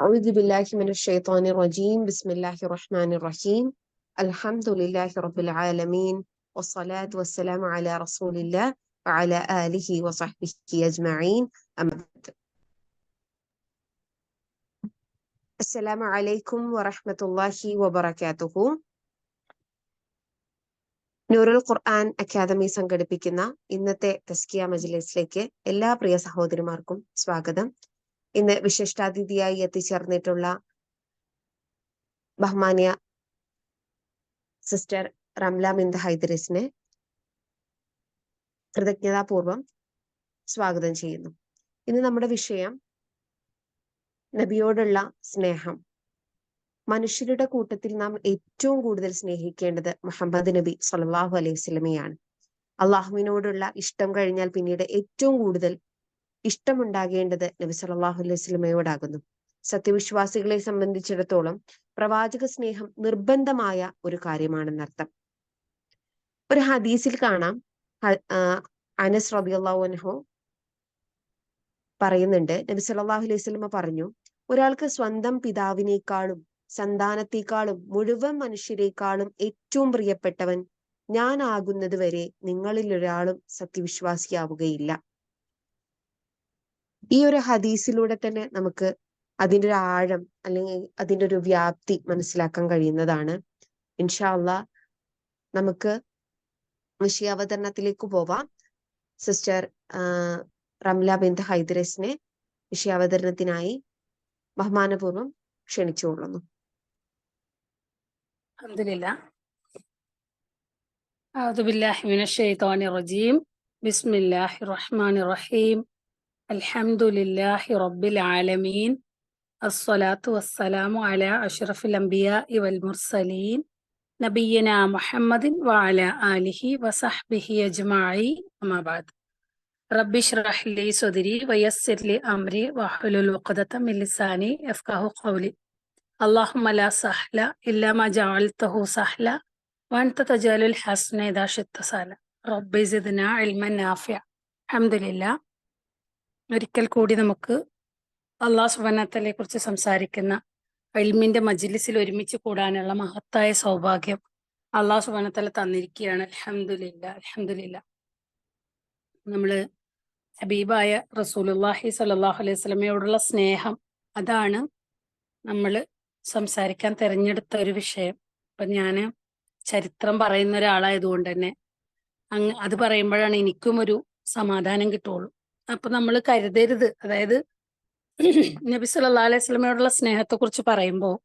أعوذ بالله من الشيطان الرجيم بسم الله الرحمن الرحيم الحمد لله رب العالمين والصلاة والسلام على رسول الله وعلى آله وصحبه أجمعين أما بعد السلام عليكم ورحمة الله وبركاته നൂറുൽ ഖുർആൻ academy സംഘടിപ്പിക്കുന്ന ഇന്നത്തെ തസ്കിയ മജ്‌ലിസിലേക്ക് എല്ലാ പ്രിയ സഹോദരിമാർക്കും സ്വാഗതം. ഇന്ന് വിശിഷ്ടാതിഥിയായി എത്തിച്ചേർന്നിട്ടുള്ള ബഹുമാന്യ സിസ്റ്റർ റംല ബിന്ത് ഹൈദരിസിനെ കൃതജ്ഞതാപൂർവം സ്വാഗതം ചെയ്യുന്നു. ഇന്ന് നമ്മുടെ വിഷയം നബിയോടുള്ള സ്നേഹം. മനുഷ്യരുടെ കൂട്ടത്തിൽ നാം ഏറ്റവും കൂടുതൽ സ്നേഹിക്കേണ്ടത് മുഹമ്മദ് നബി സല്ലല്ലാഹു അലൈഹി വസല്ലമയാണ്. അള്ളാഹുവിനോടുള്ള ഇഷ്ടം കഴിഞ്ഞാൽ പിന്നീട് ഏറ്റവും കൂടുതൽ ഇഷ്ടമുണ്ടാകേണ്ടത് നബി സല്ലല്ലാഹു അലൈഹി വസല്ലമയോടാകുന്നു. സത്യവിശ്വാസികളെ സംബന്ധിച്ചിടത്തോളം പ്രവാചക സ്നേഹം നിർബന്ധമായ ഒരു കാര്യമാണെന്നർത്ഥം. ഒരു ഹദീസിൽ കാണാം, അനസ് റളിയല്ലാഹു അൻഹു പറയുന്നുണ്ട്, നബി സല്ലല്ലാഹു അലൈഹി വസല്ലമ പറഞ്ഞു, ഒരാൾക്ക് സ്വന്തം പിതാവിനേക്കാളും സന്താനത്തെക്കാളും മുഴുവൻ മനുഷ്യരെക്കാളും ഏറ്റവും പ്രിയപ്പെട്ടവൻ ഞാനാകുന്നത് വരെ നിങ്ങളിൽ ഒരാളും സത്യവിശ്വാസിയാവുകയില്ല. ഈ ഒരു ഹദീസിലൂടെ തന്നെ നമുക്ക് അതിൻ്റെ ഒരു ആഴം അല്ലെങ്കിൽ അതിൻ്റെ ഒരു വ്യാപ്തി മനസ്സിലാക്കാൻ കഴിയുന്നതാണ്. ഇൻഷാ അല്ലാഹ് നമുക്ക് വിഷയാവതരണത്തിലേക്ക് പോവാം. സിസ്റ്റർ റംല ബിന്ത് ഹൈദരിസിനെ വിഷയാവതരണത്തിനായി ബഹുമാനപൂർവ്വം ക്ഷണിച്ചുകൊള്ളുന്നു. അൽഹംദുലില്ലാ. അഊദു ബില്ലാഹി മിനശ് ശൈത്വാനിർ റജീം. ബിസ്മില്ലാഹിർ റഹ്മാനിർ റഹീം. അൽഹംദുലില്ലാഹി റബ്ബിൽ ആലമീൻ. അസ്സലാത്തു വസ്സലാമു അലാ അഷ്റഫിൽ അംബിയാഇ വൽ മുർസലീൻ നബിയ്യിനാ മുഹമ്മദിൻ വഅലാ ആലിഹി വസഹ്ബിഹി അജ്മഈൻ. അമ്മാ ബഅദ്. റബ്ബി ഇശ്റഹ് ലി സദ്രി വയസ്സിർ ലി അംരി വഹ്ലുൽ ഉഖ്ദത മിൻ ലിസാനി യഫ്ഖഹു ഖൗലി. اللهم لا سهل إلا ما جعلته سهلا وأنت تجعل الحسن إذا شئت سهلا ربي زدنا علما نافعا. അൽഹംദുലില്ലാ. ഒരിക്കൽ കൂടി നമുക്ക് അല്ലാഹു സുബ്ഹാനഹു വ തആലയെ കുറിച്ച് സംസാരിക്കുന്ന ഇൽമിന്റെ മജ്‌ലിസിൽ ഒരുമിച്ച് കൂടാനുള്ള മഹത്തായ സൗഭാഗ്യം അല്ലാഹു സുബ്ഹാനഹു വ തആല തന്നിരിക്കുകയാണ്. അൽഹംദുലില്ലാ, അൽഹംദുലില്ലാ. നമ്മള് ഹബീബായ റസൂലുള്ളാഹി സ്വല്ലല്ലാഹു അലൈഹി വസല്ലമയോടുള്ള സ്നേഹം, അതാണ് നമ്മൾ സംസാരിക്കാൻ തിരഞ്ഞെടുത്ത ഒരു വിഷയം. അപ്പൊ ഞാന് ചരിത്രം പറയുന്ന ഒരാളായതുകൊണ്ട് തന്നെ അത് പറയുമ്പോഴാണ് എനിക്കും ഒരു സമാധാനം കിട്ടുള്ളൂ. അപ്പൊ നമ്മൾ കരുതരുത്, അതായത് നബി സല്ലല്ലാഹു അലൈഹി വസല്ലമയോടുള്ള സ്നേഹത്തെ കുറിച്ച് പറയുമ്പോൾ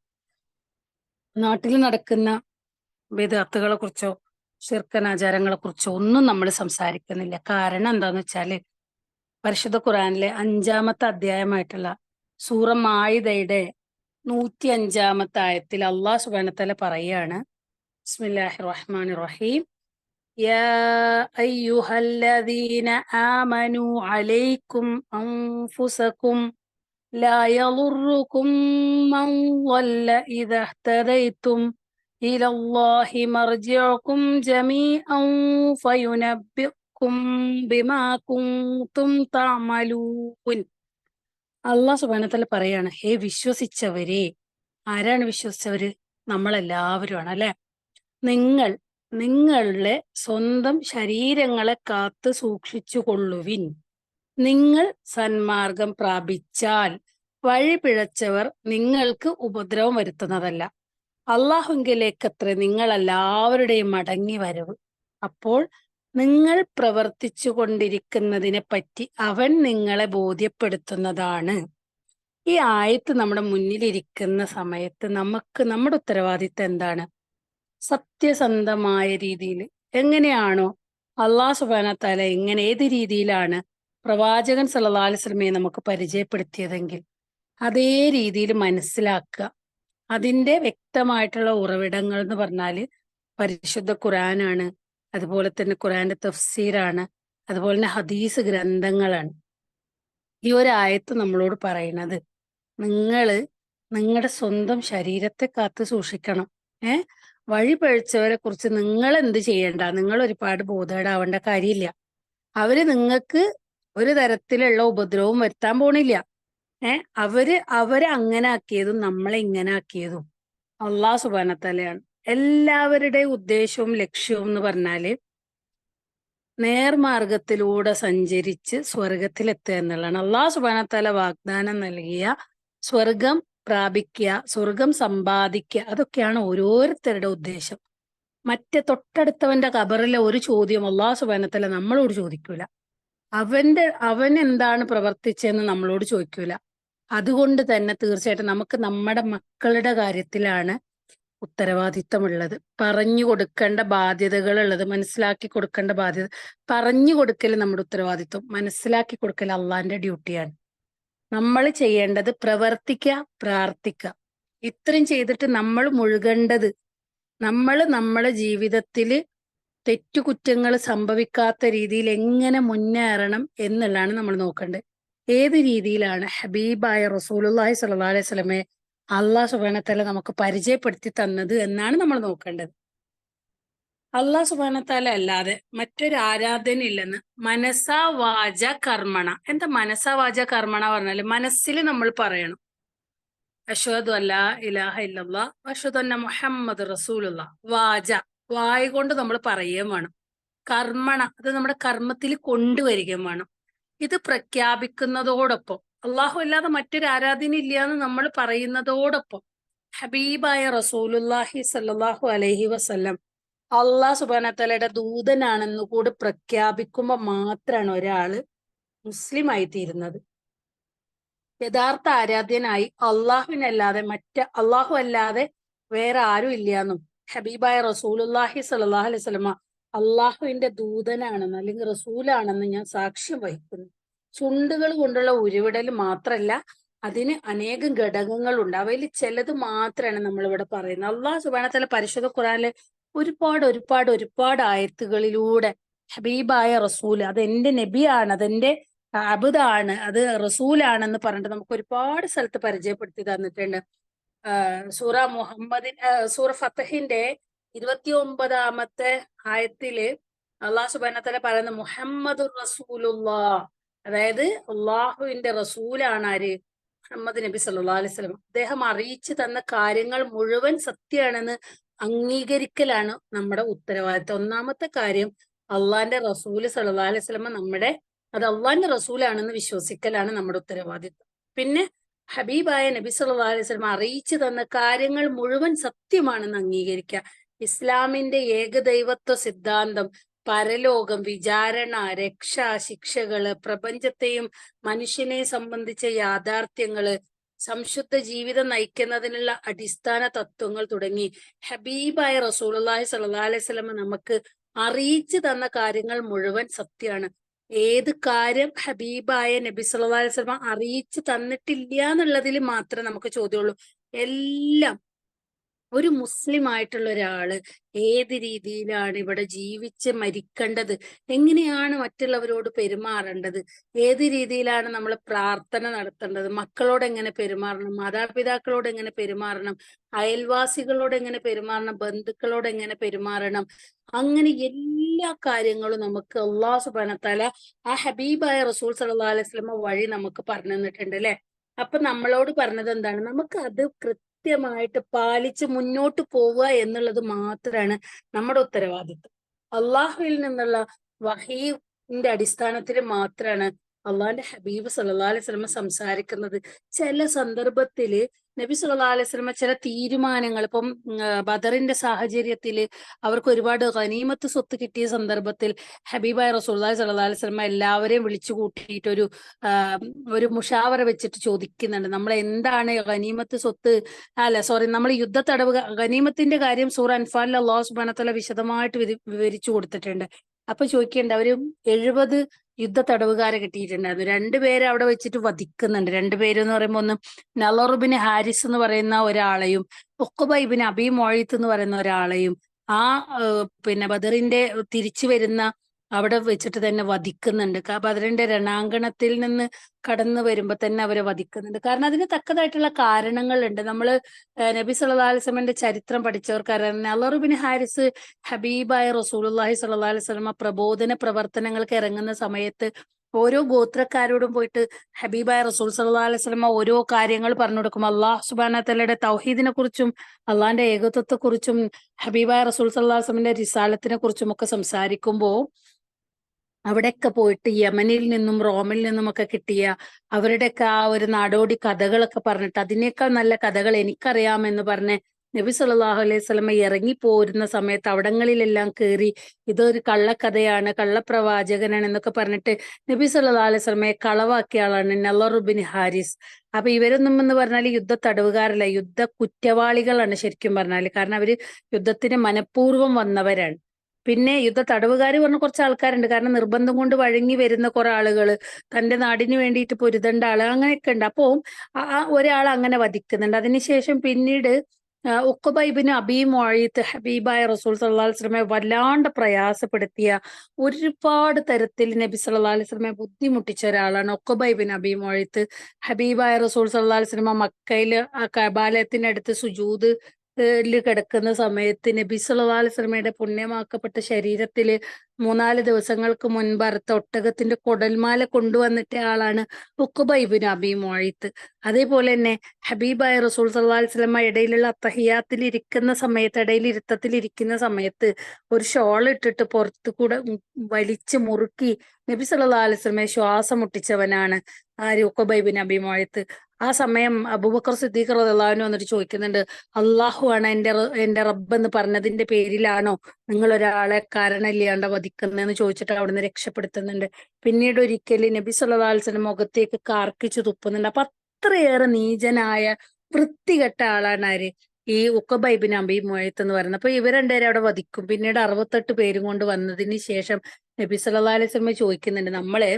നാട്ടിൽ നടക്കുന്ന ബിദ്അത്തുകളെ കുറിച്ചോ ശിർക്കനാചാരങ്ങളെ കുറിച്ചോ ഒന്നും നമ്മൾ സംസാരിക്കുന്നില്ല. കാരണം എന്താന്ന് വെച്ചാല്, പരിശുദ്ധ ഖുർആനിലെ 5-ാമത്തെ അധ്യായമായിട്ടുള്ള സൂറ മാഇദയുടെ 105-ാമത്തെ ആയത്തിൽ അല്ലാഹു സുബ്ഹാനഹു വ തആല പറയാണ്, ബിസ്മില്ലാഹിർ റഹ്മാനിർ റഹീം, യാ അയ്യുഹല്ലദീന ആമനൂ അലൈക്കും അൻഫുസകും ലാ യളുറുകും മൻ ളല്ല ഇദാ ഇഹ്തദൈതും ഇലല്ലാഹി മർജിഉകും ജമീഅൻ ഫയുനബ്ബിഉകും ബിമാ കുൻതും തഅമലൂൻ. അല്ലാഹു സുബ്ഹാനഹു വ തആല പറയാണ്, ഹേ വിശ്വസിച്ചവരെ. ആരാണ് വിശ്വസിച്ചവര്? നമ്മളെല്ലാവരുമാണ്, അല്ലെ? നിങ്ങളുടെ സ്വന്തം ശരീരങ്ങളെ കാത്ത് സൂക്ഷിച്ചു കൊള്ളുവിൻ. നിങ്ങൾ സന്മാർഗം പ്രാപിച്ചാൽ വഴി പിഴച്ചവർ നിങ്ങൾക്ക് ഉപദ്രവം വരുത്തുന്നതല്ല. അള്ളാഹുവിലേക്കത്രേ നിങ്ങളെല്ലാവരുടെയും മടങ്ങി വരവ്. അപ്പോൾ നിങ്ങൾ പ്രവർത്തിച്ചു കൊണ്ടിരിക്കുന്നതിനെ പറ്റി അവൻ നിങ്ങളെ ബോധ്യപ്പെടുത്തുന്നതാണ്. ഈ ആയത്ത് നമ്മുടെ മുന്നിലിരിക്കുന്ന സമയത്ത് നമ്മുടെ ഉത്തരവാദിത്തം എന്താണ്? സത്യസന്ധമായ രീതിയിൽ എങ്ങനെയാണോ അല്ലാഹു സുബ്ഹാനഹു വ തആല ഏത് രീതിയിലാണ് പ്രവാചകൻ സല്ലല്ലാഹു അലൈഹി വസല്ലമയെ നമുക്ക് പരിചയപ്പെടുത്തിയതെങ്കിൽ അതേ രീതിയിൽ മനസ്സിലാക്കുക. അതിന്റെ വ്യക്തമായിട്ടുള്ള ഉറവിടങ്ങൾ എന്ന് പറഞ്ഞാൽ പരിശുദ്ധ ഖുർആനാണ്, അതുപോലെ തന്നെ ഖുർആന്റെ തഫ്സീറാണ്, അതുപോലെ തന്നെ ഹദീസ് ഗ്രന്ഥങ്ങളാണ്. ഈ ഒരു ആയത്ത് നമ്മളോട് പറയുന്നത്, നിങ്ങളുടെ സ്വന്തം ശരീരത്തെ കാത്തു സൂക്ഷിക്കണം. വഴി പഴിച്ചവരെ കുറിച്ച് നിങ്ങൾ എന്ത് ചെയ്യണ്ട, നിങ്ങൾ ഒരുപാട് ബോധേടാവേണ്ട കാര്യമില്ല. അവര് നിങ്ങൾക്ക് ഒരു തരത്തിലുള്ള ഉപദ്രവവും വരുത്താൻ പോണില്ല. അവരെ അങ്ങനെ ആക്കിയതും നമ്മളെ ഇങ്ങനെ ആക്കിയതും അള്ളാഹു സുബ്ഹാനഹു വ തആലയാണ്. എല്ലാവരുടെയും ഉദ്ദേശവും ലക്ഷ്യവും എന്ന് പറഞ്ഞാല് നേർമാർഗത്തിലൂടെ സഞ്ചരിച്ച് സ്വർഗത്തിലെത്തുക എന്നുള്ളതാണ്. അള്ളാഹു സുബ്ഹാനഹു വ തആല വാഗ്ദാനം നൽകിയ സ്വർഗം പ്രാപിക്കുക, സ്വർഗം സമ്പാദിക്കുക, അതൊക്കെയാണ് ഓരോരുത്തരുടെ ഉദ്ദേശം. മറ്റേ തൊട്ടടുത്തവന്റെ ഖബറിലെ ഒരു ചോദ്യം അള്ളാഹു സുബ്ഹാനഹു വ തആല നമ്മളോട് ചോദിക്കൂല. അവൻ എന്താണ് പ്രവർത്തിച്ചതെന്ന് നമ്മളോട് ചോദിക്കൂല. അതുകൊണ്ട് തന്നെ തീർച്ചയായിട്ടും നമുക്ക് നമ്മുടെ മക്കളുടെ കാര്യത്തിലാണ് ഉത്തരവാദിത്തമുള്ളത്, പറഞ്ഞു കൊടുക്കേണ്ട ബാധ്യതകളുള്ളത്, മനസ്സിലാക്കി കൊടുക്കേണ്ട ബാധ്യത. പറഞ്ഞു കൊടുക്കൽ നമ്മുടെ ഉത്തരവാദിത്വം, മനസ്സിലാക്കി കൊടുക്കൽ അള്ളാന്റെ ഡ്യൂട്ടിയാണ്. നമ്മൾ ചെയ്യേണ്ടത് പ്രവർത്തിക്കുക, പ്രാർത്ഥിക്കുക. ഇത്രയും ചെയ്തിട്ട് നമ്മൾ മുഴുകേണ്ടത് നമ്മളെ ജീവിതത്തിൽ തെറ്റുകുറ്റങ്ങൾ സംഭവിക്കാത്ത രീതിയിൽ എങ്ങനെ മുന്നേറണം എന്നുള്ളതാണ് നമ്മൾ നോക്കേണ്ടത്. ഏത് രീതിയിലാണ് ഹബീബായ റസൂലുള്ളാഹി സ്വല്ലല്ലാഹു അലൈഹി വസല്ലമയെ അള്ളാഹു സുബ്ഹാനഹു വ തആല നമുക്ക് പരിചയപ്പെടുത്തി തന്നത് എന്നാണ് നമ്മൾ നോക്കേണ്ടത്. അള്ളാഹു സുബ്ഹാനഹു വ തആല അല്ലാതെ മറ്റൊരു ആരാധനയില്ലെന്ന് മനസാ വാച കർമ്മണ. എന്താ മനസാ വാച കർമ്മണ പറഞ്ഞാല് മനസ്സിൽ നമ്മൾ പറയണം അഷ്ഹദു അല്ലാ ഇലാഹ ഇല്ലല്ലാഹ് അഷ്ഹദു അന്ന മുഹമ്മദ് റസൂലുള്ളാഹ്. വായ കൊണ്ട് നമ്മൾ പറയുകയും വേണം. കർമ്മണ, അത് നമ്മുടെ കർമ്മത്തിൽ കൊണ്ടുവരികയും വേണം. ഇത് പ്രഖ്യാപിക്കുന്നതോടൊപ്പം അള്ളാഹു അല്ലാതെ മറ്റൊരു ആരാധന ഇല്ല എന്ന് നമ്മൾ പറയുന്നതോടൊപ്പം ഹബീബായ റസൂലുള്ളാഹി സ്വല്ലല്ലാഹു അലൈഹി വസല്ലം അള്ളാഹു സുബ്ഹാനഹു വ തആലയുടെ ദൂതനാണെന്ന് കൂടി പ്രഖ്യാപിക്കുമ്പോൾ മാത്രമാണ് ഒരാള് മുസ്ലിം ആയി തീരുന്നത്. യഥാർത്ഥ ആരാധ്യനായി അള്ളാഹു അല്ലാതെ വേറെ ആരും ഇല്ലാന്നും ഹബീബായ റസൂലുള്ളാഹി സ്വല്ലല്ലാഹു അലൈഹി വസല്ലമ അള്ളാഹുവിന്റെ ദൂതനാണെന്ന് അല്ലെങ്കിൽ റസൂലാണെന്ന് ഞാൻ സാക്ഷ്യം വഹിക്കുന്നു. ചുണ്ടുകൾ കൊണ്ടുള്ള ഉരുവിടൽ മാത്രല്ല, അതിന് അനേകം ഘടകങ്ങളുണ്ട്. അവയിൽ ചിലത് മാത്രമാണ് നമ്മൾ ഇവിടെ പറയുന്നത്. അള്ളാഹു സുബ്ഹാനഹു വ തആല പരിശുദ്ധ ഖുർആനിലെ ഒരുപാട് ആയത്തുകളിലൂടെ ഹബീബായ റസൂൽ, അത് എന്റെ നബിയാണ്, അതെന്റെ അബുദാണ്, അത് റസൂലാണെന്ന് പറഞ്ഞിട്ട് നമുക്ക് ഒരുപാട് സ്ഥലത്ത് പരിചയപ്പെടുത്തി തന്നിട്ടുണ്ട്. സൂറ ഫത്തഹിന്റെ 29-ാമത്തെ ആയത്തില് അള്ളാഹു സുബ്ഹാനഹു വ തആല പറയുന്ന മുഹമ്മദുർ റസൂലുള്ളാഹ്, അതായത് അള്ളാഹുവിന്റെ റസൂലാണ് ആര്? മുഹമ്മദ് നബി സല്ലല്ലാഹു അലൈഹി വസല്ലം. അദ്ദേഹം അറിയിച്ചു തന്ന കാര്യങ്ങൾ മുഴുവൻ സത്യമാണെന്ന് അംഗീകരിക്കലാണ് നമ്മുടെ ഉത്തരവാദിത്തം. ഒന്നാമത്തെ കാര്യം അള്ളാന്റെ റസൂല് സല്ലല്ലാഹു അലൈഹി വസല്ലം അത് അള്ളാന്റെ റസൂലാണെന്ന് വിശ്വസിക്കലാണ് നമ്മുടെ ഉത്തരവാദിത്തം. പിന്നെ ഹബീബായ നബി സല്ലല്ലാഹു അലൈഹി വസല്ലം അറിയിച്ചു തന്ന കാര്യങ്ങൾ മുഴുവൻ സത്യമാണെന്ന് അംഗീകരിക്കുക. ഇസ്ലാമിന്റെ ഏകദൈവത്വ സിദ്ധാന്തം, പരലോകം, വിചാരണ, രക്ഷ, ശിക്ഷകള്, പ്രപഞ്ചത്തെയും മനുഷ്യനെ സംബന്ധിച്ച യാഥാർത്ഥ്യങ്ങള്, സംശുദ്ധ ജീവിതം നയിക്കുന്നതിനുള്ള അടിസ്ഥാന തത്വങ്ങൾ തുടങ്ങി ഹബീബായ റസൂലുള്ളാഹി സ്വല്ലല്ലാഹു അലൈഹി വസല്ലം നമുക്ക് അറിയിച്ചു തന്ന കാര്യങ്ങൾ മുഴുവൻ സത്യമാണ്. ഏത് കാര്യം ഹബീബായ നബി സല്ലല്ലാഹു അലൈഹി വസല്ലം അറിയിച്ചു തന്നിട്ടില്ല എന്നുള്ളതിൽ മാത്രമേ നമുക്ക് ചോദ്യമുള്ളൂ. എല്ലാം ഒരു മുസ്ലിം ആയിട്ടുള്ള ഒരാള് ഏത് രീതിയിലാണ് ഇവിടെ ജീവിച്ച് മരിക്കേണ്ടത്, എങ്ങനെയാണ് മറ്റുള്ളവരോട് പെരുമാറേണ്ടത്, ഏത് രീതിയിലാണ് നമ്മൾ പ്രാർത്ഥന നടത്തേണ്ടത്, മക്കളോട് എങ്ങനെ പെരുമാറണം, മാതാപിതാക്കളോട് എങ്ങനെ പെരുമാറണം, അയൽവാസികളോട് എങ്ങനെ പെരുമാറണം, ബന്ധുക്കളോട് എങ്ങനെ പെരുമാറണം, അങ്ങനെ എല്ലാ കാര്യങ്ങളും നമുക്ക് അല്ലാഹു സുബ്ഹാനഹു വ തആല ആ ഹബീബായ റസൂൽ സല്ലല്ലാഹു അലൈഹി വസല്ലം വഴി നമുക്ക് പറഞ്ഞു തന്നിട്ടുണ്ട് അല്ലെ. അപ്പൊ നമ്മളോട് പറഞ്ഞത് എന്താണ്? നമുക്ക് അത് കൃത്യമായിട്ട് പാലിച്ച് മുന്നോട്ട് പോവുക എന്നുള്ളത് മാത്രമാണ് നമ്മുടെ ഉത്തരവാദിത്വം. അള്ളാഹുവിൽ നിന്നുള്ള വഹീന്റെ അടിസ്ഥാനത്തിൽ മാത്രമാണ് അള്ളാഹിന്റെ ഹബീബ് സല്ലല്ലാഹു അലൈഹി വസല്ലം സംസാരിക്കുന്നത്. ചില സന്ദർഭത്തില് നബി സല്ലല്ലാഹു അലൈഹി വസല്ലം ചില തീരുമാനങ്ങൾ, ഇപ്പം ബദറിന്റെ സാഹചര്യത്തിൽ അവർക്ക് ഒരുപാട് ഗനീമത്ത് സ്വത്ത് കിട്ടിയ സന്ദർഭത്തിൽ ഹബീബായ റസൂലുള്ളാഹി സ്വല്ലല്ലാഹു അലൈഹി വസല്ലം എല്ലാവരെയും വിളിച്ചു കൂട്ടിയിട്ട് ഒരു മുഷാവറ വെച്ചിട്ട് ചോദിക്കുന്നുണ്ട്, നമ്മൾ എന്താണ് ഗനീമത്ത് സ്വത്ത്, നമ്മൾ യുദ്ധത്തടവ്, ഗനീമത്തിന്റെ കാര്യം സൂറ അൻഫാലിൽ അല്ലാഹു സുബ്ഹാനഹു വ തആല വിശദമായിട്ട് വിവരിച്ചു കൊടുത്തിട്ടുണ്ട്. അപ്പൊ ചോദിക്കേണ്ട, അവര് 70 യുദ്ധ തടവുകാരെ കിട്ടിയിട്ടുണ്ടായിരുന്നു. രണ്ടുപേരെ അവിടെ വെച്ചിട്ട് വധിക്കുന്നുണ്ട്. രണ്ടുപേര് എന്ന് പറയുമ്പോൾ ഒന്ന് നളർ ഇബ്നു ഹാരിസ് എന്ന് പറയുന്ന ഒരാളെയും ഉഖ്ബ ഇബ്നു അബീ മുഅയ്ത്ത് എന്ന് പറയുന്ന ഒരാളെയും ആ ബദറിന്റെ തിരിച്ചു വരുന്ന അവിടെ വെച്ചിട്ട് തന്നെ വധിക്കുന്നുണ്ട്. ബദറിന്റെ രണാങ്കണത്തിൽ നിന്ന് കടന്നു വരുമ്പോ തന്നെ അവരെ വധിക്കുന്നുണ്ട്. കാരണം അതിന് തക്കതായിട്ടുള്ള കാരണങ്ങളുണ്ട്. നമ്മള് നബി സല്ലല്ലാഹു അലൈഹി വസല്ലമയുടെ ചരിത്രം പഠിച്ചവർക്കറിയാം. നളർ ഇബ്നു ഹാരിസ് ഹബീബായ റസൂലുള്ളാഹി സ്വല്ലല്ലാഹു അലൈഹി വസല്ലമ പ്രബോധന പ്രവർത്തനങ്ങൾക്ക് ഇറങ്ങുന്ന സമയത്ത് ഓരോ ഗോത്രക്കാരോടും പോയിട്ട് ഹബീബായ റസൂൽ സല്ലല്ലാഹു അലൈഹി വസല്ലമ ഓരോ കാര്യങ്ങൾ പറഞ്ഞു കൊടുക്കും. അള്ളാഹു സുബ്ഹാനഹു വതആലയുടെ തൗഹീദിനെ കുറിച്ചും അള്ളാഹിന്റെ ഏകത്വത്തെ കുറിച്ചും ഹബീബായ റസൂൽ സല്ലല്ലാഹു അലൈഹി വസല്ലമയുടെ റിസാലത്തിനെ കുറിച്ചും ഒക്കെ സംസാരിക്കുമ്പോൾ അവിടെയൊക്കെ പോയിട്ട് യമനിൽ നിന്നും റോമിൽ നിന്നും ഒക്കെ കിട്ടിയ അവരുടെയൊക്കെ ആ ഒരു നാടോടി കഥകളൊക്കെ പറഞ്ഞിട്ട് അതിനേക്കാൾ നല്ല കഥകൾ എനിക്കറിയാമെന്ന് പറഞ്ഞ് നബി സല്ലല്ലാഹു അലൈഹി വസല്ലമ ഇറങ്ങി പോരുന്ന സമയത്ത് അവിടങ്ങളിലെല്ലാം കയറി ഇതൊരു കള്ളക്കഥയാണ്, കള്ളപ്രവാചകനാണ് എന്നൊക്കെ പറഞ്ഞിട്ട് നബി സല്ലല്ലാഹു അലൈഹി വസല്ലമയെ കളവാക്കിയ ആളാണ് നളർ ബിൻ ഹാരിസ്. അപ്പൊ ഇവരൊന്നും എന്ന് പറഞ്ഞാൽ യുദ്ധ തടവുകാരല്ല, യുദ്ധ കുറ്റവാളികളാണ് ശരിക്കും പറഞ്ഞാല്. കാരണം അവര് യുദ്ധത്തിന് മനഃപൂർവ്വം വന്നവരാണ്. പിന്നെ യുദ്ധ തടവുകാർ പറഞ്ഞ കുറച്ച് ആൾക്കാരുണ്ട്. കാരണം നിർബന്ധം കൊണ്ട് വഴങ്ങി വരുന്ന കുറെ ആളുകൾ, തന്റെ നാടിന് വേണ്ടിയിട്ട് പൊരുതേണ്ട ആള്, അങ്ങനെയൊക്കെ ഉണ്ട്. അപ്പോ ഒരാൾ അങ്ങനെ വധിക്കുന്നുണ്ട്. അതിനുശേഷം പിന്നീട് ഉഖബ ഇബ്നു അബീ മുഅയ്ത്ത് ഹബീബായ റസൂൽ സല്ലല്ലാഹു അലൈഹി വസല്ലമയെ വല്ലാണ്ട് പ്രയാസപ്പെടുത്തിയ, ഒരുപാട് തരത്തിൽ നബി സല്ലല്ലാഹു അലൈഹി വസല്ലമയെ ബുദ്ധിമുട്ടിച്ച ഒരാളാണ് ഉഖബ ഇബ്നു അബീ മുഅയ്ത്ത്. ഹബീബായ റസൂൽ സല്ലല്ലാഹു അലൈഹി വസല്ലമ മക്കയില് ആ കഅബാലയത്തിന്റെ അടുത്ത് സുജൂദ് കിടക്കുന്ന സമയത്ത് നബി സല്ലല്ലാഹു അലൈഹി വസല്ലമയുടെ പുണ്യമാക്കപ്പെട്ട ശരീരത്തില് 3-4 ദിവസങ്ങൾക്ക് മുൻപ് അറുത്ത ഒട്ടകത്തിന്റെ കുടൽമാല കൊണ്ടുവന്നിട്ട ആളാണ് ഉഖബ ഇബ്നു അബീ മുഅയ്ത്ത്. അതേപോലെ തന്നെ ഹബീബായ റസൂൽ സല്ലല്ലാഹു അലൈഹി വസല്ലമ ഇടയിലുള്ള അത്തഹിയാത്തിൽ ഇരിക്കുന്ന സമയത്ത്, ഇടയിൽ ഇരുത്തത്തിൽ ഇരിക്കുന്ന സമയത്ത് ഒരു ഷോൾ ഇട്ടിട്ട് പുറത്തു കൂടെ വലിച്ച് മുറുക്കി നബി സല്ലല്ലാഹു അലൈഹി വസല്ലമയെ ശ്വാസം മുട്ടിച്ചവനാണ് ആര്? ഉഖബ ഇബ്നു അബീ മുഅയ്ത്ത്. ആ സമയം അബൂബക്കർ സിദ്ദീഖ് റളിയല്ലാഹു അൻഹു വന്നിട്ട് ചോദിക്കുന്നുണ്ട്, അള്ളാഹു ആണ് എന്റെ റബ്ബ് എന്ന് പറഞ്ഞതിന്റെ പേരിലാണോ നിങ്ങൾ ഒരാളെ കാരണമില്ലാണ്ട് വധിക്കുന്നതെന്ന് ചോദിച്ചിട്ട് അവിടുന്ന് രക്ഷപ്പെടുത്തുന്നുണ്ട്. പിന്നീട് ഒരിക്കൽ നബി സല്ലല്ലാഹു അലൈഹി വസല്ലം മുഖത്തേക്ക് കാർക്കിച്ചു തുപ്പുന്നുണ്ട്. അപ്പൊ അത്രയേറെ നീചനായ വൃത്തികെട്ട ആളാണ് ആര്? ഈ ഉഖബ ഇബ്നു അബീ മുഅയ്ത്ത് എന്ന് പറയുന്നത്. അപ്പൊ ഇവർ രണ്ടുപേരും അവിടെ വധിക്കും. പിന്നീട് 68 പേരും കൊണ്ട് വന്നതിന് ശേഷം നബി സല്ലല്ലാഹു അലൈഹി വസല്ലം ചോദിക്കുന്നുണ്ട്, നമ്മള്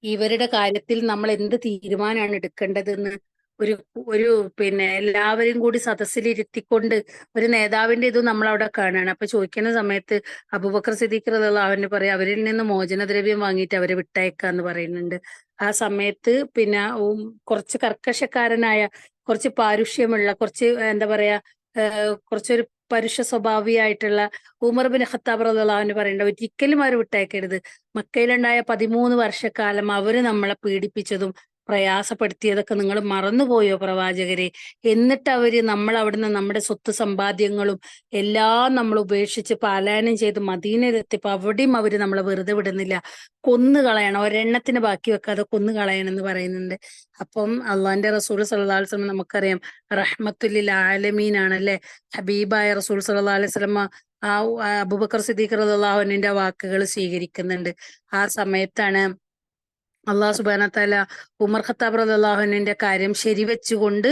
ഇവരുടെ കാര്യത്തിൽ നമ്മൾ എന്ത് തീരുമാനമാണ് എടുക്കേണ്ടതെന്ന് ഒരു ഒരു പിന്നെ എല്ലാവരും കൂടി സദസ്സിലിരുത്തിക്കൊണ്ട് ഒരു നേതാവിന്റെ ഇതും നമ്മൾ അവിടെ കാണുകയാണ്. അപ്പൊ ചോദിക്കുന്ന സമയത്ത് അബൂബക്കർ സിദ്ദീഖ് റളിയല്ലാഹു അൻഹു പറയാം, അവരിൽ നിന്ന് മോചനദ്രവ്യം വാങ്ങിയിട്ട് അവരെ വിട്ടയക്കാന്ന് പറയുന്നുണ്ട്. ആ സമയത്ത് പിന്നെ കുറച്ച് കർക്കശക്കാരനായ, കുറച്ച് പാരുഷ്യമുള്ള, കുറച്ച് എന്താ പറയാ, കുറച്ചൊരു പരുഷ സ്വഭാവിയായിട്ടുള്ള ഉമർ ബിൻ ഖത്താബ് റളിയല്ലാഹു അൻഹു പറയുന്നുണ്ട്, ഒരിക്കലും അവർ വിട്ടയക്കരുത്. മക്കയിലുണ്ടായ 13 വർഷക്കാലം അവര് നമ്മളെ പീഡിപ്പിച്ചതും പ്രയാസപ്പെടുത്തിയതൊക്കെ നിങ്ങൾ മറന്നുപോയോ പ്രവാചകരെ? എന്നിട്ട് അവര് നമ്മൾ അവിടുന്ന് നമ്മുടെ സ്വത്ത് സമ്പാദ്യങ്ങളും എല്ലാം നമ്മൾ ഉപേക്ഷിച്ച് പലായനം ചെയ്ത് മദീനയിലെത്തിയപ്പോ അവിടെയും അവര് നമ്മളെ വെറുതെ വിടുന്നില്ല, കൊന്നു കളയണം, ഒരെണ്ണത്തിന് ബാക്കി വെക്കാതെ കൊന്നു കളയണം എന്ന് പറയുന്നുണ്ട്. അപ്പം അള്ളാഹിന്റെ റസൂൽ സല്ലല്ലാഹു അലൈഹി വസല്ലം നമുക്കറിയാം റഹ്മത്തുല്ലിൽ ആലമീൻ ആണല്ലേ. ഹബീബായ റസൂൽ സല്ലല്ലാഹു അലൈഹി വസല്ലം അബൂബക്കർ സിദ്ദീഖ് റളിയല്ലാഹു അൻഹുവിന്റെ വാക്കുകൾ സ്വീകരിക്കുന്നുണ്ട്. ആ സമയത്താണ് അള്ളാഹു സുബ്ഹാനഹു വതആല ഉമർ ഖത്താബ് റളിയല്ലാഹു അൻഹുവിന്റെ കാര്യം ശരിവെച്ചുകൊണ്ട്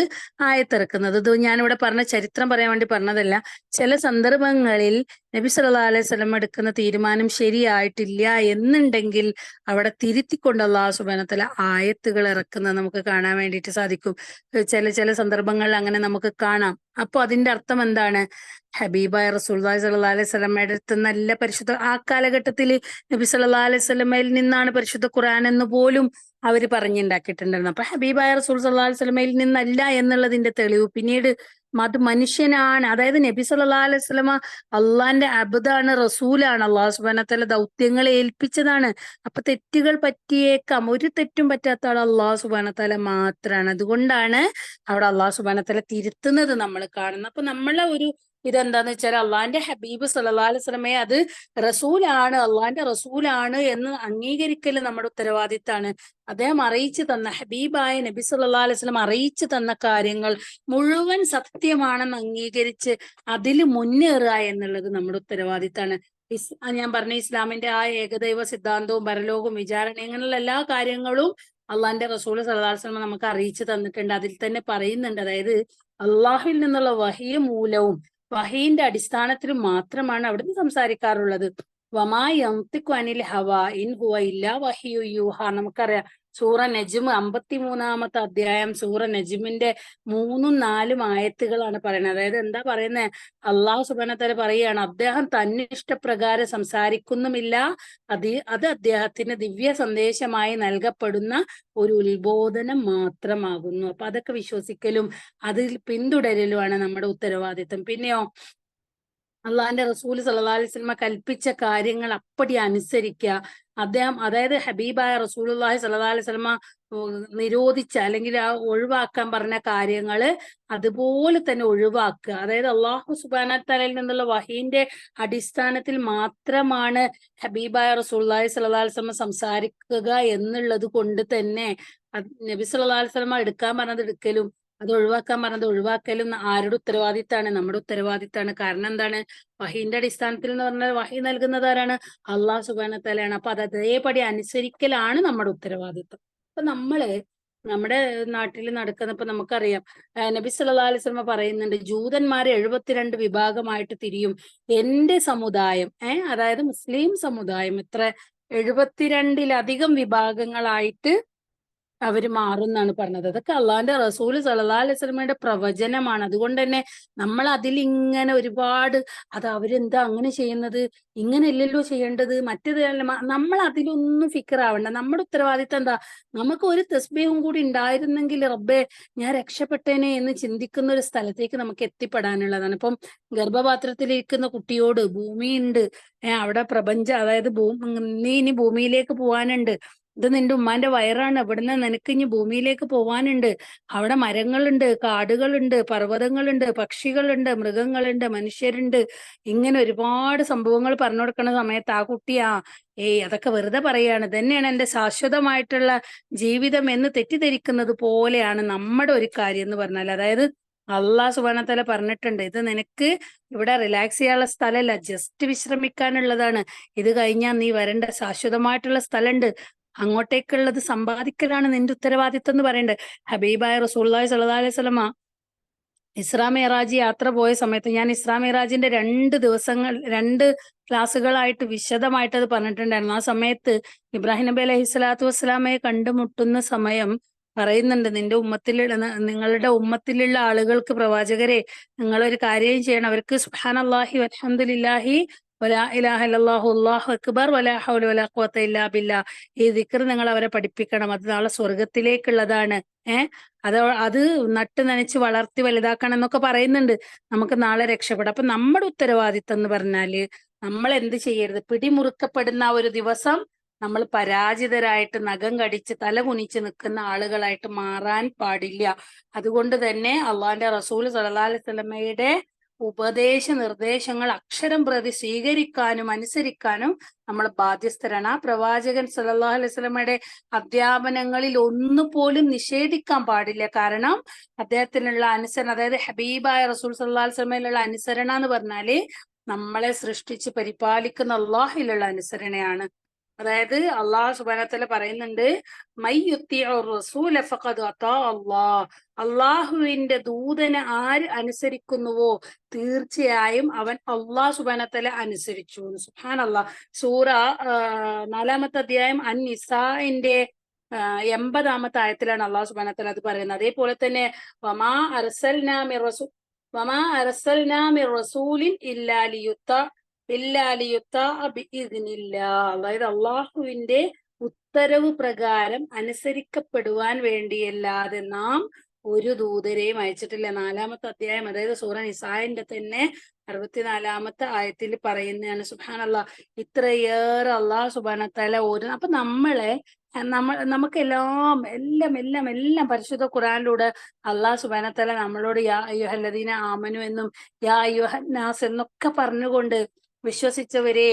ആയത്തിറക്കുന്നത്. ഇത് ഞാനിവിടെ പറഞ്ഞ ചരിത്രം പറയാൻ വേണ്ടി പറഞ്ഞതല്ല. ചില സന്ദർഭങ്ങളിൽ നബി സല്ലല്ലാഹു അലൈഹി വസല്ലം എടുക്കുന്ന തീരുമാനം ശരിയായിട്ടില്ല എന്നുണ്ടെങ്കിൽ അവിടെ തിരുത്തിക്കൊണ്ട് അള്ളാഹു സുബ്ഹാനഹു വതആല ആയത്തുകൾ ഇറക്കുന്നത് നമുക്ക് കാണാൻ വേണ്ടിയിട്ട് സാധിക്കും. ചില സന്ദർഭങ്ങളിൽ അങ്ങനെ നമുക്ക് കാണാം. അപ്പൊ അതിന്റെ അർത്ഥം എന്താണ്? ഹബീബായ റസൂലുള്ളാഹി സ്വല്ലല്ലാഹു അലൈഹി വസല്ലമയുടെ അടുത്ത് നല്ല പരിശുദ്ധ, ആ കാലഘട്ടത്തിൽ നബി സല്ലല്ലാഹു അലൈഹി വസല്ലമയിൽ നിന്നാണ് പരിശുദ്ധ ഖുർആൻ എന്ന് പോലും അവര് പറഞ്ഞുണ്ടാക്കിയിട്ടുണ്ടായിരുന്നു. അപ്പൊ ഹബീബായ റസൂൽ സല്ലല്ലാഹു അലൈഹി വസല്ലമയിൽ നിന്നല്ല എന്നുള്ളതിന്റെ തെളിവ് പിന്നീട് അത് മനുഷ്യനാണ്, അതായത് നബി സല്ലല്ലാഹു അലൈഹി വസല്ലമ അള്ളാന്റെ അബ്ദാണ്, റസൂലാണ്, അള്ളാഹു സുബ്ഹാനഹു വതആല ദൗത്യങ്ങളെ ഏൽപ്പിച്ചതാണ്. അപ്പൊ തെറ്റുകൾ പറ്റിയേക്കാം, ഒരു തെറ്റും പറ്റാത്ത ആൾ അള്ളാഹു സുബ്ഹാനഹു വതആല മാത്രമാണ്. അതുകൊണ്ടാണ് അവിടെ അള്ളാഹു സുബ്ഹാനഹു വതആല തിരുത്തുന്നത് നമ്മൾ കാണുന്നത്. അപ്പൊ നമ്മളെ ഒരു ഇതെന്താന്ന് വെച്ചാൽ അള്ളാഹിന്റെ ഹബീബ് സല്ലല്ലാഹു അലൈഹി വസല്ലമയെ അത് റസൂലാണ്, അള്ളാഹിന്റെ റസൂലാണ് എന്ന് അംഗീകരിക്കൽ നമ്മുടെ ഉത്തരവാദിത്താണ്. അദ്ദേഹം അറിയിച്ചു തന്ന, ഹബീബായ നബി സല്ലല്ലാഹു അലൈഹി വസല്ലം അറിയിച്ചു തന്ന കാര്യങ്ങൾ മുഴുവൻ സത്യമാണെന്ന് അംഗീകരിച്ച് അതിൽ മുന്നേറുക എന്നുള്ളത് നമ്മുടെ ഉത്തരവാദിത്താണ്. ഞാൻ പറഞ്ഞ ഇസ്ലാമിന്റെ ആ ഏകദൈവ സിദ്ധാന്തവും പരലോകവും വിചാരണ ഇങ്ങനെയുള്ള എല്ലാ കാര്യങ്ങളും അള്ളാഹിന്റെ റസൂൽ സല്ലല്ലാഹു അലൈഹി വസല്ലം നമുക്ക് അറിയിച്ചു തന്നിട്ടുണ്ട്. അതിൽ തന്നെ പറയുന്നുണ്ട്, അതായത് അള്ളാഹുവിൽ നിന്നുള്ള വഹീ മൂലവും വഹീന്റെ അടിസ്ഥാനത്തിലും മാത്രമാണ് അവിടുന്ന് സംസാരിക്കാറുള്ളത്. വമാ യന്തിഖു അനിൽ ഹവാ ഇൻ ഹുവ ഇല്ലാ വഹ്യു യൂഹ. നമുക്കറിയാം സൂറ നജ്മ് 53-ാമത്തെ അധ്യായം, സൂറ നജ്മിന്റെ 3-4 ആയത്തുകളാണ് പറയുന്നത്. അതായത് എന്താ പറയുന്നത്? അള്ളാഹു സുബ്ഹാനഹു വതആല പറയുകയാണ്, അദ്ദേഹം തന്നെ ഇഷ്ടപ്രകാരം സംസാരിക്കുന്നുമില്ല, അത് അദ്ദേഹത്തിന് ദിവ്യ സന്ദേശമായി നൽകപ്പെടുന്ന ഒരു ഉത്ബോധനം മാത്രമാകുന്നു. അപ്പൊ അതൊക്കെ വിശ്വസിക്കലും അതിൽ പിന്തുടരലുമാണ് നമ്മുടെ ഉത്തരവാദിത്വം. പിന്നെയോ അള്ളാഹിന്റെ റസൂൽ സല്ലല്ലാഹു അലൈഹി വസല്ലമ കൽപ്പിച്ച കാര്യങ്ങൾ അപ്പടി അനുസരിക്കുക. അതായത് ഹബീബായ റസൂലുള്ളാഹി സ്വല്ലല്ലാഹു അലൈഹി വസല്ലമ നിരോധിച്ച അല്ലെങ്കിൽ ആ ഒഴിവാക്കാൻ പറഞ്ഞ കാര്യങ്ങള് അതുപോലെ തന്നെ ഒഴിവാക്കുക. അതായത് അള്ളാഹു സുബ്ഹാനഹു വ തആലയിൽ നിന്നുള്ള വഹീന്റെ അടിസ്ഥാനത്തിൽ മാത്രമാണ് ഹബീബായ റസൂലുള്ളാഹി സ്വല്ലല്ലാഹു അലൈഹി വസല്ലമ സംസാരിക്കുക എന്നുള്ളത് കൊണ്ട് തന്നെ നബി സല്ലല്ലാഹു അലൈഹി വസല്ലമ എടുക്കാൻ പറഞ്ഞത് എടുക്കലും അത് ഒഴിവാക്കാൻ പറഞ്ഞത് ഒഴിവാക്കലും ആരുടെ ഉത്തരവാദിത്തമാണ്? നമ്മുടെ ഉത്തരവാദിത്തമാണ്. കാരണം എന്താണ്? വഹീന്റെ അടിസ്ഥാനത്തിൽ എന്ന് പറഞ്ഞാൽ വഹി നൽകുന്നത് ആരാണ്? അള്ളാഹു സുബ്ഹാനഹു വ തആലയാണ്. അപ്പൊ അത് അതേപടി അനുസരിക്കലാണ് നമ്മുടെ ഉത്തരവാദിത്തം. അപ്പൊ നമ്മുടെ നാട്ടിൽ നടക്കുന്ന ഇപ്പൊ നമുക്കറിയാം, നബി സല്ലല്ലാഹു അലൈഹി വസല്ലമ പറയുന്നുണ്ട്, ജൂതന്മാരെ 72 വിഭാഗമായിട്ട് തിരിയും, എന്റെ സമുദായം അതായത് മുസ്ലിം സമുദായം എത്ര 72-ലധികം വിഭാഗങ്ങളായിട്ട് അവര് മാറും എന്നാണ് പറഞ്ഞത്. അതൊക്കെ അള്ളാഹിന്റെ റസൂൽ സല്ലല്ലാഹു അലൈഹി വസല്ലമയുടെ പ്രവചനമാണ്. അതുകൊണ്ട് തന്നെ നമ്മൾ അതിലിങ്ങനെ ഒരുപാട് അത് അവരെന്താ അങ്ങനെ ചെയ്യുന്നത്, ഇങ്ങനെയല്ലല്ലോ ചെയ്യേണ്ടത്, മറ്റേത് നമ്മൾ അതിലൊന്നും ഫിക്കറാവണ്ട. നമ്മുടെ ഉത്തരവാദിത്തം എന്താ? നമുക്ക് ഒരു തസ്ബീഹും കൂടി ഉണ്ടായിരുന്നെങ്കിൽ റബ്ബേ ഞാൻ രക്ഷപ്പെട്ടേനെ എന്ന് ചിന്തിക്കുന്ന ഒരു സ്ഥലത്തേക്ക് നമുക്ക് എത്തിപ്പെടാനുള്ളതാണ്. ഇപ്പം ഗർഭപാത്രത്തിലിരിക്കുന്ന കുട്ടിയോട് ഭൂമിയുണ്ട്, അവിടെ പ്രപഞ്ചം, അതായത് നീ ഇനി ഭൂമിയിലേക്ക് പോവാനുണ്ട്, ഇത് നിന്റെ ഉമ്മാന്റെ വയറാണ്, ഇവിടുന്ന് നിനക്ക് ഇനി ഭൂമിയിലേക്ക് പോവാനുണ്ട്, അവിടെ മരങ്ങളുണ്ട്, കാടുകളുണ്ട്, പർവ്വതങ്ങളുണ്ട്, പക്ഷികളുണ്ട്, മൃഗങ്ങളുണ്ട്, മനുഷ്യരുണ്ട്, ഇങ്ങനെ ഒരുപാട് സംഭവങ്ങൾ പറഞ്ഞു കൊടുക്കുന്ന സമയത്ത് ആ കുട്ടിയാ അതൊക്കെ വെറുതെ പറയാണ്, തന്നെയാണ് എന്റെ ശാശ്വതമായിട്ടുള്ള ജീവിതം എന്ന് തെറ്റിദ്ധരിക്കുന്നത് പോലെയാണ് നമ്മുടെ ഒരു കാര്യം എന്ന് പറഞ്ഞാൽ. അതായത് അള്ളാഹു സുബ്ഹാനഹു വ തആല പറഞ്ഞിട്ടുണ്ട്, ഇത് നിനക്ക് ഇവിടെ റിലാക്സ് ചെയ്യാനുള്ള സ്ഥലമല്ല, ജസ്റ്റ് വിശ്രമിക്കാനുള്ളതാണ്. ഇത് കഴിഞ്ഞാൽ നീ വരേണ്ട ശാശ്വതമായിട്ടുള്ള സ്ഥലമുണ്ട്, അങ്ങോട്ടേക്കുള്ളത് സമ്പാദിക്കലാണ് നിന്റെ ഉത്തരവാദിത്തം എന്ന് പറയണ്ടേ. ഹബീബായ റസൂലുള്ളാഹി സ്വല്ലല്ലാഹു അലൈഹി വസല്ലമ ഇസ്രാ മിഅ്റാജ് യാത്ര പോയ സമയത്ത്, ഞാൻ ഇസ്രാ മിഅ്റാജിന്റെ 2 ക്ലാസ്സുകളായിട്ട് വിശദമായിട്ട് അത് പറഞ്ഞിട്ടുണ്ടായിരുന്നു. ആ സമയത്ത് ഇബ്രാഹിം നബി അലൈഹി സ്വലാത്തു വസ്സലാമയെ കണ്ടുമുട്ടുന്ന സമയം പറയുന്നുണ്ട്, നിങ്ങളുടെ ഉമ്മത്തിലുള്ള ആളുകൾക്ക് പ്രവാചകരെ നിങ്ങളൊരു കാര്യം ചെയ്യണം, അവർക്ക് സുബ്ഹാനല്ലാഹി വൽഹംദുലില്ലാഹി വലാ ഇലാഹ ഇല്ലല്ലാഹു അല്ലാഹു അക്ബർ വലാ ഹൗല വലാ ഖുവത ഇല്ലാ ബില്ലാഹ്, ഈ ദിക്ർ നിങ്ങൾ അവരെ പഠിപ്പിക്കണം, അത് നാളെ സ്വർഗത്തിലേക്കുള്ളതാണ്. അത് നട്ട് നനച്ച് വളർത്തി വലുതാക്കണം എന്നൊക്കെ പറയുന്നുണ്ട്. നമുക്ക് നാളെ രക്ഷപ്പെടാം. അപ്പൊ നമ്മുടെ ഉത്തരവാദിത്തം എന്ന് പറഞ്ഞാല് നമ്മൾ എന്ത് ചെയ്യരുത്? പിടിമുറുക്കപ്പെടുന്ന ആ ഒരു ദിവസം നമ്മൾ പരാജിതരായിട്ട് നഖം കടിച്ച് തല കുനിച്ച് നിൽക്കുന്ന ആളുകളായിട്ട് മാറാൻ പാടില്ല. അതുകൊണ്ട് തന്നെ അള്ളാഹിന്റെ റസൂൽ സല്ലല്ലാഹു അലൈഹി വസല്ലമയുടെ ഉപദേശ നിർദ്ദേശങ്ങൾ അക്ഷരം പ്രതി സ്വീകരിക്കാനും അനുസരിക്കാനും നമ്മൾ ബാധ്യസ്ഥരാണ്. ആ പ്രവാചകൻ സല്ലല്ലാഹു അലൈഹി വസല്ലമയുടെ അധ്യാപനങ്ങളിൽ ഒന്നുപോലും നിഷേധിക്കാൻ പാടില്ല. കാരണം അദ്ദേഹത്തിനുള്ള അനുസരണം, അതായത് ഹബീബായ റസൂൽ സല്ലല്ലാഹു അലൈഹി വസല്ലമയിലുള്ള അനുസരണ എന്ന് പറഞ്ഞാല് നമ്മളെ സൃഷ്ടിച്ച് പരിപാലിക്കുന്ന അള്ളാഹിലുള്ള അനുസരണയാണ്. അതായത് അള്ളാഹു സുബ്ഹാനഹു വ തആല പറയുന്നുണ്ട്, മൈ യുത്തിഉർ റസൂല ഫഖദ് അതാ അല്ലാഹ്, അള്ളാഹുവിന്റെ ദൂതനെ ആര് അനുസരിക്കുന്നുവോ തീർച്ചയായും അവൻ അള്ളാഹു സുബ്ഹാനഹു വ തആല അനുസരിച്ചു. സുബ്ഹാനല്ലാഹ്. സൂറ 4-ാമത്തെ അധ്യായം അൻ-നിസാഇന്റെ 80-ാമത്തെ ആയത്തിലാണ് അള്ളാഹു സുബ്ഹാനഹു വ തആല അത് പറയുന്നത്. അതേപോലെ തന്നെ വമാ അർസൽനാ മിർ റസൂലിൻ ഇല്ലാ ബിഇദ്നില്ലാഹ്, അതായത് അള്ളാഹുവിന്റെ ഉത്തരവ് പ്രകാരം അനുസരിക്കപ്പെടുവാൻ വേണ്ടിയല്ലാതെ നാം ഒരു ദൂതരെയും അയച്ചിട്ടില്ല. 4-ാമത്തെ അധ്യായം, അതായത് സൂറ നിസാഇന്റെ തന്നെ 64-ാമത്തെ ആയത്തിൽ പറയുന്നതാണ്. സുബ്ഹാനല്ലാഹ്. ഇത്രയേറെ അള്ളാഹു സുബ്ഹാനഹു വ തആല അപ്പൊ നമുക്ക് എല്ലാം പരിശുദ്ധ ഖുർആനിലൂടെ അള്ളാഹു സുബ്ഹാനഹു വ തആല നമ്മളോട് യാ അയ്യുഹല്ലദീന ആമനു എന്നും യാ അയ്യുഹന്നാസ് എന്നൊക്കെ പറഞ്ഞുകൊണ്ട് വിശ്വസിച്ചവരെ,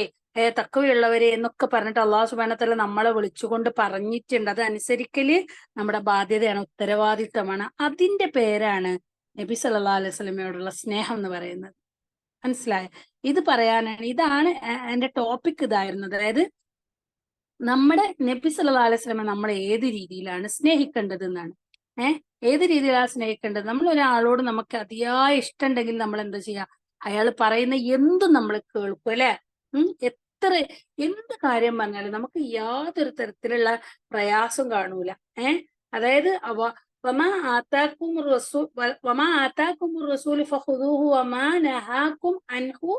തഖ്വയുള്ളവരെ എന്നൊക്കെ പറഞ്ഞിട്ട് അള്ളാഹു സുബ്ഹാനഹു വ തആല നമ്മളെ വിളിച്ചുകൊണ്ട് പറഞ്ഞിട്ടുണ്ട്. അത് അനുസരിക്കല് നമ്മുടെ ബാധ്യതയാണ്, ഉത്തരവാദിത്തമാണ്. അതിന്റെ പേരാണ് നബി സല്ലല്ലാഹു അലൈഹി വസല്ലമയോടുള്ള സ്നേഹം എന്ന് പറയുന്നത്. മനസ്സിലായ? ഇതാണ് എന്റെ ടോപ്പിക് ഇതായിരുന്നത്. അതായത് നമ്മുടെ നബി സല്ലല്ലാഹു അലൈഹി വസല്ലമ നമ്മളെ ഏത് രീതിയിലാണ് സ്നേഹിക്കേണ്ടത് എന്നാണ്. ഏത് രീതിയിലാണ് സ്നേഹിക്കേണ്ടത്? നമ്മൾ ഒരാളോട് നമുക്ക് അതിയായ ഇഷ്ടമുണ്ടെങ്കിൽ നമ്മൾ എന്താ ചെയ്യാ? അയാൾ പറയുന്ന എന്തും നമ്മൾ കേൾക്കും, അല്ലെ? എന്ത് കാര്യം പറഞ്ഞാലും നമുക്ക് യാതൊരു തരത്തിലുള്ള പ്രയാസം കാണൂല. അതായത് വമാ ആതാകുമുർ റസൂൽ ഫഖുദൂഹു വമാ നഹാകും അൻഹു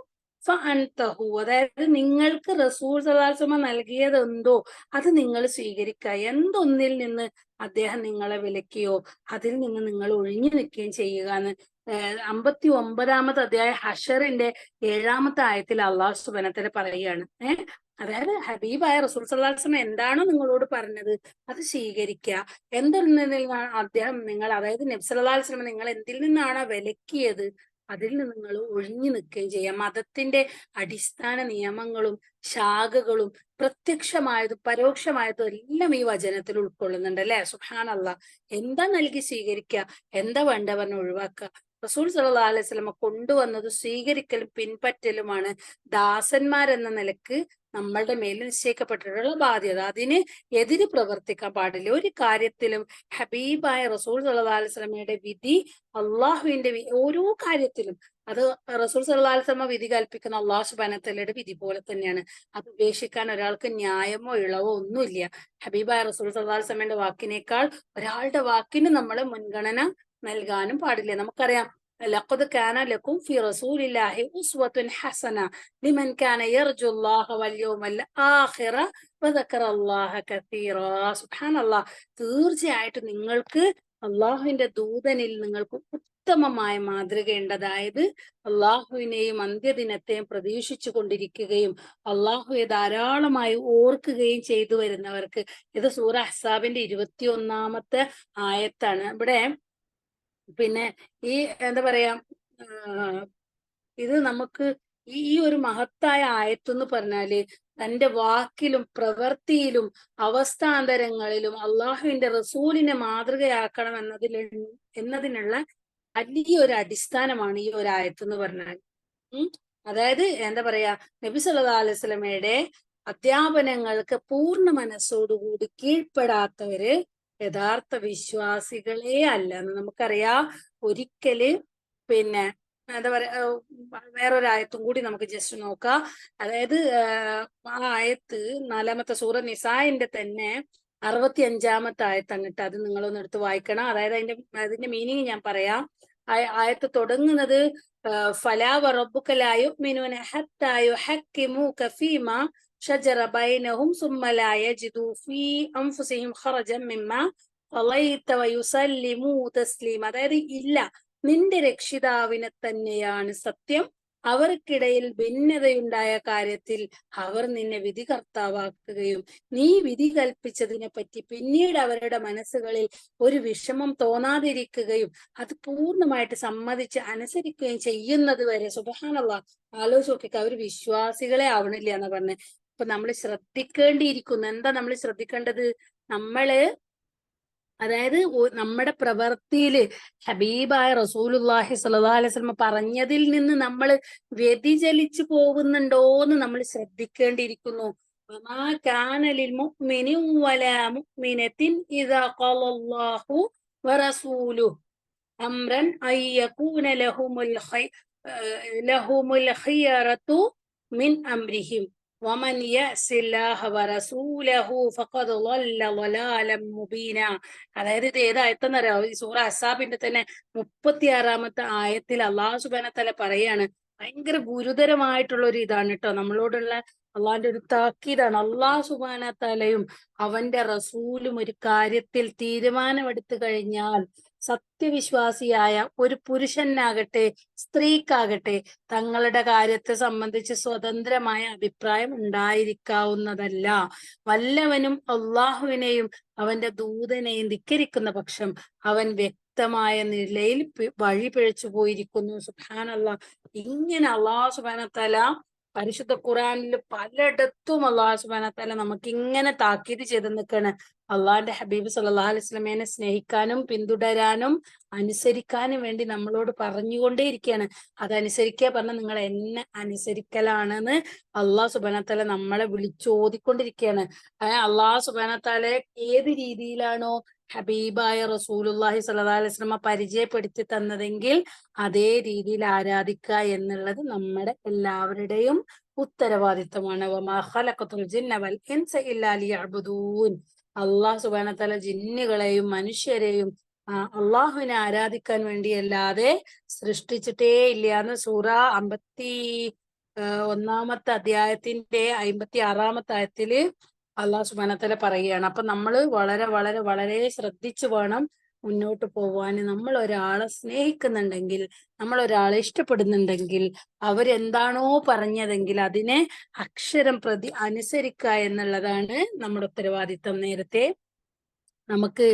ഫഅൻതഹു, അതായത് നിങ്ങൾക്ക് റസൂൽ സല്ലല്ലാഹു അലൈഹി വസല്ലം നൽകിയത് എന്തോ അത് നിങ്ങൾ സ്വീകരിക്കുക, എന്തൊന്നിൽ നിന്ന് അദ്ദേഹം നിങ്ങളെ വിലക്കിയോ അതിൽ നിന്ന് നിങ്ങൾ ഒഴിഞ്ഞു നിൽക്കുകയും ചെയ്യുക എന്ന് 59-ാമത്തെ അധ്യായ ഹഷറിന്റെ 7-ാമത്തെ ആയത്തിൽ അള്ളാഹു സുബ്ഹാനഹു വ തആല പറയുകയാണ്. അതായത് ഹബീബായ റസൂൽ സല്ലല്ലാഹു അലൈഹി വസല്ലം എന്താണോ നിങ്ങളോട് പറഞ്ഞത് അത് സ്വീകരിക്കുക. അദ്ദേഹം അതായത് നബി സല്ലല്ലാഹു അലൈഹി വസല്ലം നിങ്ങൾ എന്തിൽ നിന്നാണോ വിലക്കിയത് അതിൽ നിന്ന് നിങ്ങൾ ഒഴിഞ്ഞു നിൽക്കുകയും ചെയ്യാം. മതത്തിന്റെ അടിസ്ഥാന നിയമങ്ങളും ശാഖകളും പ്രത്യക്ഷമായതും പരോക്ഷമായതും എല്ലാം ഈ വചനത്തിൽ ഉൾക്കൊള്ളുന്നുണ്ട് അല്ലെ. സുബ്ഹാനല്ലാഹ്. എന്താ നൽകി സ്വീകരിക്കുക, എന്താ വേണ്ട പറഞ്ഞ് ഒഴിവാക്കുക. റസൂൽ സല്ലല്ലാഹു അലൈഹി വസല്ലം കൊണ്ടുവന്നത് സ്വീകരിക്കലും പിൻപറ്റലുമാണ് ദാസന്മാരെന്ന നിലക്ക് നമ്മളുടെ മേൽ നിശ്ചയിക്കപ്പെട്ടിട്ടുള്ള ബാധ്യത. അതിന് എതിര് പ്രവർത്തിക്കാൻ പാടില്ല. ഒരു കാര്യത്തിലും ഹബീബായ റസൂൽ സല്ലല്ലാഹു അലൈഹി വസല്ലമയുടെ വിധി അള്ളാഹുവിന്റെ ഓരോ കാര്യത്തിലും അത് റസൂൽ സല്ലല്ലാഹു അലൈഹി വസല്ലമ വിധി കൽപ്പിക്കുന്ന അള്ളാഹു സുബ്ഹാനഹു വ തആലയുടെ വിധി പോലെ തന്നെയാണ്. അത് ഉപേക്ഷിക്കാൻ ഒരാൾക്ക് ന്യായമോ ഇളവോ ഒന്നുമില്ല. ഹബീബായ റസൂൽ സല്ലല്ലാഹു അലൈഹി വസല്ലമയുടെ വാക്കിനേക്കാൾ ഒരാളുടെ വാക്കിന് നമ്മൾ മുൻഗണന നൽകാനും പാടില്ല. നമുക്കറിയാം, ലഖദ് കാന ലക്കും ഫി റസൂലില്ലാഹി ഉസ്വത്തുൻ ഹസന ലിമൻ കാന യർജുല്ലാഹ വൽ യൗമൽ ആഖിറ വദക്കറല്ലാഹ കസീറാ. സുബ്ഹാനല്ലാഹ്. തീർച്ചയായിട്ടും നിങ്ങൾക്ക് അള്ളാഹുവിന്റെ ദൂതനിൽ നിങ്ങൾക്ക് ഉത്തമമായ മാതൃകയുണ്ട്. അതായത് അള്ളാഹുവിനെയും അന്ത്യദിനത്തെയും പ്രതീക്ഷിച്ചു കൊണ്ടിരിക്കുകയും അള്ളാഹുവെ ധാരാളമായി ഓർക്കുകയും ചെയ്തു വരുന്നവർക്ക്. ഇത് സൂറ അഹ്സാബിന്റെ 21-ാമത്തെ ആയത്താണ്. ഇവിടെ പിന്നെ ഈ എന്താ പറയാ, ഇത് നമുക്ക് ഈ ഒരു മഹത്തായ ആയത്തെന്ന് പറഞ്ഞാല് തന്റെ വാക്കിലും പ്രവൃത്തിയിലും അവസ്ഥാന്തരങ്ങളിലും അള്ളാഹുവിന്റെ റസൂലിനെ മാതൃകയാക്കണം എന്നതിനുള്ള വലിയൊരു അടിസ്ഥാനമാണ് ഈ ഒരു ആയത്തെന്ന് പറഞ്ഞാൽ. അതായത് എന്താ പറയാ, നബി സല്ലല്ലാഹു അലൈഹി വസല്ലമയുടെ അധ്യാപനങ്ങൾക്ക് പൂർണ്ണ മനസ്സോടുകൂടി കീഴ്പ്പെടാത്തവര് യഥാർത്ഥ വിശ്വാസികളെ അല്ല എന്ന് നമുക്കറിയാം. ഒരിക്കല് പിന്നെ എന്താ പറയാ, വേറൊരായത്തും കൂടി നമുക്ക് ജസ്റ്റ് നോക്കാം. അതായത് ആ ആയത്ത് 4-ാമത്തെ സൂറ നിസാഇന്റെ തന്നെ 65-ാമത്തെ ആയത്താണ് കേട്ടോ. അത് നിങ്ങളൊന്ന് എടുത്ത് വായിക്കണം. അതായത് അതിന്റെ മീനിങ് ഞാൻ പറയാം. ആയത്ത് തുടങ്ങുന്നത് ഫലാ വറബ്ബുക ലാ യുഅ്മിനൂന ഹത്താ യുഹക്കിമൂക ഫീമാ ഷജറ ബൈനഹും സുമ്മ ലാ യജിദൂ ഫീ അൻഫുസിഹിം ഖറജൻ മിമ്മാ ഖളൈത വയുസല്ലിമൂ തസ്ലീമ. അതായത് ഇല്ല, നിന്റെ രക്ഷിതാവിനെ തന്നെയാണ് സത്യം. അവർക്കിടയിൽ ഭിന്നതയുണ്ടായ കാര്യത്തിൽ അവർ നിന്നെ വിധികർത്താവാക്കുകയും നീ വിധി കൽപ്പിച്ചതിനെ പറ്റി പിന്നീട് അവരുടെ മനസ്സുകളിൽ ഒരു വിഷമം തോന്നാതിരിക്കുകയും അത് പൂർണ്ണമായിട്ട് സമ്മതിച്ച് അനുസരിക്കുകയും ചെയ്യുന്നത് വരെ. സുബ്ഹാനല്ലാഹ്. ആലോചിച്ച് നോക്കിക്ക, അവർ വിശ്വാസികളെ ആവണില്ല എന്ന് പറഞ്ഞ്. അപ്പൊ നമ്മൾ ശ്രദ്ധിക്കേണ്ടിയിരിക്കുന്നു. എന്താ നമ്മൾ ശ്രദ്ധിക്കേണ്ടത്? അതായത് നമ്മുടെ പ്രവൃത്തിയില് ഹബീബായ റസൂലുള്ളാഹി സ്വല്ലല്ലാഹു അലൈഹി വസല്ലം പറഞ്ഞതിൽ നിന്ന് നമ്മൾ വ്യതിചലിച്ചു പോകുന്നുണ്ടോന്ന് നമ്മൾ ശ്രദ്ധിക്കേണ്ടിയിരിക്കുന്നു. വമാ കാന ലിൽ മുഅ്മിനി വലാ മുഅ്മിനത്തിൻ ഇദാ ഖളല്ലാഹു വറസൂലുഹു അംറൻ അയ്യകൂന ലഹുമുൽ ഖിയറതു മിൻ അംരിഹിം വമൻ യഅസില്ലാഹ വറസൂലഹു ഫഖദ് ളല്ല ളലാലൻ മുബീന. അതായത് ഇത് ഏതായത്തെന്നറിയാമോ? ഈ സൂറ അഹ്സാബിന്റെ തന്നെ 36-ാമത്തെ ആയത്തിൽ അല്ലാഹു സുബ്ഹാനഹു വ തആല പറയാണ്. ഭയങ്കര ഗുരുതരമായിട്ടുള്ള ഒരു ഇതാണ് കേട്ടോ, നമ്മളോടുള്ള അള്ളാഹിന്റെ ഒരു താക്കീതാണ്. അല്ലാഹു സുബ്ഹാനഹു വ തആലയും അവന്റെ റസൂലും ഒരു കാര്യത്തിൽ തീരുമാനമെടുത്തു കഴിഞ്ഞാൽ സത്യവിശ്വാസിയായ ഒരു പുരുഷനാകട്ടെ സ്ത്രീക്കാകട്ടെ തങ്ങളുടെ കാര്യത്തെ സംബന്ധിച്ച് സ്വതന്ത്രമായ അഭിപ്രായം ഉണ്ടായിരിക്കാവുന്നതല്ല. വല്ലവനും അള്ളാഹുവിനെയും അവന്റെ ദൂതനെയും ധിക്കരിക്കുന്ന പക്ഷം അവൻ വ്യക്തമായ നിലയിൽ വഴി പിഴച്ചു പോയിരിക്കുന്നു. സുബ്ഹാനല്ലാഹ്. ഇങ്ങനെ അല്ലാഹു സുബ്ഹാനഹു വ തആല പരിശുദ്ധ ഖുർആനിൽ പലയിടത്തും അല്ലാഹു സുബ്ഹാനഹു വ തആല നമുക്ക് ഇങ്ങനെ താക്കീത് ചെയ്ത് നിൽക്കാണ്. അള്ളാഹിന്റെ ഹബീബ് സല്ലല്ലാഹു അലൈഹി വസല്ലമയെ സ്നേഹിക്കാനും പിന്തുടരാനും അനുസരിക്കാനും വേണ്ടി നമ്മളോട് പറഞ്ഞുകൊണ്ടേയിരിക്കുകയാണ്. അതനുസരിക്കുക പറഞ്ഞാൽ നിങ്ങൾ എന്നെ അനുസരിക്കലാണെന്ന് അള്ളാഹു സുബ്ഹാനഹു വ തആല നമ്മളെ വിളിച്ചോതിക്കൊണ്ടിരിക്കുകയാണ്. അള്ളാഹു സുബ്ഹാനഹു വ തആല ഏത് രീതിയിലാണോ ഹബീബായ റസൂലുള്ളാഹി സ്വല്ലല്ലാഹു അലൈഹി വസല്ലമ പരിചയപ്പെടുത്തി തന്നതെങ്കിൽ അതേ രീതിയിൽ ആരാധിക്കുക എന്നുള്ളത് നമ്മുടെ എല്ലാവരുടെയും ഉത്തരവാദിത്തമാണ്. വമാ ഖലഖതുൽ ജിന്ന വൽ ഇൻസ ഇല്ലാ ലിയഅ്ബുദൂൻ. അള്ളാഹു സുബ്ഹാനഹു വ തആല ജിന്നുകളെയും മനുഷ്യരെയും അള്ളാഹുവിനെ ആരാധിക്കാൻ വേണ്ടിയല്ലാതെ സൃഷ്ടിച്ചിട്ടേ ഇല്ല എന്ന് സൂറ 51-ാമത്തെ അധ്യായത്തിന്റെ 56-ാമത്തെ ആയത്തില് അള്ളാഹു സുബ്ഹാനഹു വ തആല പറയുകയാണ്. അപ്പൊ നമ്മൾ വളരെ വളരെ വളരെ ശ്രദ്ധിച്ചു വേണം മുന്നോട്ട് പോവാൻ നമ്മൾ ഒരാളെ സ്നേഹിക്കുന്നുണ്ടെങ്കിൽ, നമ്മൾ ഒരാളെ ഇഷ്ടപ്പെടുന്നുണ്ടെങ്കിൽ, അവരെന്താണോ പറഞ്ഞതെങ്കിൽ അതിനെ അക്ഷരം പ്രതി അനുസരിക്കുക എന്നുള്ളതാണ് നമ്മുടെ ഉത്തരവാദിത്തം. നേരത്തെ നമുക്ക്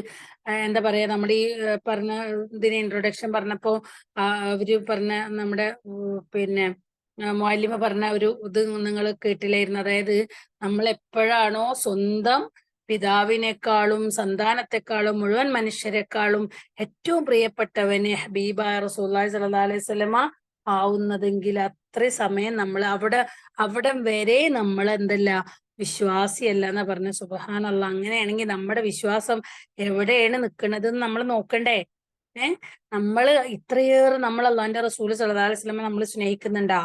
എന്താ പറയാ, നമ്മുടെ ഈ പറഞ്ഞ ഇതിന് ഇൻട്രൊഡക്ഷൻ പറഞ്ഞപ്പോ അവര് പറഞ്ഞ നമ്മുടെ പിന്നെ മുഅല്ലിമ പറഞ്ഞ ഒരു ഇത് നിങ്ങൾ കേട്ടില്ലായിരുന്നു. അതായത് നമ്മൾ എപ്പോഴാണോ സ്വന്തം പിതാവിനേക്കാളും സന്താനത്തെക്കാളും മുഴുവൻ മനുഷ്യരെക്കാളും ഏറ്റവും പ്രിയപ്പെട്ടവന് ഹബീബായ റസൂലുള്ളാഹി സ്വല്ലല്ലാഹു അലൈഹി വസല്ലമ ആവുന്നതെങ്കിൽ അത്രയും സമയം നമ്മൾ അവിടെ വരെ നമ്മൾ എന്തല്ല വിശ്വാസിയല്ല എന്നാ പറഞ്ഞ. സുബ്ഹാനല്ലാഹ്. അങ്ങനെയാണെങ്കിൽ നമ്മുടെ വിശ്വാസം എവിടെയാണ് നിൽക്കുന്നത് നമ്മൾ നോക്കണ്ടേ? നമ്മള് ഇത്രയേറെ നമ്മൾ അള്ളാന്റെ റസൂൽ സല്ലല്ലാഹു അലൈഹി വസല്ലമയെ നമ്മൾ സ്നേഹിക്കുന്നുണ്ടാ?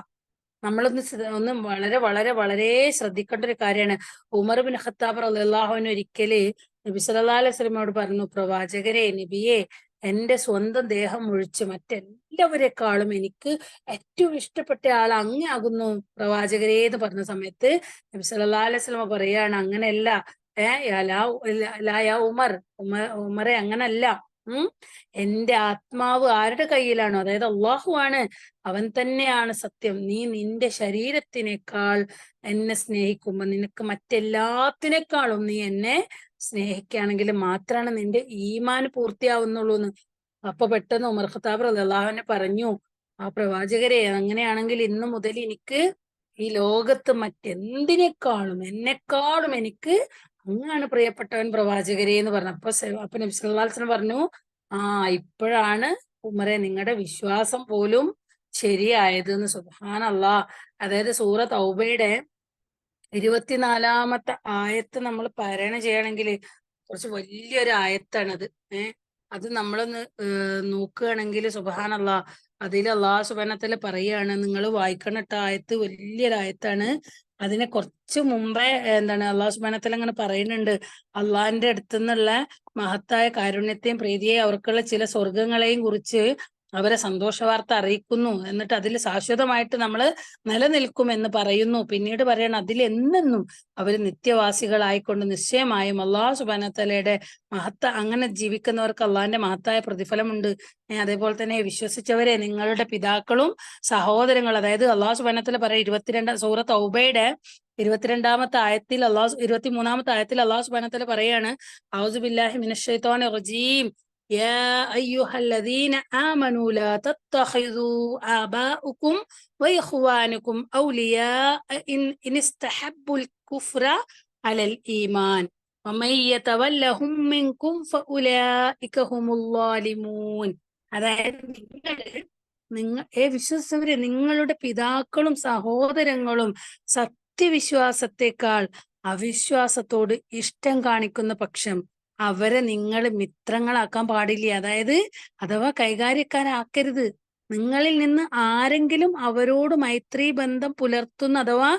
ഒന്ന് വളരെ വളരെ വളരെ ശ്രദ്ധിക്കേണ്ട ഒരു കാര്യമാണ്. ഉമർ ബിൻ ഖത്താബ് റളിയല്ലാഹു അൻഹു ഒരിക്കല് നബി സല്ലല്ലാഹു അലൈഹി വസല്ലമയോട് പറഞ്ഞു, പ്രവാചകരെ, നബിയെ, എന്റെ സ്വന്തം ദേഹം ഒഴിച്ച് മറ്റെല്ലാവരെക്കാളും എനിക്ക് ഏറ്റവും ഇഷ്ടപ്പെട്ട ആൾ അങ്ങാകുന്നു പ്രവാചകരെ എന്ന് പറഞ്ഞ സമയത്ത് നബി സല്ലല്ലാഹു അലൈഹി വസല്ലമ പറയാണ്, അങ്ങനെയല്ല, ഉമറെ, അങ്ങനല്ല. എന്റെ ആത്മാവ് ആരുടെ കയ്യിലാണോ, അതായത് അള്ളാഹു ആണ്, അവൻ തന്നെയാണ് സത്യം. നീ നിന്റെ ശരീരത്തിനേക്കാൾ എന്നെ സ്നേഹിക്കുമ്പോ നിനക്ക് മറ്റെല്ലാത്തിനേക്കാളും നീ എന്നെ സ്നേഹിക്കുകയാണെങ്കിൽ മാത്രമാണ് നിന്റെ ഈമാൻ പൂർത്തിയാവുന്നുള്ളൂ എന്ന്. അപ്പൊ പെട്ടെന്ന് ഉമർ ഖത്താബ് റളിയല്ലാഹു അൻഹു പറഞ്ഞു, ആ പ്രവാചകരെ, അങ്ങനെയാണെങ്കിൽ ഇന്നു മുതൽ എനിക്ക് ഈ ലോകത്ത് മറ്റെന്തിനേക്കാളും എന്നെക്കാളും എനിക്ക് അങ്ങാണ് പ്രിയപ്പെട്ടവൻ പ്രവാചകരെ എന്ന് പറഞ്ഞു. അപ്പൊ നബി സല്ലല്ലാഹു അലൈഹി വസല്ലം പറഞ്ഞു, ഇപ്പോഴാണ് ഉമറെ നിങ്ങളുടെ വിശ്വാസം പോലും ശരിയായത് എന്ന്. സുബ്ഹാനല്ലാഹ്. അതായത് സൂറ തൗബയുടെ 24-ാമത്തെ ആയത്ത് നമ്മൾ പാരായണം ചെയ്യണമെങ്കിൽ കുറച്ച് വലിയൊരു ആയത്താണത്. അത് നമ്മളൊന്ന് നോക്കുകയാണെങ്കിൽ സുബ്ഹാനല്ലാഹ്, അതിൽ അല്ലാഹു സുബ്ഹാനഹു വ തആല പറയാണ്, നിങ്ങൾ വായിക്കണട്ട ആയത്ത് വലിയൊരു ആയത്താണ്. അതിനെ കുറച്ച് മുമ്പേ എന്താണ് അല്ലാഹു സുബ്ഹാനഹു വ തആല അങ്ങനെ പറയുന്നുണ്ട്, അള്ളാഹിന്റെ അടുത്ത് നിന്നുള്ള മഹത്തായ കാരുണ്യത്തെയും പ്രീതിയെയും അവർക്കുള്ള ചില സ്വർഗങ്ങളെയും കുറിച്ച് അവരെ സന്തോഷ വാർത്ത അറിയിക്കുന്നു. എന്നിട്ട് അതിൽ ശാശ്വതമായിട്ട് നമ്മൾ നിലനിൽക്കുമെന്ന് പറയുന്നു. പിന്നീട് പറയണം, അതിൽ എന്നെന്നും അവർ നിത്യവാസികളായിക്കൊണ്ട് നിശ്ചയമായും അല്ലാഹു സുബ്ഹാനഹു വ തആലയുടെ അങ്ങനെ ജീവിക്കുന്നവർക്ക് അള്ളാഹിന്റെ മഹത്തായ പ്രതിഫലമുണ്ട്. അതേപോലെ തന്നെ വിശ്വസിച്ചവരെ, നിങ്ങളുടെ പിതാക്കളും സഹോദരങ്ങളും, അതായത് അല്ലാഹു സുബ്ഹാനഹു വ തആല പറയാം സൂറ തൗബയുടെ 22-ാമത്തെ ആയത്തിൽ 23-ാമത്തെ ആയത്തിൽ അല്ലാഹു സുബ്ഹാനഹു വ തആല പറയാണ്, അഊസു ബില്ലാഹി മിനശ് ശൈത്വാനിർ റജീം, യാ അയ്യുഹല്ലദീന ആമനൂ ലാ തത്തഖിദൂ ആബാഉകും വഇഖ്വാനുകും ഔലിയാ ഇൻ ഇസ്തഹബ്ബുൽ കുഫ്ര അലൽ ഈമാൻ വമൻ യതവല്ലഹും മിൻകും ഫഉലൈക ഹുമുൽ ളാലിമൂൻ. അതായത് വിശ്വസിച്ചവരെ, നിങ്ങളുടെ പിതാക്കളും സഹോദരങ്ങളും സത്യവിശ്വാസത്തെക്കാൾ അവിശ്വാസത്തോട് ഇഷ്ടം കാണിക്കുന്ന പക്ഷം അവരെ നിങ്ങൾ മിത്രങ്ങളാക്കാൻ പാടില്ല. അതായത് അഥവാ കൈകാര്യക്കാരാക്കരുത്. നിങ്ങളിൽ നിന്ന് ആരെങ്കിലും അവരോട് മൈത്രി ബന്ധം പുലർത്തുന്ന അഥവാ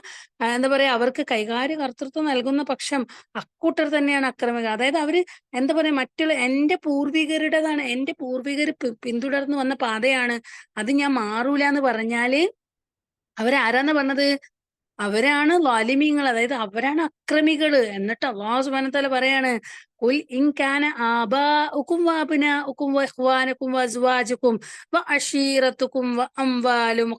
എന്താ പറയാ, അവർക്ക് കൈകാര്യ കർത്തൃത്വം നൽകുന്ന പക്ഷം അക്കൂട്ടർ തന്നെയാണ് അക്രമികൾ. അതായത് അവര് എന്താ പറയാ, മറ്റുള്ള എന്റെ പൂർവികരുടേതാണ്, എന്റെ പൂർവികർ പിന്തുടർന്നു വന്ന പാതയാണ്, അത് ഞാൻ മാറൂല എന്ന് പറഞ്ഞാല് അവരാരാന്ന് പറഞ്ഞത്? അവരാണ് ളാലിമീങ്ങൾ, അതായത് അവരാണ് അക്രമികള്. എന്നിട്ട് അല്ലാഹു സുബ്ഹാനഹു വ തആല പറയാണ്, ഖുൽ ഇൻ കാന ആബാഉകും വഅബ്നാഉകും വഇഖ്വാനുകും വഅസ്വാജുകും വഅശീറതുകും വഅംവാലും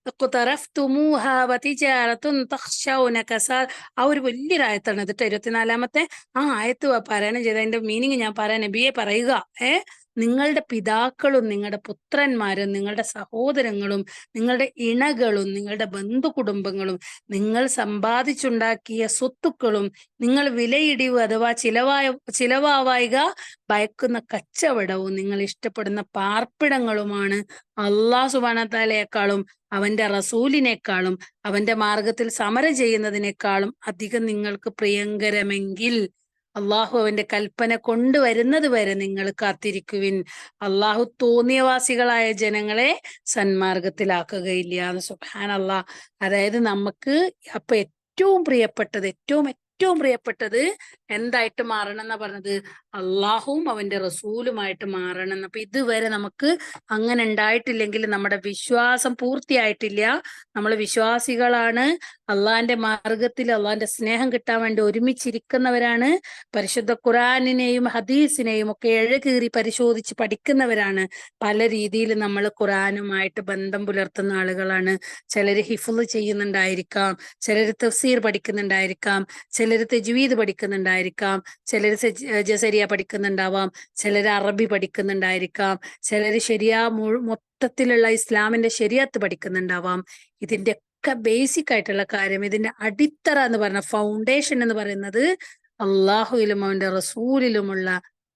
ഇഖ്തറഫ്തുമൂഹാ വതിജാറത്തുൻ തഖ്ശൗന കസാ. ആ ഒരു വലിയൊരു ആയത്താണ് ഇത്. 24-ാമത്തെ ആ ആയത്ത് പാരായണം ചെയ്ത അതിന്റെ മീനിങ് ഞാൻ പറയാൻ, നബിയെ പറയുക, നിങ്ങളുടെ പിതാക്കളും നിങ്ങളുടെ പുത്രന്മാരും നിങ്ങളുടെ സഹോദരങ്ങളും നിങ്ങളുടെ ഇണകളും നിങ്ങളുടെ ബന്ധു കുടുംബങ്ങളും നിങ്ങൾ സമ്പാദിച്ചുണ്ടാക്കിയ സ്വത്തുക്കളും നിങ്ങൾ വിലയിടിവ് അഥവാ ചിലവാവായിക ഭയക്കുന്ന കച്ചവടവും നിങ്ങൾ ഇഷ്ടപ്പെടുന്ന പാർപ്പിടങ്ങളുമാണ് അല്ലാഹു സുബ്ഹാനഹു വ തആലയെക്കാളും അവന്റെ റസൂലിനേക്കാളും അവന്റെ മാർഗത്തിൽ സമരം ചെയ്യുന്നതിനേക്കാളും അധികം നിങ്ങൾക്ക് പ്രിയങ്കരമെങ്കിൽ അള്ളാഹു അവന്റെ കൽപ്പന കൊണ്ടുവരുന്നത് വരെ നിങ്ങൾ കാത്തിരിക്കുവിൻ. അള്ളാഹു തോന്നിയവാസികളായ ജനങ്ങളെ സന്മാർഗത്തിലാക്കുകയില്ല എന്ന്. സുബ്ഹാനല്ലാഹ്. അതായത് നമുക്ക് അപ്പൊ ഏറ്റവും പ്രിയപ്പെട്ടത്, ഏറ്റവും ഏറ്റവും പ്രിയപ്പെട്ടത് എന്തായിട്ട് മാറണം എന്നാ പറഞ്ഞത്? അള്ളാഹുവും അവന്റെ റസൂലുമായിട്ട് മാറണം. അപ്പൊ ഇതുവരെ നമുക്ക് അങ്ങനെ ഉണ്ടായിട്ടില്ലെങ്കിൽ നമ്മുടെ വിശ്വാസം പൂർത്തിയായിട്ടില്ല. നമ്മൾ വിശ്വാസികളാണ്, അള്ളാന്റെ മാർഗത്തിൽ അള്ളാന്റെ സ്നേഹം കിട്ടാൻ വേണ്ടി ഒരുമിച്ചിരിക്കുന്നവരാണ്, പരിശുദ്ധ ഖുറാനിനെയും ഹദീസിനെയും ഒക്കെ എഴകീറി പരിശോധിച്ച് പഠിക്കുന്നവരാണ്. പല രീതിയിൽ നമ്മൾ ഖുറാനുമായിട്ട് ബന്ധം പുലർത്തുന്ന ആളുകളാണ്. ചിലർ ഹിഫ്ള് ചെയ്യുന്നുണ്ടായിരിക്കാം, ചിലർ തഫ്സീർ പഠിക്കുന്നുണ്ടായിരിക്കാം, ചിലർ തജ്വീദ് പഠിക്കുന്നുണ്ടായിരിക്കാം, ചിലർ ജസരിയ പഠിക്കുന്നുണ്ടാവാം, ചിലർ അറബി പഠിക്കുന്നുണ്ടായിരിക്കാം, ചിലർ ശരിയാ മൊത്തത്തിലുള്ള ഇസ്ലാമിന്റെ ശരിയത്ത് പഠിക്കുന്നുണ്ടാവാം. ഇതിന്റെ ഒക്കെ ബേസിക് ആയിട്ടുള്ള കാര്യം, ഇതിന്റെ അടിത്തറ എന്ന് പറഞ്ഞ ഫൗണ്ടേഷൻ എന്ന് പറയുന്നത് അള്ളാഹുവിലും അവന്റെ റസൂലിലുമുള്ള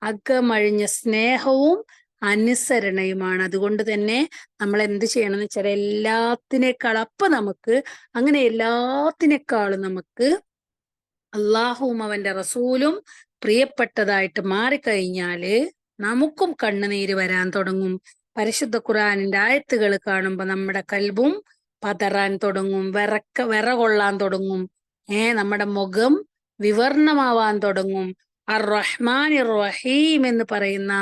അകമഴിഞ്ഞ സ്നേഹവും അനുസരണയുമാണ്. അതുകൊണ്ട് തന്നെ നമ്മൾ എന്ത് ചെയ്യണം എന്ന് വെച്ചാൽ എല്ലാത്തിനേക്കാളും നമുക്ക് അള്ളാഹുവും അവന്റെ റസൂലും പ്രിയപ്പെട്ടതായിട്ട് മാറിക്കഴിഞ്ഞാല് നമുക്കും കണ്ണുനീര് വരാൻ തുടങ്ങും. പരിശുദ്ധ ഖുർആനിന്റെ ആയത്തുകൾ കാണുമ്പോ നമ്മുടെ കൽബും പതറാൻ തുടങ്ങും, വിറകൊള്ളാൻ തുടങ്ങും, നമ്മുടെ മുഖം വിവർണമാവാൻ തുടങ്ങും. അർ-റഹ്മാൻ റഹീം എന്ന് പറയുന്ന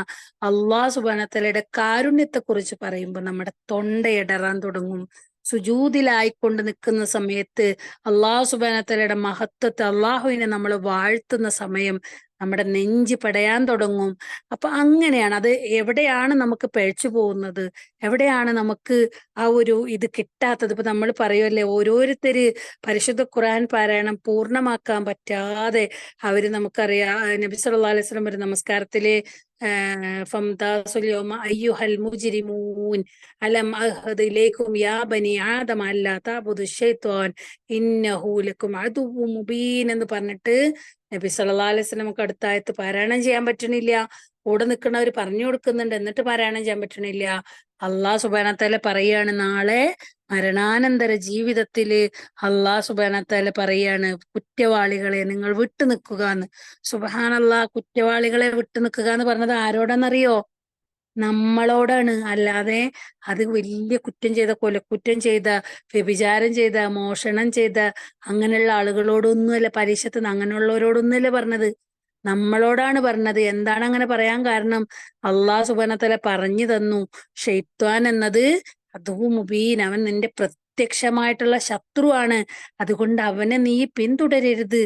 അള്ളാഹു സുബ്ഹാനഹു വ തആലയുടെ കാരുണ്യത്തെ കുറിച്ച് പറയുമ്പോൾ നമ്മുടെ തൊണ്ടയിടറാൻ തുടങ്ങും. സുജൂദിലായിക്കൊണ്ട് നിൽക്കുന്ന സമയത്ത് അള്ളാഹു സുബ്ഹാനഹു വ തആലയുടെ മഹത്വത്തെ, അള്ളാഹുവിനെ നമ്മൾ വാഴ്ത്തുന്ന സമയം നമ്മുടെ നെഞ്ച് പടയാൻ തുടങ്ങും. അപ്പൊ അങ്ങനെയാണ്. അത് എവിടെയാണ് നമുക്ക് പിഴച്ചു പോകുന്നത്, എവിടെയാണ് നമുക്ക് ആ ഒരു ഇത് കിട്ടാത്തത്? ഇപ്പൊ നമ്മൾ പറയുമല്ലേ, ഓരോരുത്തര് പരിശുദ്ധ ഖുർആൻ പാരായണം പൂർണ്ണമാക്കാൻ പറ്റാതെ നമുക്കറിയാം, നബി സല്ലല്ലാഹു അലൈഹി വസല്ലം ഒരു നമസ്കാരത്തില് ഫംതാസുൽ യൗമ അയ്യുഹൽ മുജ്രിമൂൻ അലം അഹദ് ഇലൈക്കും യാ ബനി ആദം അല്ലാ തഅബുദു ശൈത്വാൻ ഇന്നഹു ലക്കും അദുവ്വുൻ മുബീൻ എന്ന് പറഞ്ഞിട്ട് നബി സല്ലല്ലാഹു അലൈഹി വസല്ലം നമുക്ക് അടുത്ത ആയത്ത് പാരായണം ചെയ്യാൻ പറ്റണില്ല. കൂടെ നിൽക്കുന്നവർ പറഞ്ഞു കൊടുക്കുന്നുണ്ട്, എന്നിട്ട് പാരായണം ചെയ്യാൻ പറ്റണില്ല. അള്ളാഹു സുബ്ഹാനഹു വ തആല പറയാണ്, നാളെ മരണാനന്തര ജീവിതത്തില് അള്ളാഹു സുബ്ഹാനഹു വ തആല പറയാണ്, കുറ്റവാളികളെ നിങ്ങൾ വിട്ടു നിൽക്കുക എന്ന്. സുബ്ഹാനല്ലാഹ്, കുറ്റവാളികളെ വിട്ടു നിൽക്കുക എന്ന് പറഞ്ഞത് ആരോടാന്നറിയോ? നമ്മളോടാണ്. അല്ലാതെ അത് വലിയ കുറ്റം ചെയ്ത, കൊലക്കുറ്റം ചെയ്ത, വ്യഭിചാരം ചെയ്ത, മോഷണം ചെയ്ത അങ്ങനെയുള്ള ആളുകളോടൊന്നുമല്ല, പരീക്ഷത്ത് അങ്ങനെയുള്ളവരോടൊന്നുമല്ല പറഞ്ഞത്, നമ്മളോടാണ് പറഞ്ഞത്. എന്താണ് അങ്ങനെ പറയാൻ കാരണം? അള്ളാഹു സുബ്ഹാനഹു വ തആല പറഞ്ഞു തന്നു, ഷൈത്വാൻ എന്നത് അദുവ്വുൻ മുബീൻ, അവൻ നിന്റെ പ്രത്യക്ഷമായിട്ടുള്ള ശത്രുവാണ്. അതുകൊണ്ട് അവനെ നീ പിന്തുടരരുത്.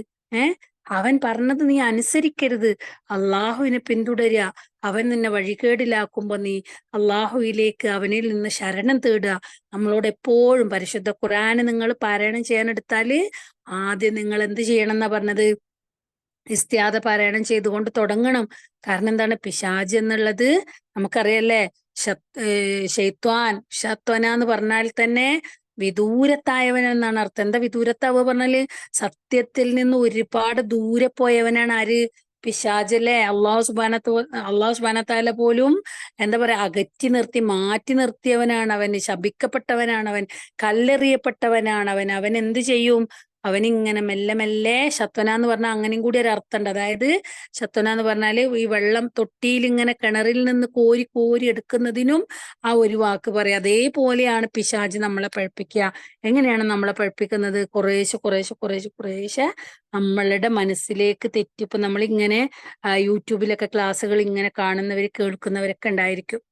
അവൻ പറഞ്ഞത് നീ അനുസരിക്കരുത്. അള്ളാഹുവിനെ പിന്തുടരുക. അവൻ നിന്നെ വഴികേടിലാക്കുമ്പോ നീ അള്ളാഹുവിലേക്ക്, അവനിൽ നിന്ന് ശരണം തേടുക. നമ്മളോട് എപ്പോഴും പരിശുദ്ധ ഖുർആന് നിങ്ങൾ പാരായണം ചെയ്യാനെടുത്താല് ആദ്യം നിങ്ങൾ എന്ത് ചെയ്യണം എന്നാ പറഞ്ഞത്? ഇസ്തിആദ പാരായണം ചെയ്തുകൊണ്ട് തുടങ്ങണം. കാരണം എന്താണ്? പിശാച് എന്നുള്ളത് നമുക്കറിയല്ലേ, ഷത്വാന എന്ന് പറഞ്ഞാൽ തന്നെ വിദൂരത്തായവൻ എന്നാണ് അർത്ഥം. എന്താ വിദൂരത്താവുക പറഞ്ഞാല്? സത്യത്തിൽ നിന്ന് ഒരുപാട് ദൂരെ പോയവനാണ് ആര്? പിശാചല്ലേ. അള്ളാഹു സുബ്ഹാനഹു വ തആല പോലും എന്താ പറയാ, അകറ്റി നിർത്തി, മാറ്റി നിർത്തിയവനാണ് അവൻ. ശപിക്കപ്പെട്ടവനാണ് അവൻ, കല്ലെറിയപ്പെട്ടവനാണ് അവൻ. അവൻ എന്ത് ചെയ്യും? അവനിങ്ങനെ മെല്ലെ മെല്ലെ, ശത്വന എന്ന് പറഞ്ഞാൽ അങ്ങനെയും കൂടി ഒരു അർത്ഥമുണ്ട്. അതായത് ശത്വന എന്ന് പറഞ്ഞാല് ഈ വെള്ളം തൊട്ടിയിൽ ഇങ്ങനെ കിണറിൽ നിന്ന് കോരി കോരി എടുക്കുന്നതിനും ആ ഒരു വാക്ക് പറയാം. അതേപോലെയാണ് പിശാച് നമ്മളെ പഴിപ്പിക്കുക. എങ്ങനെയാണ് നമ്മളെ പഴിപ്പിക്കുന്നത്? കുറേശ്ശെ നമ്മളുടെ മനസ്സിലേക്ക് തെറ്റിപ്പ്. നമ്മളിങ്ങനെ യൂട്യൂബിലൊക്കെ ക്ലാസ്സുകൾ ഇങ്ങനെ കാണുന്നവർ, കേൾക്കുന്നവരൊക്കെ ഉണ്ടായിരിക്കും.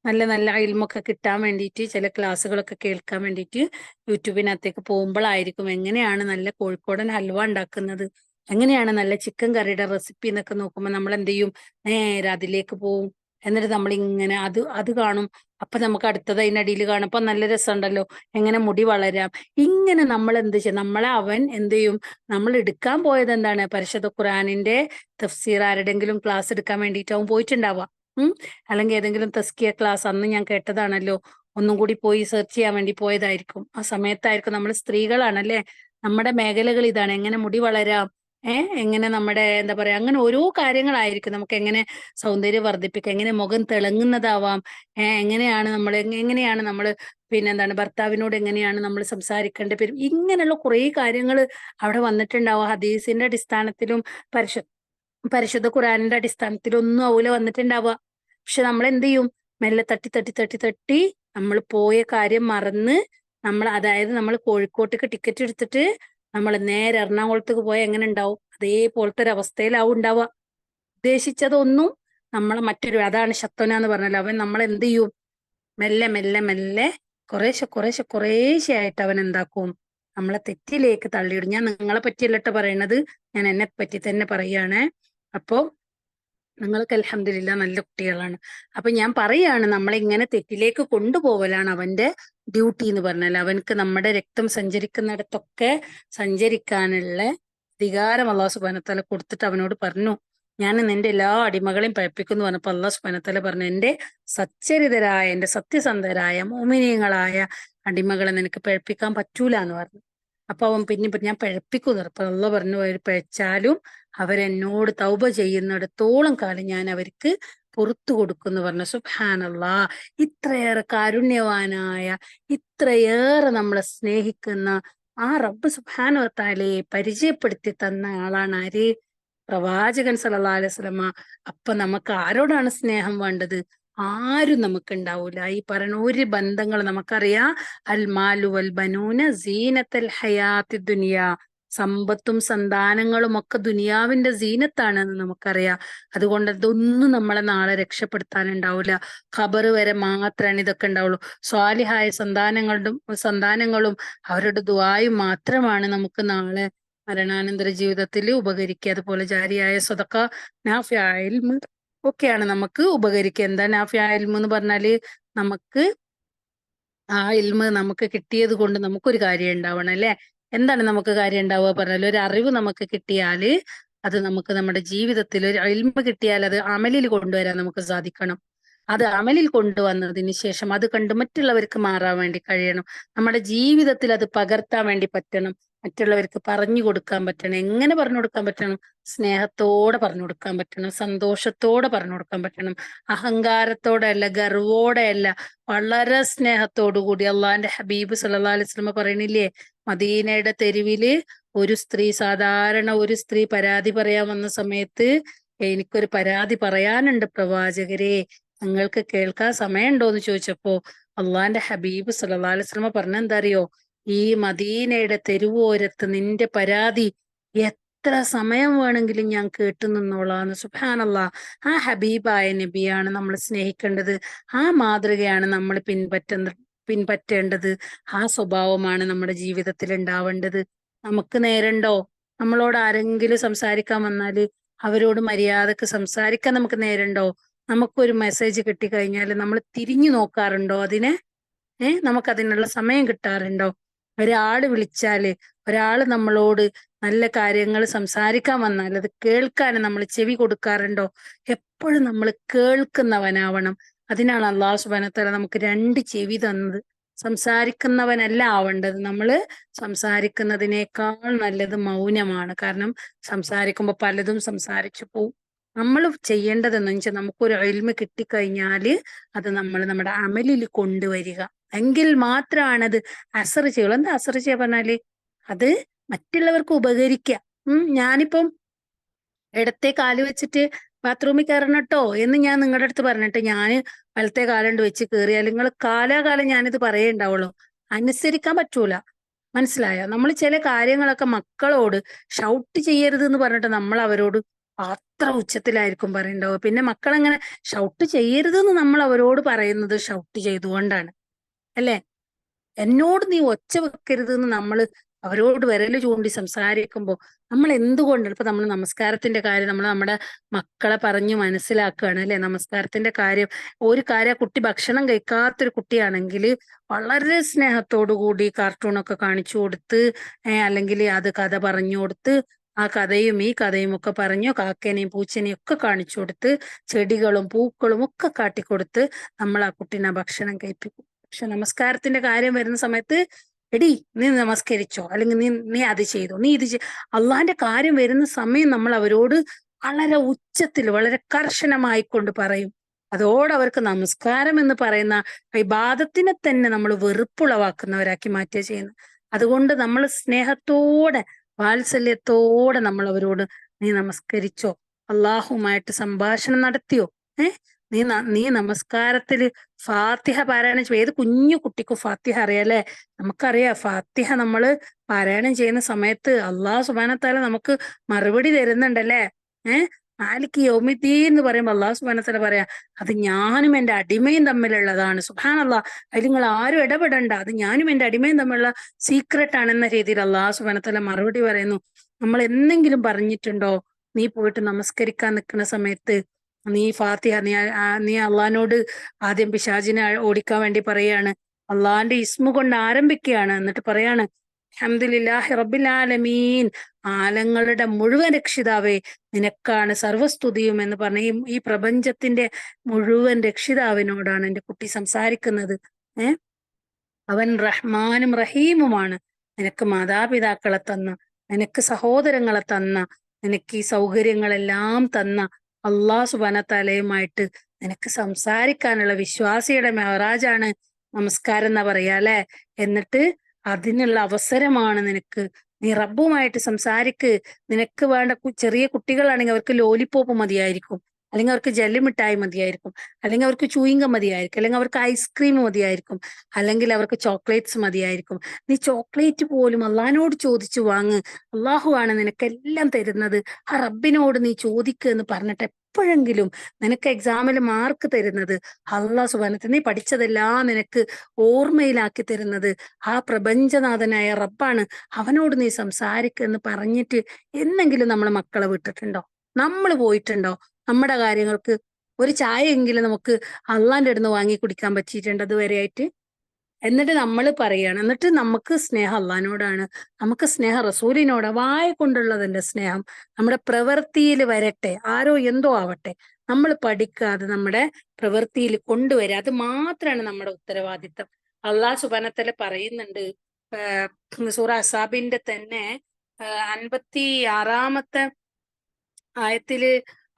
നല്ല നല്ല ഇൽമൊക്കെ കിട്ടാൻ വേണ്ടിയിട്ട് ചില ക്ലാസ്സുകളൊക്കെ കേൾക്കാൻ വേണ്ടിയിട്ട് യൂട്യൂബിനകത്തേക്ക് പോകുമ്പോഴായിരിക്കും എങ്ങനെയാണ് നല്ല കോഴിക്കോടൻ ഹൽവ ഉണ്ടാക്കുന്നത്, എങ്ങനെയാണ് നല്ല ചിക്കൻ കറിയുടെ റെസിപ്പി എന്നൊക്കെ നോക്കുമ്പോൾ നമ്മൾ എന്ത് ചെയ്യും? നേരെ അതിലേക്ക് പോവും. എന്നിട്ട് നമ്മൾ ഇങ്ങനെ അത് കാണും. അപ്പൊ നമുക്ക് അടുത്തത് അതിനടിയിൽ കാണും, അപ്പൊ നല്ല രസമുണ്ടല്ലോ, എങ്ങനെ മുടി വളരാം. ഇങ്ങനെ നമ്മൾ എന്ത് ചെയ്യും? നമ്മളെ അവൻ എന്ത് ചെയ്യും? നമ്മൾ എടുക്കാൻ പോയത് എന്താണ്? പരിശുദ്ധ ഖുർആനിന്റെ തഫ്സീർ ആരുടെങ്കിലും ക്ലാസ് എടുക്കാൻ വേണ്ടിയിട്ടാവും പോയിട്ടുണ്ടാവുക. അല്ലെങ്കിൽ ഏതെങ്കിലും തസ്കിയ ക്ലാസ് അന്ന് ഞാൻ കേട്ടതാണല്ലോ, ഒന്നും കൂടി പോയി സെർച്ച് ചെയ്യാൻ വേണ്ടി പോയതായിരിക്കും. ആ സമയത്തായിരിക്കും. നമ്മൾ സ്ത്രീകളാണല്ലേ, നമ്മുടെ മേഖലകൾ ഇതാണ്. എങ്ങനെ മുടി വളരാം, എങ്ങനെ നമ്മുടെ എന്താ പറയാ, അങ്ങനെ ഓരോ കാര്യങ്ങളായിരിക്കും. നമുക്ക് എങ്ങനെ സൗന്ദര്യം വർദ്ധിപ്പിക്കാം, എങ്ങനെ മുഖം തിളങ്ങുന്നതാവാം, എങ്ങനെയാണ് നമ്മൾ പിന്നെന്താണ് ഭർത്താവിനോട് എങ്ങനെയാണ് നമ്മൾ സംസാരിക്കേണ്ടത്, ഇങ്ങനെയുള്ള കുറെ കാര്യങ്ങൾ അവിടെ വന്നിട്ടുണ്ടാവും. ഹദീസിന്റെ അടിസ്ഥാനത്തിലും പരിശുദ്ധ ഖുർആനിന്റെ അടിസ്ഥാനത്തിലും ഒന്നും ആവൂല വന്നിട്ടുണ്ടാവുക. പക്ഷെ നമ്മൾ എന്ത് ചെയ്യും? മെല്ലെ തട്ടി നമ്മൾ പോയ കാര്യം മറന്ന്, അതായത് നമ്മൾ കോഴിക്കോട്ടേക്ക് ടിക്കറ്റ് എടുത്തിട്ട് നമ്മൾ നേരെ എറണാകുളത്തേക്ക് പോയാൽ എങ്ങനെ ഉണ്ടാവും? അതേപോലത്തെ ഒരു അവസ്ഥയിലാവും ഉണ്ടാവുക. ഉദ്ദേശിച്ചതൊന്നും നമ്മളെ അതാണ് ശത്വന എന്ന് പറഞ്ഞാൽ അവൻ നമ്മൾ എന്ത് ചെയ്യും? മെല്ലെ മെല്ലെ മെല്ലെ കുറേശ്ശെ ആയിട്ട് അവൻ എന്താക്കും? നമ്മളെ തെറ്റിലേക്ക് തള്ളിയിടും. ഞാൻ നിങ്ങളെ പറ്റിയല്ലട്ടോ പറയണത്, ഞാൻ എന്നെ പറ്റി തന്നെ പറയാണ്. അപ്പോ നിങ്ങൾക്ക് അൽഹംദുലില്ലാ നല്ല കുട്ടികളാണ്. അപ്പൊ ഞാൻ പറയാണ്, നമ്മളെ ഇങ്ങനെ തെറ്റിലേക്ക് കൊണ്ടുപോകലാണ് അവന്റെ ഡ്യൂട്ടി എന്ന് പറഞ്ഞാൽ. അവൻക്ക് നമ്മുടെ രക്തം സഞ്ചരിക്കുന്നിടത്തൊക്കെ സഞ്ചരിക്കാനുള്ള അധികാരം അല്ലാഹു സുബ്ഹാനഹു വ തആല കൊടുത്തിട്ട് അവനോട് പറഞ്ഞു, ഞാൻ നിന്റെ എല്ലാ അടിമകളെയും പഴപ്പിക്കുന്നു പറഞ്ഞപ്പോ അല്ലാഹു സുബ്ഹാനഹു വ തആല പറഞ്ഞു, എന്റെ എന്റെ സത്യസന്ധരായ മോമിനീങ്ങളായ അടിമകളെ നിനക്ക് പഴപ്പിക്കാൻ പറ്റൂല എന്ന് പറഞ്ഞു. അപ്പൊ അവൻ പിന്നെ ഞാൻ പഴപ്പിക്കുന്നു. അപ്പൊ അള്ളാഹ് പറഞ്ഞു, അവർ പഴച്ചാലും അവരെന്നോട് തൗബ ചെയ്യുന്നിടത്തോളം കാലം ഞാൻ അവർക്ക് പുറത്തു കൊടുക്കുന്നു പറഞ്ഞു. സുബ്ഹാനല്ലാ, ഇത്രയേറെ കാരുണ്യവാനായ, ഇത്രയേറെ നമ്മളെ സ്നേഹിക്കുന്ന ആ റബ്ബ് സുബ്ഹാനഹു വ തആലയെ പരിചയപ്പെടുത്തി തന്ന ആളാണ് ആര്? പ്രവാചകൻ സല്ലല്ലാഹു അലൈഹി വസല്ലമ. അപ്പൊ നമുക്ക് ആരോടാണ് സ്നേഹം വേണ്ടത്? ആരും നമുക്ക് ഉണ്ടാവൂല. ഈ പറയുന്ന ഒരു ബന്ധങ്ങൾ നമുക്കറിയാം. അൽ മാലു വൽ ബനൂന സീനത്തൽ ഹയാത്തി ദുനിയ. സമ്പത്തും സന്താനങ്ങളും ഒക്കെ ദുനിയാവിന്റെ സീനത്താണെന്ന് നമുക്കറിയാം. അതുകൊണ്ട് ഇതൊന്നും നമ്മളെ നാളെ രക്ഷപ്പെടുത്താനുണ്ടാവില്ല. ഖബർ വരെ മാത്രമാണ് ഇതൊക്കെ ഉണ്ടാവുള്ളൂ. സ്വാലിഹായ സന്താനങ്ങളും അവരുടെ ദുആയും മാത്രമാണ് നമുക്ക് നാളെ മരണാനന്തര ജീവിതത്തിൽ ഉപകരിക്കുക. അതുപോലെ ജാരിയായ സ്വതക്ക, നാഫിയ ഇൽമ് ഒക്കെയാണ് നമുക്ക് ഉപകരിക്കുക. എന്താ നാഫിയ ഇൽമ് എന്ന് പറഞ്ഞാല്? നമുക്ക് ആ ഇൽമ നമുക്ക് കിട്ടിയത് കൊണ്ട് നമുക്കൊരു കാര്യം ഉണ്ടാവണം അല്ലെ? എന്താണ് നമുക്ക് കാര്യം ഉണ്ടാവുക പറഞ്ഞാൽ, ഒരു അറിവ് നമുക്ക് കിട്ടിയാല് അത് നമുക്ക് നമ്മുടെ ജീവിതത്തിൽ, ഒരു ഇൽമ കിട്ടിയാൽ അത് അമലിൽ കൊണ്ടുവരാൻ നമുക്ക് സാധിക്കണം. അത് അമലിൽ കൊണ്ടുവന്നതിന് ശേഷം അത് കണ്ട് മറ്റുള്ളവർക്ക് മാറാൻ വേണ്ടി കഴിയണം. നമ്മുടെ ജീവിതത്തിൽ അത് പകർത്താൻ വേണ്ടി പറ്റണം. മറ്റുള്ളവർക്ക് പറഞ്ഞു കൊടുക്കാൻ പറ്റണം. എങ്ങനെ പറഞ്ഞു കൊടുക്കാൻ പറ്റണം? സ്നേഹത്തോടെ പറഞ്ഞു കൊടുക്കാൻ പറ്റണം. സന്തോഷത്തോടെ പറഞ്ഞു കൊടുക്കാൻ പറ്റണം. അഹങ്കാരത്തോടെ അല്ല, ഗർവോടെ അല്ല, വളരെ സ്നേഹത്തോടു കൂടി. അള്ളാഹിന്റെ ഹബീബ് സല്ലല്ലാഹു അലൈഹി വസല്ലം പറയണില്ലേ, മദീനയുടെ തെരുവില് സാധാരണ ഒരു സ്ത്രീ പരാതി പറയാൻ വന്ന സമയത്ത്, എനിക്കൊരു പരാതി പറയാനുണ്ട് പ്രവാചകരെ, നിങ്ങൾക്ക് കേൾക്കാൻ സമയമുണ്ടോ എന്ന് ചോദിച്ചപ്പോ അള്ളാഹിന്റെ ഹബീബ് സല്ലല്ലാഹു അലൈഹി വസല്ലം പറഞ്ഞ എന്താ അറിയോ? ഈ മദീനയുടെ തെരുവോരത്ത് നിന്റെ പരാതി എത്ര സമയം വേണമെങ്കിലും ഞാൻ കേട്ടു നിന്നോളാന്ന്. സുബ്ഹാനല്ലാഹ്. ആ ഹബീബായ നബിയാണ് നമ്മൾ സ്നേഹിക്കേണ്ടത്. ആ മാതൃകയാണ് നമ്മൾ പിൻപറ്റേണ്ടത്. ആ സ്വഭാവമാണ് നമ്മുടെ ജീവിതത്തിൽ ഉണ്ടാവേണ്ടത്. നമുക്ക് നേരണ്ടോ? നമ്മളോട് ആരെങ്കിലും സംസാരിക്കാൻ വന്നാല് അവരോട് മര്യാദക്ക് സംസാരിക്കാൻ നമുക്ക് നേരണ്ടോ? നമുക്കൊരു മെസ്സേജ് കിട്ടിക്കഴിഞ്ഞാൽ നമ്മൾ തിരിഞ്ഞു നോക്കാറുണ്ടോ അതിനെ? നമുക്കതിനുള്ള സമയം കിട്ടാറുണ്ടോ? ഒരാള് വിളിച്ചാല്, ഒരാള് നമ്മളോട് നല്ല കാര്യങ്ങൾ സംസാരിക്കാൻ വന്നാൽ അത് കേൾക്കാൻ നമ്മൾ ചെവി കൊടുക്കാറുണ്ടോ? എപ്പോഴും നമ്മൾ കേൾക്കുന്നവനാവണം. അതിനാണ് അല്ലാഹു സുബ്ഹാനഹു വ തആല നമുക്ക് രണ്ട് ചെവി തന്നത്. സംസാരിക്കുന്നവനല്ല ആവേണ്ടത്. നമ്മള് സംസാരിക്കുന്നതിനേക്കാൾ നല്ലത് മൗനമാണ്. കാരണം സംസാരിക്കുമ്പോൾ പലതും സംസാരിച്ചു പോവും. നമ്മൾ ചെയ്യേണ്ടതെന്ന് വെച്ചാൽ, നമുക്കൊരു ഇൽമ കിട്ടിക്കഴിഞ്ഞാല് അത് നമ്മൾ നമ്മുടെ അമലിൽ കൊണ്ടുവരിക. എങ്കിൽ മാത്രമാണ് അത് അസർ ചെയ്യുള്ളൂ. എന്താ അസർ ചെയ്യുക പറഞ്ഞാല്? അത് മറ്റുള്ളവർക്ക് ഉപകരിക്കുക. ഞാനിപ്പം ഇടത്തെ കാല് വെച്ചിട്ട് ബാത്റൂമിൽ കയറണട്ടോ എന്ന് ഞാൻ നിങ്ങളുടെ അടുത്ത് പറഞ്ഞിട്ട് ഞാൻ വലത്തെ കാലുകൊണ്ട് വെച്ച് കയറിയാൽ നിങ്ങൾ കാലാകാലം ഞാനിത് പറയേ ഉണ്ടാവുള്ളൂ. അനുസരിക്കാൻ പറ്റൂല. മനസ്സിലായോ? നമ്മൾ ചില കാര്യങ്ങളൊക്കെ മക്കളോട് ഷൗട്ട് ചെയ്യരുത് എന്ന് പറഞ്ഞിട്ട് നമ്മൾ അവരോട് അത്ര ഉച്ചത്തിലായിരിക്കും പറയണ്ടാവുക. പിന്നെ മക്കളെങ്ങനെ ഷൗട്ട് ചെയ്യരുത് എന്ന് നമ്മൾ അവരോട് പറയുന്നത് ഷൗട്ട് ചെയ്തുകൊണ്ടാണ് അല്ലേ? എന്നോട് നീ ഒച്ച വെക്കരുത് എന്ന് നമ്മൾ അവരോട് വിരല് ചൂണ്ടി സംസാരിക്കുമ്പോൾ നമ്മൾ എന്തുകൊണ്ടാണ്? ഇപ്പൊ നമ്മൾ നമസ്കാരത്തിന്റെ കാര്യം നമ്മൾ നമ്മുടെ മക്കളെ പറഞ്ഞു മനസ്സിലാക്കുകയാണ് അല്ലെ? നമസ്കാരത്തിന്റെ കാര്യം, ഒരു കാര്യം, കുട്ടി ഭക്ഷണം കഴിക്കാത്തൊരു കുട്ടിയാണെങ്കിൽ വളരെ സ്നേഹത്തോടു കൂടി കാർട്ടൂണൊക്കെ കാണിച്ചു കൊടുത്ത്, അല്ലെങ്കിൽ അത് കഥ പറഞ്ഞു കൊടുത്ത്, ആ കഥയും ഈ കഥയും ഒക്കെ പറഞ്ഞു കാക്കേനെയും പൂച്ചനെയും ഒക്കെ കാണിച്ചു കൊടുത്ത്, ചെടികളും പൂക്കളും ഒക്കെ കാട്ടിക്കൊടുത്ത് നമ്മൾ ആ കുട്ടീനെ ഭക്ഷണം കഴിപ്പിക്കും. പക്ഷെ നമസ്കാരത്തിന്റെ കാര്യം വരുന്ന സമയത്ത്, എടി നീ നമസ്കരിച്ചോ, അല്ലെങ്കിൽ നീ അത് ചെയ്തോ, നീ ഇത് അള്ളാന്റെ കാര്യം വരുന്ന സമയം നമ്മൾ അവരോട് വളരെ ഉച്ചത്തിൽ വളരെ കർശനമായിക്കൊണ്ട് പറയും. അതോടെ അവർക്ക് നമസ്കാരം എന്ന് പറയുന്ന ഇബാദത്തിനെ തന്നെ നമ്മൾ വെറുപ്പുളവാക്കുന്നവരാക്കി മാറ്റുക ചെയ്യുന്നത്. അതുകൊണ്ട് നമ്മൾ സ്നേഹത്തോടെ വാത്സല്യത്തോടെ നമ്മൾ അവരോട്, നീ നമസ്കരിച്ചോ, അള്ളാഹുമായിട്ട് സംഭാഷണം നടത്തിയോ, നീ നമസ്കാരത്തില് ഫാത്തിഹ പാരായണം ചെയ്യും. ഏത് കുഞ്ഞു കുട്ടിക്കും ഫാത്തിഹ അറിയാലേ? നമുക്കറിയാം ഫാത്തിഹ നമ്മള് പാരായണം ചെയ്യുന്ന സമയത്ത് അള്ളാഹു സുബ്ഹാനഹു വ തആല നമുക്ക് മറുപടി തരുന്നുണ്ടല്ലേ. മാലിക് യൗമിദ്ദീൻ എന്ന് പറയുമ്പോൾ അള്ളാഹു സുബ്ഹാനഹു വ തആല പറയാ, അത് ഞാനും എന്റെ അടിമയും തമ്മിലുള്ളതാണ്. സുബ്ഹാനല്ലാഹ്, അതിൽ നിങ്ങൾ ആരും ഇടപെടണ്ട, അത് ഞാനും എന്റെ അടിമയും തമ്മിലുള്ള സീക്രട്ട് ആണെന്ന രീതിയിൽ അള്ളാഹു സുബ്ഹാനഹു വ തആല മറുപടി പറയുന്നു. നമ്മൾ എന്തെങ്കിലും പറഞ്ഞിട്ടുണ്ടോ? നീ പോയിട്ട് നമസ്കരിക്കാൻ നിൽക്കുന്ന സമയത്ത് നീ ഫാത്തിഹ നീ അള്ളഹാനോട് ആദ്യം പിശാചിനെ ഓടിക്കാൻ വേണ്ടി പറയാണ്, അള്ളാഹിന്റെ ഇസ്മു കൊണ്ട് ആരംഭിക്കുകയാണ്. എന്നിട്ട് പറയാണ്, അൽഹംദുലില്ലാഹി റബ്ബിൽ ആലമീൻ, ആലങ്ങളുടെ മുഴുവൻ രക്ഷിതാവേ നിനക്കാണ് സർവസ്തുതിയും എന്ന് പറഞ്ഞ ഈ പ്രപഞ്ചത്തിന്റെ മുഴുവൻ രക്ഷിതാവിനോടാണ് എന്റെ കുട്ടി സംസാരിക്കുന്നത്. അവൻ റഹ്മാനും റഹീമുമാണ്. നിനക്ക് മാതാപിതാക്കളെ തന്ന, നിനക്ക് സഹോദരങ്ങളെ തന്ന, നിനക്ക് ഈ സൗകര്യങ്ങളെല്ലാം തന്ന അള്ളാഹു സുബ്ഹാനഹു വ തആലയുമായിട്ട് നിനക്ക് സംസാരിക്കാനുള്ള വിശ്വാസിയുടെ മെഹറാജാണ് നമസ്കാരം എന്നാ പറയാ അല്ലെ. എന്നിട്ട് അതിനുള്ള അവസരമാണ് നിനക്ക്. നീ റബ്ബുമായിട്ട് സംസാരിക്ക്. നിനക്ക് വേണ്ട ചെറിയ കുട്ടികളാണെങ്കിൽ അവർക്ക് ലോലിപോപ്പ് മതിയായിരിക്കും, അല്ലെങ്കിൽ അവർക്ക് ജെല്ലി മിഠായി മതിയായിരിക്കും, അല്ലെങ്കിൽ അവർക്ക് ചൂയിങ്കം മതിയായിരിക്കും, അല്ലെങ്കിൽ അവർക്ക് ഐസ്ക്രീം മതിയായിരിക്കും, അല്ലെങ്കിൽ അവർക്ക് ചോക്ലേറ്റ്സ് മതിയായിരിക്കും. നീ ചോക്ലേറ്റ് പോലും അള്ളഹാനോട് ചോദിച്ചു വാങ്ങ്. അള്ളാഹു ആണ് നിനക്കെല്ലാം തരുന്നത്. ആ റബ്ബിനോട് നീ ചോദിക്കുക എന്ന് പറഞ്ഞിട്ട് എപ്പോഴെങ്കിലും നിനക്ക് എക്സാമിൽ മാർക്ക് തരുന്നത് അള്ളാഹു സുബ്ഹാനഹു വ തആല, നീ പഠിച്ചതെല്ലാം നിനക്ക് ഓർമ്മയിലാക്കി തരുന്നത് ആ പ്രപഞ്ചനാഥനായ റബ്ബാണ്. അവനോട് നീ സംസാരിക്കുക എന്ന് പറഞ്ഞിട്ട് എന്നെങ്കിലും നമ്മളെ മക്കളെ വിട്ടിട്ടുണ്ടോ? നമ്മൾ പോയിട്ടുണ്ടോ? നമ്മുടെ കാര്യങ്ങൾക്ക് ഒരു ചായ എങ്കിലും നമുക്ക് അള്ളാന്റെ അടുത്ത് വാങ്ങി കുടിക്കാൻ പറ്റിയിട്ടുണ്ട് അതുവരെയായിട്ട്? എന്നിട്ട് നമ്മൾ പറയാണ്, എന്നിട്ട് നമുക്ക് സ്നേഹം അള്ളഹാനോടാണ്, നമുക്ക് സ്നേഹം റസൂലിനോടാ. വായ കൊണ്ടുള്ളതിന്റെ സ്നേഹം നമ്മുടെ പ്രവൃത്തിയിൽ വരട്ടെ. ആരോ എന്തോ ആവട്ടെ, നമ്മൾ പഠിക്കാതെ നമ്മുടെ പ്രവൃത്തിയിൽ കൊണ്ടുവരിക, അത് മാത്രമാണ് നമ്മുടെ ഉത്തരവാദിത്തം. അള്ളാഹു സുബ്ഹാനഹു വ തആല പറയുന്നുണ്ട് സൂറ അസാബിന്റെ തന്നെ 56-ാമത്തെ ആയത്തില്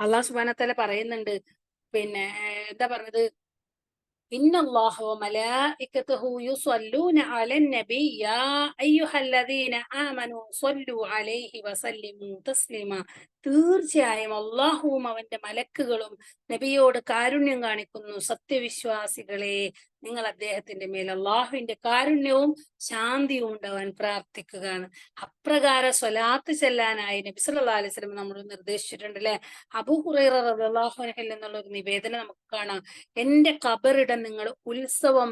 അള്ളാഹു സുബ്ഹാനഹു വ തആല പറയുന്നുണ്ട്, പിന്നെ എന്താ പറഞ്ഞത്, ഇന്നല്ലാഹ വമലായികതുഹു യുസല്ലൂന അലൻ നബി യാ അയ്യുഹല്ലദീന ആമനൂ സ്വല്ലു അലൈഹി വസല്ലിമു തസ്ലീമ. തീർച്ചയായും അള്ളാഹുവും അവന്റെ മലക്കുകളും നബിയോട് കാരുണ്യം കാണിക്കുന്നു. സത്യവിശ്വാസികളെ, നിങ്ങൾ അദ്ദേഹത്തിന്റെ മേൽ അള്ളാഹുവിന്റെ കാരുണ്യവും ശാന്തിയും ഉണ്ടാവാൻ പ്രാർത്ഥിക്കുകയാണ്. അപ്രകാരം സ്വലാത്ത് ചെല്ലാനായി നബി സല്ലല്ലാഹു അലൈഹി വസല്ലം നമ്മൾ നിർദ്ദേശിച്ചിട്ടുണ്ട് അല്ലെ. അബൂ ഹുറൈറ റളിയല്ലാഹു അൻഹു എന്നുള്ള ഒരു നിവേദനം നമുക്ക് കാണാം, എന്റെ ഖബറിടം നിങ്ങൾ ഉത്സവം,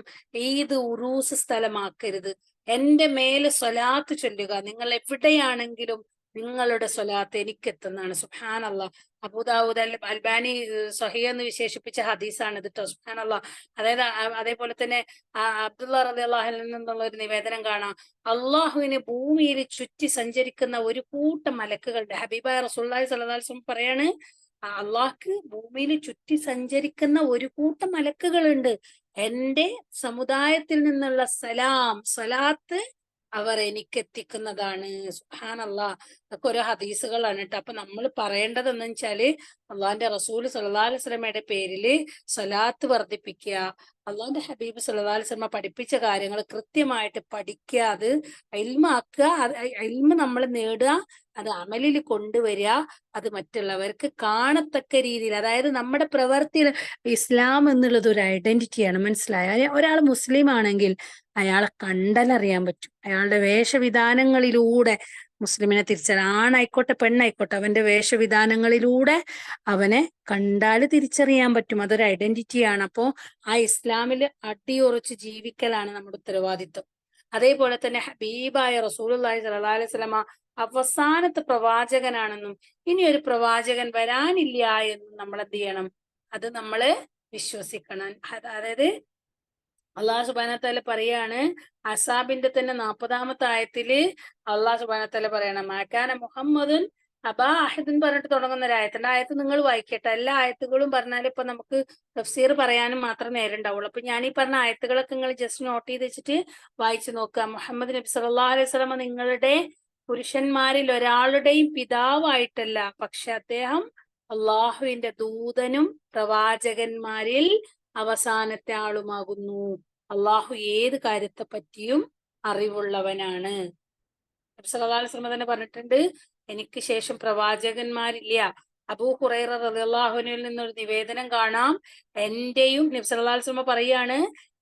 ഈദ്, ഉറൂസ് സ്ഥലമാക്കരുത്. എന്റെ മേല് സ്വലാത്ത് ചൊല്ലുക. നിങ്ങൾ എവിടെയാണെങ്കിലും നിങ്ങളുടെ സ്വലാത്ത് എനിക്കെത്തുന്നതാണ്. സുബ്ഹാനല്ലാഹ്. അബൂദാവൂദ് അൽബാനി സ്വഹീഹ് എന്ന് വിശേഷിപ്പിച്ച ഹദീസാണ് ഇത് ട്ടോ. സുബ്ഹാനല്ലാഹ്. അതായത് അതേപോലെ തന്നെ അബ്ദുള്ള റളിയല്ലാഹു അൻഹു എന്നുള്ള ഒരു നിവേദനം കാണാം, അള്ളാഹുവിന് ഭൂമിയിൽ ചുറ്റി സഞ്ചരിക്കുന്ന ഒരു കൂട്ടം മലക്കുകളുടെ, ഹബീബായ റസൂലുള്ളാഹി സ്വല്ലല്ലാഹു അലൈഹി വസല്ലം പറയാണ്, അള്ളാഹ്ക്ക് ഭൂമിയിൽ ചുറ്റി സഞ്ചരിക്കുന്ന ഒരു കൂട്ടം മലക്കുകളുണ്ട്. എന്റെ സമുദായത്തിൽ നിന്നുള്ള സ്വലാത്ത് അവർ എനിക്കെത്തിക്കുന്നതാണ്. സുബ്ഹാനല്ലാഹ്. അതൊക്കെ ഓരോ ഹദീസുകളാണ് കേട്ടോ. അപ്പൊ നമ്മൾ പറയേണ്ടത് എന്ന് വെച്ചാല് അള്ളാഹിന്റെ റസൂല് സ്വല്ലല്ലാഹു അലൈഹി വസല്ലമയുടെ പേരില് സ്വലാത്ത് വർദ്ധിപ്പിക്കുക, അള്ളാഹിന്റെ ഹബീബ് സ്വല്ലല്ലാഹു അലൈഹി വസല്ലമ പഠിപ്പിച്ച കാര്യങ്ങൾ കൃത്യമായിട്ട് പഠിക്കുക, അത് ഇൽമാക്കുക, ഇൽമ നമ്മൾ നേടുക, അത് അമലിൽ കൊണ്ടുവരിക, അത് മറ്റുള്ളവർക്ക് കാണത്തക്ക രീതിയിൽ, അതായത് നമ്മുടെ പ്രവൃത്തിയിൽ ഇസ്ലാം എന്നുള്ളത് ഒരു ഐഡന്റിറ്റിയാണ്. മനസ്സിലായ? ഒരാൾ മുസ്ലിം ആണെങ്കിൽ അയാളെ കണ്ടാലറിയാൻ പറ്റും, അയാളുടെ വേഷവിധാനങ്ങളിലൂടെ മുസ്ലിമിനെ തിരിച്ചറിയാം. ആണായിക്കോട്ടെ പെണ്ണായിക്കോട്ടെ, അവന്റെ വേഷവിധാനങ്ങളിലൂടെ അവനെ കണ്ടാൽ തിരിച്ചറിയാൻ പറ്റും. അതൊരു ഐഡന്റിറ്റിയാണ്. അപ്പോ ആ ഇസ്ലാമിൽ അടിയുറച്ച് ജീവിക്കലാണ് നമ്മുടെ ഉത്തരവാദിത്വം. അതേപോലെ തന്നെ ഹബീബായ റസൂലുള്ളാഹി സ്വല്ലല്ലാഹു അലൈഹി വസല്ലമ അവസാനത്തെ പ്രവാചകനാണെന്നും ഇനി ഒരു പ്രവാചകൻ വരാനില്ല എന്നും നമ്മൾ എന്ത് ചെയ്യണം? അത് നമ്മള് വിശ്വസിക്കണം. അതായത് അള്ളാഹു സുബ്ഹാനഹു വ തആല പറയാണ്, അസാബിന്റെ തന്നെ 40-ാമത്തെ ആയത്തില് അള്ളാഹു സുബ്ഹാനഹു വ തആല പറയണം, മാകാന മുഹമ്മദുൻ അബാ അഹദ് എന്ന് പറഞ്ഞിട്ട് തുടങ്ങുന്ന ഒരു ആയത്തുണ്ട്. ആയത്ത് നിങ്ങൾ വായിക്കട്ടെ. എല്ലാ ആയത്തുകളും പറഞ്ഞാൽ ഇപ്പൊ നമുക്ക് തഫ്സീർ പറയാനും മാത്രം നേരം ഉണ്ടാവുള്ളൂ. അപ്പൊ ഞാൻ ഈ പറഞ്ഞ ആയത്തുകളൊക്കെ നിങ്ങൾ ജസ്റ്റ് നോട്ട് ചെയ്ത് വെച്ചിട്ട് വായിച്ചു നോക്കുക. മുഹമ്മദ് നബി സല്ലല്ലാഹു അലൈഹി വസല്ലമ നിങ്ങളുടെ പുരുഷന്മാരിൽ ഒരാളുടെയും പിതാവായിട്ടല്ല, പക്ഷെ അദ്ദേഹം അള്ളാഹുവിന്റെ ദൂതനും പ്രവാചകന്മാരിൽ അവസാനത്തെ ആളുമാകുന്നു. അള്ളാഹു ഏത് കാര്യത്തെ പറ്റിയും അറിവുള്ളവനാണ്. നബി സല്ലല്ലാഹു അലൈഹി വസല്ലം തന്നെ പറഞ്ഞിട്ടുണ്ട്, എനിക്ക് ശേഷം പ്രവാചകന്മാരില്ല, അബൂ ഹുറൈറ റളിയല്ലാഹു അൻഹുവിൽ നിന്നൊരു നിവേദനം കാണാം. എന്റെയും നബി സല്ലല്ലാഹു അലൈഹി വസല്ലം പറയാണ്,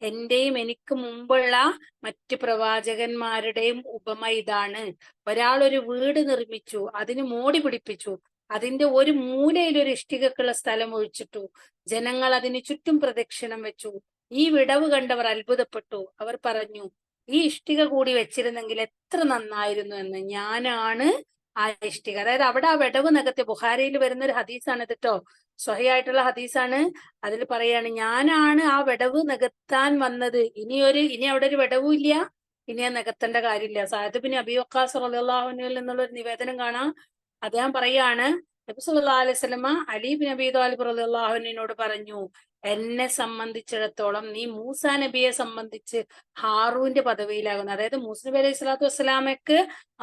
എന്റെയും എനിക്ക് മുമ്പുള്ള മറ്റ് പ്രവാചകന്മാരുടെയും ഉപമ ഇതാണ്. ഒരാൾ ഒരു വീട് നിർമ്മിച്ചു, അതിന് മോടി പിടിപ്പിച്ചു, അതിന്റെ ഒരു മൂലയിൽ ഒരു ഇഷ്ടികക്കുള്ള സ്ഥലം ഒഴിച്ചിട്ടു, ജനങ്ങൾ അതിന് ചുറ്റും പ്രദക്ഷിണം വെച്ചു. ഈ വിടവ് കണ്ടവർ അത്ഭുതപ്പെട്ടു. അവർ പറഞ്ഞു, ഈ ഇഷ്ടിക കൂടി വെച്ചിരുന്നെങ്കിൽ എത്ര നന്നായിരുന്നു എന്ന്. ഞാനാണ് ആ ഇഷ്ടിക. അതായത് അവിടെ ആ വിടവ് നികത്തി, ബുഖാരിയിൽ വരുന്ന ഒരു ഹദീസാണ് ഇത് ട്ടോ, സ്വഹീഹായിട്ടുള്ള ഹദീസാണ്. അതിൽ പറയാണ്, ഞാനാണ് ആ വിടവ് നികത്താൻ വന്നത്. ഇനി അവിടെ ഒരു വിടവും ഇല്ല, ഇനി ആ നികത്തേണ്ട കാര്യമില്ല. സഅദ് ബിൻ അബീ വഖാസ് റളിയല്ലാഹു അൻഹുവിൽ നിന്നുള്ള ഒരു നിവേദനം കാണാം. അദ്ദേഹം പറയാണ്, നബി സല്ലല്ലാഹു അലൈഹി വസല്ലമ അലി ബിൻ അബീ ത്വാലിബ് റളിയല്ലാഹു അൻഹുവിനോട് പറഞ്ഞു, എന്നെ സംബന്ധിച്ചിടത്തോളം നീ മൂസാ നബിയെ സംബന്ധിച്ച് ഹാറൂന്റെ പദവിയിലാകുന്നു. അതായത് മൂസ നബി അലൈഹി സ്വലാത്തു വസ്സലാമക്ക്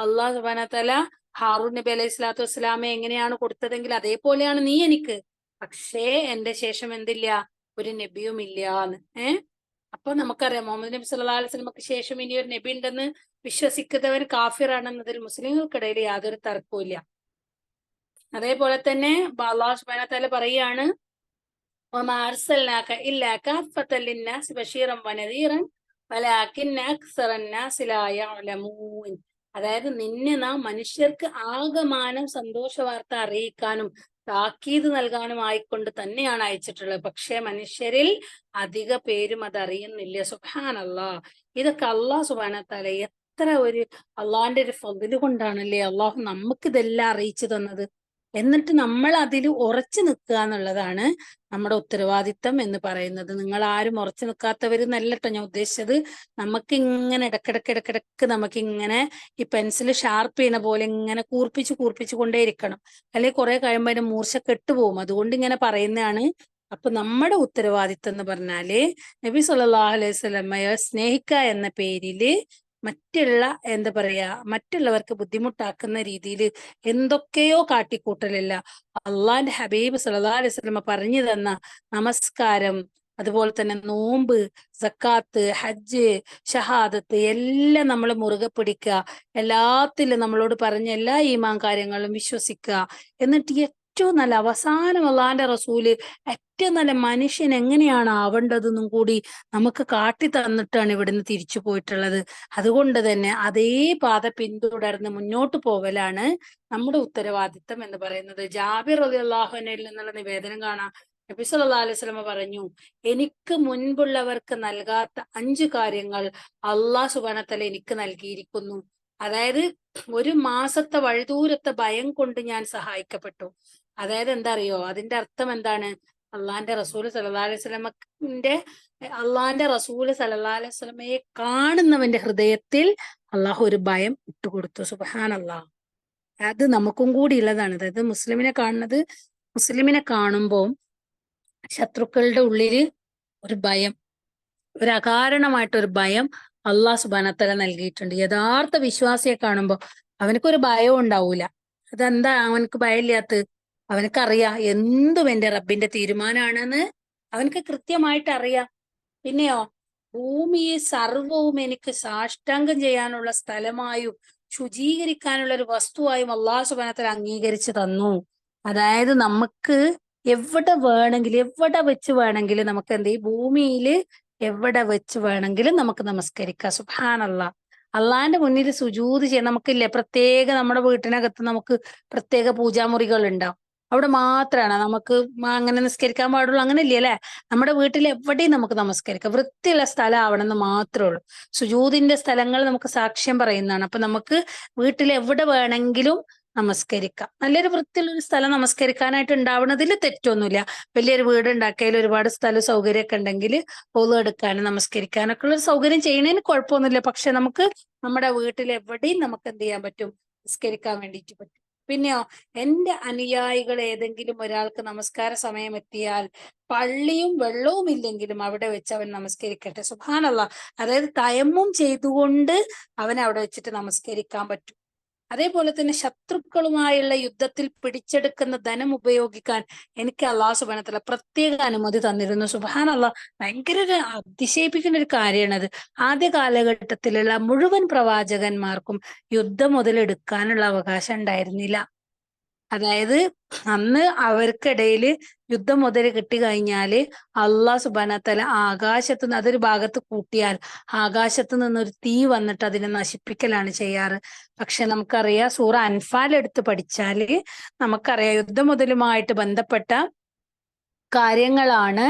അള്ളാഹു സുബ്ഹാനഹു വ തആല ഹാറൂൻ നബി അലൈഹി സ്വലാത്തു വസ്സലാമെ എങ്ങനെയാണ് കൊടുത്തതെങ്കിൽ അതേപോലെയാണ് നീ എനിക്ക്. പക്ഷേ എന്റെ ശേഷം എന്തില്ല, ഒരു നബിയും ഇല്ലാന്ന്. അപ്പൊ നമുക്കറിയാം, മുഹമ്മദ് നബി സല്ലല്ലാഹു അലൈഹി വസല്ലമക്ക് ശേഷം ഇനി ഒരു നബി ഉണ്ടെന്ന് വിശ്വസിക്കുന്നവൻ കാഫിറാണെന്നതിൽ മുസ്ലിങ്ങൾക്കിടയിൽ യാതൊരു തർക്കവും ഇല്ല. അതേപോലെ തന്നെ അല്ലാഹു സുബ്ഹാനഹു വ തആല പറയാണ്, വമാ അർസൽനാക ഇല്ലാ കാഫത്തൻ ലിന്നാസി ബശീറൻ വനദീറൻ വലാകിന്ന അക്സറന്നാസി ലാ യഅലമൂൻ. അതായത് നിന്നെ നാം മനുഷ്യർക്ക് ആകമാനം സന്തോഷ വാർത്ത അറിയിക്കാനും താക്കീത് നൽകാനും ആയിക്കൊണ്ട് തന്നെയാണ് അയച്ചിട്ടുള്ളത്. പക്ഷെ മനുഷ്യരിൽ അധിക പേരും അത് അറിയുന്നില്ല. സുബ്ഹാനല്ലാഹ്. ഇതൊക്കെ അല്ലാഹു സുബ്ഹാനഹു വ തആല എത്ര ഒരു അള്ളാഹിന്റെ ഒരു ഫദ്ല് കൊണ്ടാണല്ലേ അള്ളാഹു നമുക്ക് ഇതെല്ലാം അറിയിച്ചു തന്നത്. എന്നിട്ട് നമ്മൾ അതിൽ ഉറച്ചു നിൽക്കുക എന്നുള്ളതാണ് നമ്മുടെ ഉത്തരവാദിത്തം എന്ന് പറയുന്നത്. നിങ്ങൾ ആരും ഉറച്ചു നിൽക്കാത്തവരെന്നല്ലട്ടോ ഞാൻ ഉദ്ദേശിച്ചത്. നമുക്ക് ഇങ്ങനെ ഇടക്കിടക്ക് നമുക്കിങ്ങനെ ഈ പെൻസിൽ ഷാർപ്പ് ചെയ്യുന്ന പോലെ ഇങ്ങനെ കൂർപ്പിച്ചു കൊണ്ടേയിരിക്കണം. അല്ലെങ്കിൽ കുറെ കഴിയുമ്പോൾ അതിന്റെ മൂർച്ച കെട്ടുപോകും. അതുകൊണ്ട് ഇങ്ങനെ പറയുന്നതാണ്. അപ്പൊ നമ്മുടെ ഉത്തരവാദിത്തം എന്ന് പറഞ്ഞാല് നബി സല്ലല്ലാഹു അലൈഹി വസല്ലമയെ സ്നേഹിക്കുക എന്ന പേരില് മറ്റുള്ളവർക്ക് ബുദ്ധിമുട്ടാക്കുന്ന രീതിയിൽ എന്തൊക്കെയോ കാട്ടിക്കൂട്ടലില്ല. അള്ളാന്റെ ഹബീബ് സല്ലല്ലാഹു അലൈഹി വസല്ലമ പറഞ്ഞു തന്ന നമസ്കാരം, അതുപോലെ തന്നെ നോമ്പ്, സക്കാത്ത്, ഹജ്ജ്, ഷഹാദത്ത് എല്ലാം നമ്മൾ മുറുകെ പിടിക്കുക. എല്ലാത്തിലും നമ്മളോട് പറഞ്ഞ എല്ലാ ഈമാൻ കാര്യങ്ങളും വിശ്വസിക്കുക. എന്നിട്ട് ഏറ്റവും നല്ല അവസാനം അള്ളാന്റെ റസൂല് ഏറ്റവും നല്ല മനുഷ്യൻ എങ്ങനെയാണ് ആവേണ്ടതെന്നും കൂടി നമുക്ക് കാട്ടി തന്നിട്ടാണ് ഇവിടുന്ന് തിരിച്ചു പോയിട്ടുള്ളത്. അതുകൊണ്ട് തന്നെ അതേ പാത പിന്തുടർന്ന് മുന്നോട്ട് പോവലാണ് നമ്മുടെ ഉത്തരവാദിത്തം എന്ന് പറയുന്നത്. ജാബിർ റളിയല്ലാഹു അൻഹുവിൽ നിന്നുള്ള നിവേദനം കാണാം. നബി സല്ലല്ലാഹു അലൈഹി വസല്ലമ പറഞ്ഞു, എനിക്ക് മുൻപുള്ളവർക്ക് നൽകാത്ത 5 കാര്യങ്ങൾ അല്ലാഹു സുബ്ഹാനഹു വ തആല എനിക്ക് നൽകിയിരിക്കുന്നു. അതായത് ഒരു മാസത്തെ വഴിദൂരത്തെ ഭയം കൊണ്ട് ഞാൻ സഹായിക്കപ്പെട്ടു. അതായത് എന്താ അറിയോ, അതിന്റെ അർത്ഥം എന്താണ്? അള്ളാന്റെ റസൂല് സല്ലല്ലാഹു അലൈഹി വസല്ലമയെ കാണുന്നവന്റെ ഹൃദയത്തിൽ അള്ളാഹു ഒരു ഭയം ഇട്ടുകൊടുത്തു. സുബ്ഹാനല്ലാഹ്. അത് നമുക്കും കൂടി ഉള്ളതാണ്. അതായത് മുസ്ലിമിനെ കാണുമ്പോൾ ശത്രുക്കളുടെ ഉള്ളില് ഒരു ഭയം, ഒരു അകാരണമായിട്ടൊരു ഭയം അള്ളാഹു സുബ്ഹാനഹു വ തആല നൽകിയിട്ടുണ്ട്. യഥാർത്ഥ വിശ്വാസിയെ കാണുമ്പോൾ അവനക്കൊരു ഭയവും ഉണ്ടാവൂല. അതെന്താ അവനക്ക് ഭയമില്ലാത്തത്? അവനക്കറിയാം എന്തും എന്റെ റബ്ബിന്റെ തീരുമാനമാണെന്ന് അവനക്ക് കൃത്യമായിട്ട് അറിയാം. പിന്നെയോ, ഭൂമിയെ സർവവും എനിക്ക് സാഷ്ടാംഗം ചെയ്യാനുള്ള സ്ഥലമായും ശുചീകരിക്കാനുള്ള ഒരു വസ്തുവായും അല്ലാഹു സുബ്ഹാനഹു വ തആല അംഗീകരിച്ചു തന്നു. അതായത് നമുക്ക് എവിടെ വെച്ച് വേണമെങ്കിലും നമുക്ക് ഈ ഭൂമിയിൽ എവിടെ വെച്ച് വേണമെങ്കിലും നമുക്ക് നമസ്കരിക്കാം. സുബ്ഹാനല്ലാഹ്. അള്ളാന്റെ മുന്നിൽ സുജൂദ് ചെയ്യാൻ നമുക്കില്ലേ, നമ്മുടെ വീട്ടിനകത്ത് നമുക്ക് പ്രത്യേക പൂജാമുറികൾ ഉണ്ടാവും. അവിടെ മാത്രമാണ് നമുക്ക് അങ്ങനെ നിസ്കരിക്കാൻ പാടുള്ളൂ. അങ്ങനെ ഇല്ലേ അല്ലെ? നമ്മുടെ വീട്ടിൽ എവിടെയും നമുക്ക് നമസ്കരിക്കാം. വൃത്തിയുള്ള സ്ഥലം ആവണമെന്ന് മാത്രമേ ഉള്ളൂ. സുജൂദിന്റെ സ്ഥലങ്ങൾ നമുക്ക് സാക്ഷ്യം പറയുന്നതാണ്. അപ്പൊ നമുക്ക് വീട്ടിൽ എവിടെ വേണമെങ്കിലും നമസ്കരിക്കാം. നല്ലൊരു വൃത്തിയുള്ള ഒരു സ്ഥലം നമസ്കരിക്കാനായിട്ട് ഉണ്ടാവുന്നതിൽ തെറ്റൊന്നുമില്ല. വലിയൊരു വീട് ഉണ്ടാക്കിയാൽ ഒരുപാട് സ്ഥല സൗകര്യമൊക്കെ ഉണ്ടെങ്കിൽ ഒളു എടുക്കാനും നമസ്കരിക്കാനൊക്കെ ഉള്ള സൗകര്യം ചെയ്യുന്നതിന് കുഴപ്പമൊന്നുമില്ല. പക്ഷെ നമുക്ക് നമ്മുടെ വീട്ടിൽ എവിടെയും നമുക്ക് എന്ത് ചെയ്യാൻ പറ്റും? നമസ്കരിക്കാൻ വേണ്ടിയിട്ട് പറ്റും. പിന്നെയോ, എന്റെ അനുയായികൾ ഏതെങ്കിലും ഒരാൾക്ക് നമസ്കാര സമയം എത്തിയാൽ പള്ളിയും വെള്ളവും ഇല്ലെങ്കിലും അവിടെ വെച്ച് അവൻ നമസ്കരിക്കട്ടെ. സുബ്ഹാനല്ലാഹ്. അതായത് തയമ്മും ചെയ്തുകൊണ്ട് അവൻ അവിടെ വെച്ചിട്ട് നമസ്കരിക്കാൻ പറ്റും. അതേപോലെ തന്നെ ശത്രുക്കളുമായുള്ള യുദ്ധത്തിൽ പിടിച്ചെടുക്കുന്ന ധനം ഉപയോഗിക്കാൻ എനിക്ക് അല്ലാഹു സുബ്ഹാനഹു വ തആല പ്രത്യേക അനുമതി തന്നിരുന്നു. സുബ്ഹാനല്ലാഹ്. ഭയങ്കര ഒരു അതിശയിപ്പിക്കുന്ന ഒരു കാര്യമാണത്. ആദ്യ കാലഘട്ടത്തിലുള്ള മുഴുവൻ പ്രവാചകന്മാർക്കും യുദ്ധം മുതലെടുക്കാനുള്ള അവകാശം ഉണ്ടായിരുന്നില്ല. അതായത് അന്ന് അവർക്കിടയിൽ യുദ്ധം മുതൽ കിട്ടി കഴിഞ്ഞാല് അള്ളാഹു സുബ്ഹാനഹു വ തആല ആകാശത്ത് നിന്ന് അതൊരു ഭാഗത്ത് കൂട്ടിയാൽ ആകാശത്ത് നിന്നൊരു തീ വന്നിട്ട് അതിനെ നശിപ്പിക്കലാണ് ചെയ്യാറ്. പക്ഷെ നമുക്കറിയാം സൂറ അൻഫാൽ എടുത്ത് പഠിച്ചാല് നമുക്കറിയാം യുദ്ധം മുതലുമായിട്ട് ബന്ധപ്പെട്ട കാര്യങ്ങളാണ്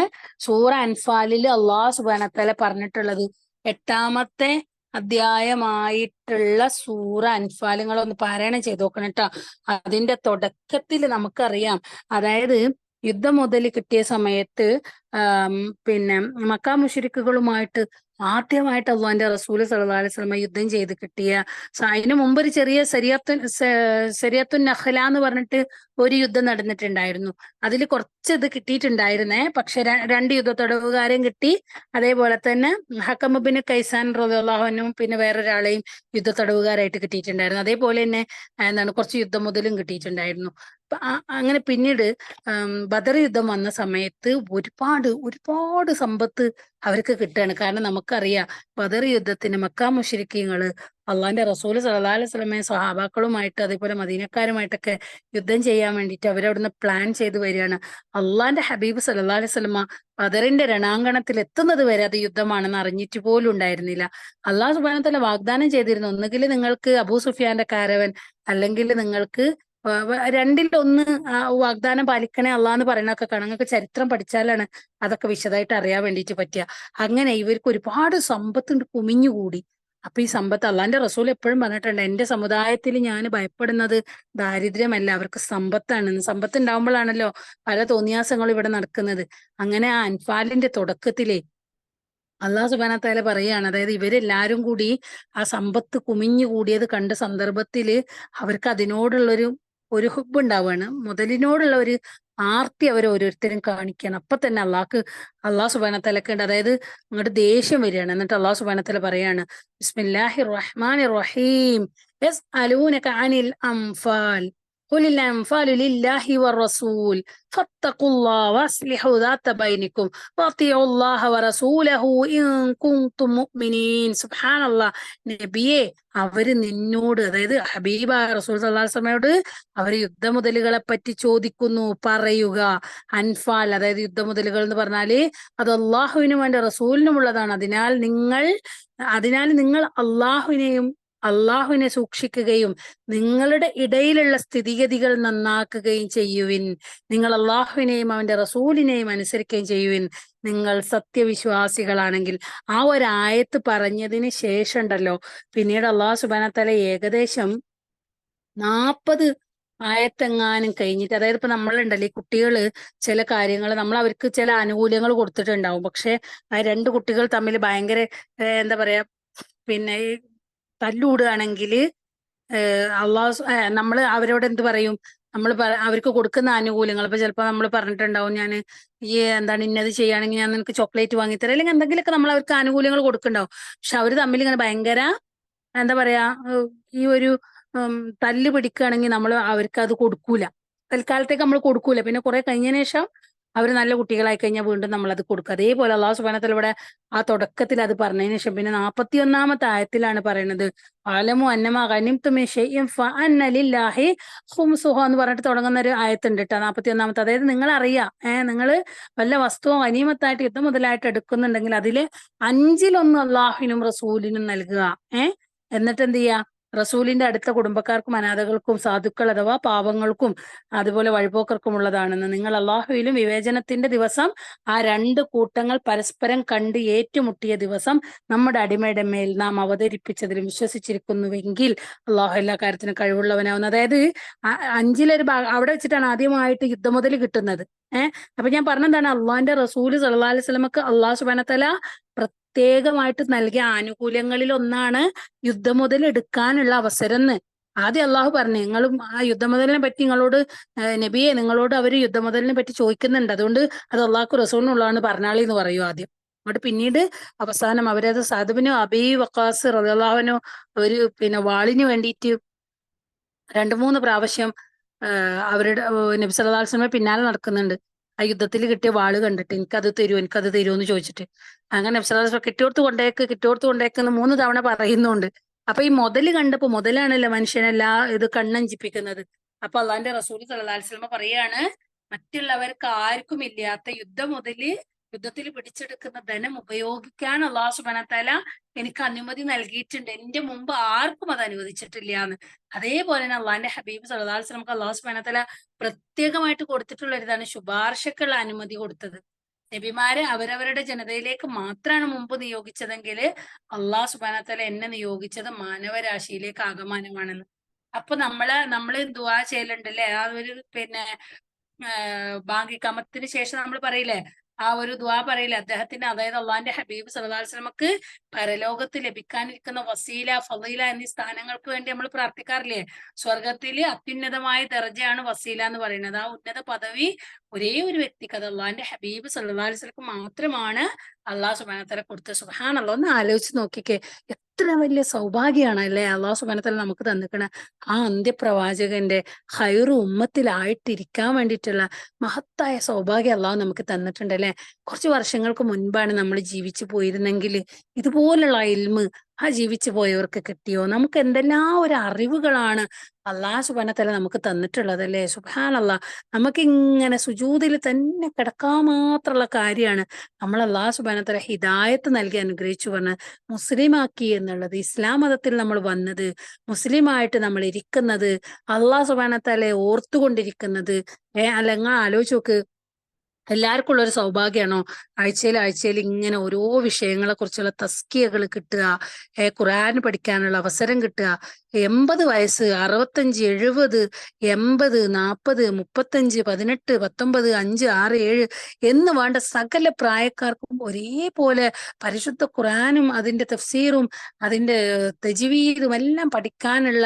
സൂറ അൻഫാലിൽ അള്ളാഹു സുബ്ഹാനഹു വ തആല പറഞ്ഞിട്ടുള്ളത്. 8-ാമത്തെ അധ്യായമായിട്ടുള്ള സൂറ അൻഫാൽ നിങ്ങളൊന്ന് പാരായണം ചെയ്ത് നോക്കണം കേട്ടോ. അതിന്റെ തുടക്കത്തിൽ നമുക്കറിയാം, അതായത് യുദ്ധം മുതൽ കിട്ടിയ സമയത്ത് പിന്നെ മക്കാ മുശ്രിക്കുകളുമായിട്ട് ആദ്യമായിട്ട് അള്ളാന്റെ റസൂല് സല്ലല്ലാഹു അലൈഹി വസല്ലം യുദ്ധം ചെയ്ത് കിട്ടിയ അതിനു മുമ്പ് ഒരു ചെറിയ സരിയത്തുൻ നഖ്ല എന്ന് പറഞ്ഞിട്ട് ഒരു യുദ്ധം നടന്നിട്ടുണ്ടായിരുന്നു. അതിൽ കുറച്ച് ഇത് കിട്ടിയിട്ടുണ്ടായിരുന്നേ. പക്ഷെ 2 യുദ്ധത്തടവുകാരെയും കിട്ടി. അതേപോലെ തന്നെ ഹക്കം ബിൻ കൈസാൻ റളിയല്ലാഹു അൻഹു പിന്നെ വേറൊരാളെയും യുദ്ധത്തടവുകാരായിട്ട് കിട്ടിയിട്ടുണ്ടായിരുന്നു. അതേപോലെ തന്നെ കുറച്ച് യുദ്ധം മുതലും കിട്ടിയിട്ടുണ്ടായിരുന്നു. അങ്ങനെ പിന്നീട് ബദർ യുദ്ധം വന്ന സമയത്ത് ഒരുപാട് സമ്പത്ത് അവർക്ക് കിട്ടുകയാണ്. കാരണം നമുക്കറിയാം ബദർ യുദ്ധത്തിന് മക്കാ മുശ്രിക്കീങ്ങള് അള്ളാന്റെ റസൂല് സല്ലല്ലാഹു അലൈഹി വസല്ലമയും സ്വഹാബാക്കളുമായിട്ട് അതേപോലെ മദീനക്കാരുമായിട്ടൊക്കെ യുദ്ധം ചെയ്യാൻ വേണ്ടിയിട്ട് അവരവിടുന്ന് പ്ലാൻ ചെയ്ത് വരികയാണ്. അള്ളാന്റെ ഹബീബ് സല്ലല്ലാഹു അലൈഹി വസല്ലമ ബദറിന്റെ രണാങ്കണത്തിൽ എത്തുന്നത് വരെ അത് യുദ്ധമാണെന്ന് അറിഞ്ഞിട്ട് പോലും ഉണ്ടായിരുന്നില്ല. അള്ളാഹു സുബ്ഹാനഹു വ തആല വാഗ്ദാനം ചെയ്തിരുന്നു, ഒന്നുകിൽ നിങ്ങൾക്ക് അബൂ സുഫിയാന്റെ കാരവൻ അല്ലെങ്കിൽ നിങ്ങൾക്ക് രണ്ടിലൊന്ന് വാഗ്ദാനം പാലിക്കണേ അള്ളാന്ന് പറയണൊക്കെ കാണാം. നിങ്ങൾക്ക് ചരിത്രം പഠിച്ചാലാണ് അതൊക്കെ വിശദമായിട്ട് അറിയാൻ വേണ്ടിയിട്ട് പറ്റുക. അങ്ങനെ ഇവർക്ക് ഒരുപാട് സമ്പത്ത് കുമിഞ്ഞുകൂടി. അപ്പൊ ഈ സമ്പത്ത് അള്ളാന്റെ റസൂൽ എപ്പോഴും പറഞ്ഞിട്ടുണ്ട്, എന്റെ സമുദായത്തിൽ ഞാൻ ഭയപ്പെടുന്നത് ദാരിദ്ര്യമല്ല, അവർക്ക് സമ്പത്താണ്. സമ്പത്ത് ഉണ്ടാവുമ്പോഴാണല്ലോ പല തോന്നിയാസങ്ങളും ഇവിടെ നടക്കുന്നത്. അങ്ങനെ ആ അൻഫാലിന്റെ തുടക്കത്തിലെ അള്ളാഹു സുബ്ഹാനഹു വ തആല പറയാണ്, അതായത് ഇവരെല്ലാരും കൂടി ആ സമ്പത്ത് കുമിഞ്ഞു കൂടിയത് കണ്ട സന്ദർഭത്തില് അവർക്ക് അതിനോടുള്ളൊരു ഹുബ് ഉണ്ടാവുകയാണ്, മുതലിനോടുള്ള ഒരു ആർത്തി അവർ ഓരോരുത്തരും കാണിക്കുകയാണ്. അപ്പൊ തന്നെ അള്ളാഹു സുബ്ഹാനഹു വ തആലക്ക് ഉണ്ട്, അതായത് അങ്ങോട്ട് ദേഷ്യം വരികയാണ്. എന്നിട്ട് അള്ളാഹു സുബ്ഹാനഹു വ തആല പറയാണ്, ബിസ്മില്ലാഹിർ റഹ്മാനിർ റഹീം യസ്അലൂനക അനിൽ അംഫാൽ ഖുലിൽ അൻഫാലു ലില്ലാഹി വറസൂൽ ഫത്തഖുല്ലാഹ വഅസ്ലിഹു ദാത ബൈനിക്കും വഅതിഉല്ലാഹ വറസൂലഹു ഇൻ കുൻതും മുഅ്മിനീൻ. സുബ്ഹാനല്ലാഹ്. നബിയെ, അവര് നിന്നോട്, അതായത് ഹബീബ റസൂൽ സല്ലല്ലാഹു അലൈഹി വസല്ലമയോട് അവര് യുദ്ധമുതലുകളെ പറ്റി ചോദിക്കുന്നു, പറയുക അൻഫാൽ, അതായത് യുദ്ധമുതലുകൾ എന്ന് പറഞ്ഞാല് അത് അള്ളാഹുവിനും അവന്റെ റസൂലിനും ഉള്ളതാണ്. അതിനാൽ നിങ്ങൾ അള്ളാഹുവിനെ സൂക്ഷിക്കുകയും നിങ്ങളുടെ ഇടയിലുള്ള സ്ഥിതിഗതികൾ നന്നാക്കുകയും ചെയ്യുവിൻ. നിങ്ങൾ അള്ളാഹുവിനെയും അവന്റെ റസൂലിനെയും അനുസരിക്കുകയും ചെയ്യുവിൻ, നിങ്ങൾ സത്യവിശ്വാസികളാണെങ്കിൽ. ആ ഒരു ആയത്ത് പറഞ്ഞതിന് ശേഷം ഉണ്ടല്ലോ, പിന്നീട് അള്ളാഹു സുബ്ഹാനഹു വ തആല ഏകദേശം 40 ആയത്തെങ്ങാനും കഴിഞ്ഞിട്ട്, അതായത് ഇപ്പൊ നമ്മളുണ്ടല്ലോ ഈ കുട്ടികള് ചില കാര്യങ്ങൾ നമ്മൾ അവർക്ക് ചില ആനുകൂല്യങ്ങൾ കൊടുത്തിട്ടുണ്ടാവും. പക്ഷെ ആ 2 കുട്ടികൾ തമ്മിൽ ഭയങ്കര എന്താ പറയാ പിന്നെ തല്ലുകൂടുകയാണെങ്കിൽ നമ്മൾ അവരോട് എന്ത് പറയും? അവർക്ക് കൊടുക്കുന്ന ആനുകൂല്യങ്ങൾ ഇപ്പൊ ചിലപ്പോൾ നമ്മൾ പറഞ്ഞിട്ടുണ്ടാവും, ഞാൻ ഈ എന്താണ് ഇന്നത് ചെയ്യുകയാണെങ്കിൽ ഞാൻ നിനക്ക് ചോക്ലേറ്റ് വാങ്ങിത്തരാം, അല്ലെങ്കിൽ എന്തെങ്കിലുമൊക്കെ നമ്മൾ അവർക്ക് ആനുകൂല്യങ്ങൾ കൊടുക്കുന്നുണ്ടാവും. പക്ഷെ അവർ തമ്മിൽ ഇങ്ങനെ ഭയങ്കര എന്താ പറയാ ഈ ഒരു തല്ല് പിടിക്കുകയാണെങ്കിൽ നമ്മൾ അവർക്ക് അത് കൊടുക്കൂല, തൽക്കാലത്തേക്ക് നമ്മൾ കൊടുക്കൂല. പിന്നെ കുറെ കഴിഞ്ഞതിന് ശേഷം അവർ നല്ല കുട്ടികളായി കഴിഞ്ഞാൽ വീണ്ടും നമ്മൾ അത് കൊടുക്കുക. അതേപോലെ അള്ളാഹു സുബ്ഹാനഹു വ തആല ഇവിടെ ആ തുടക്കത്തിൽ അത് പറഞ്ഞതിന് ശേഷം പിന്നെ 41-ാമത്തെ ആയത്തിലാണ് പറയുന്നത്, അലമു അന്നമാ ഗനിംതും മിൻ ശൈഇൻ ഫഅന്ന ലില്ലാഹി ഖുംസുഹു എന്ന് പറഞ്ഞിട്ട് തുടങ്ങുന്ന ഒരു ആയത്തുണ്ട് കേട്ടോ, 41-ാമത്തെ. അതായത് നിങ്ങൾ അറിയാം, നിങ്ങൾ വല്ല വസ്തുവും ഗനീമത്തായിട്ട് യുദ്ധം മുതലായിട്ട് എടുക്കുന്നുണ്ടെങ്കിൽ അതില് 5-ൽ-1 അള്ളാഹുവിനും റസൂലിനും നൽകുക. എന്നിട്ട് എന്ത് ചെയ്യാ? റസൂലിന്റെ അടുത്ത കുടുംബക്കാർക്കും അനാഥകൾക്കും സാധുക്കൾ അഥവാ പാവങ്ങൾക്കും അതുപോലെ വഴിപോക്കർക്കും ഉള്ളതാണെന്ന്. നിങ്ങൾ അള്ളാഹുവിലും വിവേചനത്തിന്റെ ദിവസം ആ 2 കൂട്ടങ്ങൾ പരസ്പരം കണ്ട് ഏറ്റുമുട്ടിയ ദിവസം നമ്മുടെ അടിമയുടെ മേൽ നാം അവതരിപ്പിച്ചതിലും വിശ്വസിച്ചിരിക്കുന്നുവെങ്കിൽ അള്ളാഹു എല്ലാ കാര്യത്തിനും കഴിവുള്ളവനാവുന്നു. അതായത് 5-ലൊരു ഭാഗം അവിടെ വെച്ചിട്ടാണ് ആദ്യമായിട്ട് യുദ്ധം മുതൽ കിട്ടുന്നത്. അപ്പൊ ഞാൻ പറഞ്ഞെന്താണ്, അള്ളാഹിന്റെ റസൂല് സല്ലല്ലാഹു അലൈഹി വസല്ലമക്ക് അള്ളാഹു സുബ്ഹാനഹു വ തആല പ്രത്യേകമായിട്ട് നൽകിയ ആനുകൂല്യങ്ങളിൽ ഒന്നാണ് യുദ്ധം മുതൽ എടുക്കാനുള്ള അവസരം എന്ന്. ആദ്യം അള്ളാഹു പറഞ്ഞു, നിങ്ങളും ആ യുദ്ധമുതലിനെ പറ്റി നിങ്ങളോട് നബിയെ, നിങ്ങളോട് അവര് യുദ്ധമുതലിനെ പറ്റി ചോദിക്കുന്നുണ്ട്, അതുകൊണ്ട് അത് അള്ളാഹു റസൂലിനുള്ളതാണ് പറഞ്ഞാളി എന്ന് പറയൂ ആദ്യം. അങ്ങോട്ട് പിന്നീട് അവസാനം അവരത് സഅദ് ഇബ്നു അബീ വഖാസ് റളിയല്ലാഹു അൻഹു ഒരു വാളിന് വേണ്ടിയിട്ട് 2-3 പ്രാവശ്യം അവരുടെ നബി സല്ലല്ലാഹു അലൈഹി വസല്ലം പിന്നാലെ നടക്കുന്നുണ്ട്. ആ യുദ്ധത്തിൽ കിട്ടിയ വാള് കണ്ടിട്ട് എനിക്കത് തരുമോ എന്ന് ചോദിച്ചിട്ട്. അങ്ങനെ നബി സല്ലല്ലാഹു അലൈഹി വസല്ലം കിട്ടിയോടത്ത് കൊണ്ടേക്കെന്ന് 3 തവണ പറയുന്നുണ്ട്. അപ്പൊ ഈ മുതല് കണ്ടപ്പോ, മുതലാണല്ലോ മനുഷ്യനെല്ലാ ഇത് കണ്ണഞ്ചിപ്പിക്കുന്നത്, അപ്പൊ അള്ളാന്റെ റസൂൽ സല്ലല്ലാഹു അലൈഹി വസല്ലം പറയാണ്, മറ്റുള്ളവർക്ക് ആർക്കും ഇല്ലാത്ത യുദ്ധത്തിൽ പിടിച്ചെടുക്കുന്ന ധനം ഉപയോഗിക്കാൻ അള്ളാഹു സുബ്ഹാനഹു വ തആല എനിക്ക് അനുമതി നൽകിയിട്ടുണ്ട്. എന്റെ മുമ്പ് ആർക്കും അത് അനുവദിച്ചിട്ടില്ല എന്ന്. അതേപോലെ തന്നെ അള്ളാന്റെ ഹബീബ് സല്ലല്ലാഹു അലൈഹി വസല്ലം അള്ളാഹു സുബ്ഹാനഹു വ തആല പ്രത്യേകമായിട്ട് കൊടുത്തിട്ടുള്ള ഒരിതാണ് ശുപാർശക്കുള്ള അനുമതി കൊടുത്തത്. നബിമാരെ അവരവരുടെ ജനതയിലേക്ക് മാത്രമാണ് മുമ്പ് നിയോഗിച്ചതെങ്കിൽ അള്ളാഹു സുബ്ഹാനഹു വ തആല എന്നെ നിയോഗിച്ചത് മാനവരാശിയിലേക്ക് ആകമാനമാണെന്ന്. അപ്പൊ നമ്മള് ദുആ ചെയ്യലുണ്ടല്ലേ, ആ ഒരു ബാങ്ക് ഇഖാമത്തിന് ശേഷം നമ്മൾ പറയില്ലേ, ആ ഒരു ദുആ പറയില്ലേ, അദ്ദേഹത്തിന്, അതായത് അള്ളാന്റെ ഹബീബ് സല്ലല്ലാഹു അലൈഹി വസല്ലമക്ക് പരലോകത്ത് ലഭിക്കാനിരിക്കുന്ന വസീല, ഫളീല എന്നീ സ്ഥാനങ്ങൾക്ക് വേണ്ടി നമ്മൾ പ്രാർത്ഥിക്കാറില്ലേ? സ്വർഗത്തില് അത്യുന്നതമായ ദർജയാണ് വസീല എന്ന് പറയുന്നത്. ആ ഉന്നത പദവി ഒരേ ഒരു വ്യക്തിക്ക്, അത് അള്ളാന്റെ ഹബീബ് സല്ലല്ലാഹു അലൈഹി വസല്ലമക്ക് മാത്രമാണ് അള്ളാഹു സുബ്ഹാനഹു വ തആല കൊടുത്ത. സുബ്ഹാനല്ലാഹ്, ഒന്ന് ആലോചിച്ച് നോക്കിക്കേ, എത്ര വലിയ സൗഭാഗ്യമാണ് അല്ലേ അള്ളാഹു സുബ്ഹാനഹു വ തആല നമുക്ക് തന്നിക്കണ. ആ അന്ത്യപ്രവാചകന്റെ ഖൈറു ഉമ്മത്തിലായിട്ടിരിക്കാൻ വേണ്ടിയിട്ടുള്ള മഹത്തായ സൗഭാഗ്യം അള്ളാഹു നമുക്ക് തന്നിട്ടുണ്ട് അല്ലെ. കുറച്ച് വർഷങ്ങൾക്ക് മുൻപാണ് നമ്മൾ ജീവിച്ചു പോയിരുന്നെങ്കിൽ ഇതുപോലുള്ള ഇൽമ് ആ ജീവിച്ചു പോയവർക്ക് കിട്ടിയോ? നമുക്ക് എന്തെല്ലാം ഒരു അറിവുകളാണ് അള്ളാഹു സുബ്ഹാനഹു വ തആല നമുക്ക് തന്നിട്ടുള്ളത് അല്ലേ. സുബ്ഹാനല്ലാഹ്, നമുക്ക് ഇങ്ങനെ സുജൂദിൽ തന്നെ കിടക്കാൻ മാത്രമുള്ള കാര്യമാണ് നമ്മൾ അള്ളാഹു സുബ്ഹാനഹു വ തആല ഹിദായത്ത് നൽകി അനുഗ്രഹിച്ചു പറഞ്ഞ് മുസ്ലിമാക്കി എന്നുള്ളത്. ഇസ്ലാം മതത്തിൽ നമ്മൾ വന്നത്, മുസ്ലിമായിട്ട് നമ്മൾ ഇരിക്കുന്നത്, അള്ളാഹു സുബ്ഹാനഹു വ തആലയെ ഓർത്തുകൊണ്ടിരിക്കുന്നത്, അല്ലെങ്കിൽ ആലോചിച്ച് നോക്ക്, എല്ലാവർക്കും ഉള്ള ഒരു സൗഭാഗ്യമാണോ ആഴ്ചയിൽ ഇങ്ങനെ ഓരോ വിഷയങ്ങളെ കുറിച്ചുള്ള തസ്കിയകൾ കിട്ടുക, ഖുർആൻ പഠിക്കാനുള്ള അവസരം കിട്ടുക. 80 വയസ്സ്, 65, 70, 80, 40, 35, 18, 19, 5, 6, 7 എന്ന് വേണ്ട സകല പ്രായക്കാർക്കും ഒരേപോലെ പരിശുദ്ധ ഖുർആനും അതിന്റെ തഫ്സീറും അതിന്റെ തജ്വീദും എല്ലാം പഠിക്കാനുള്ള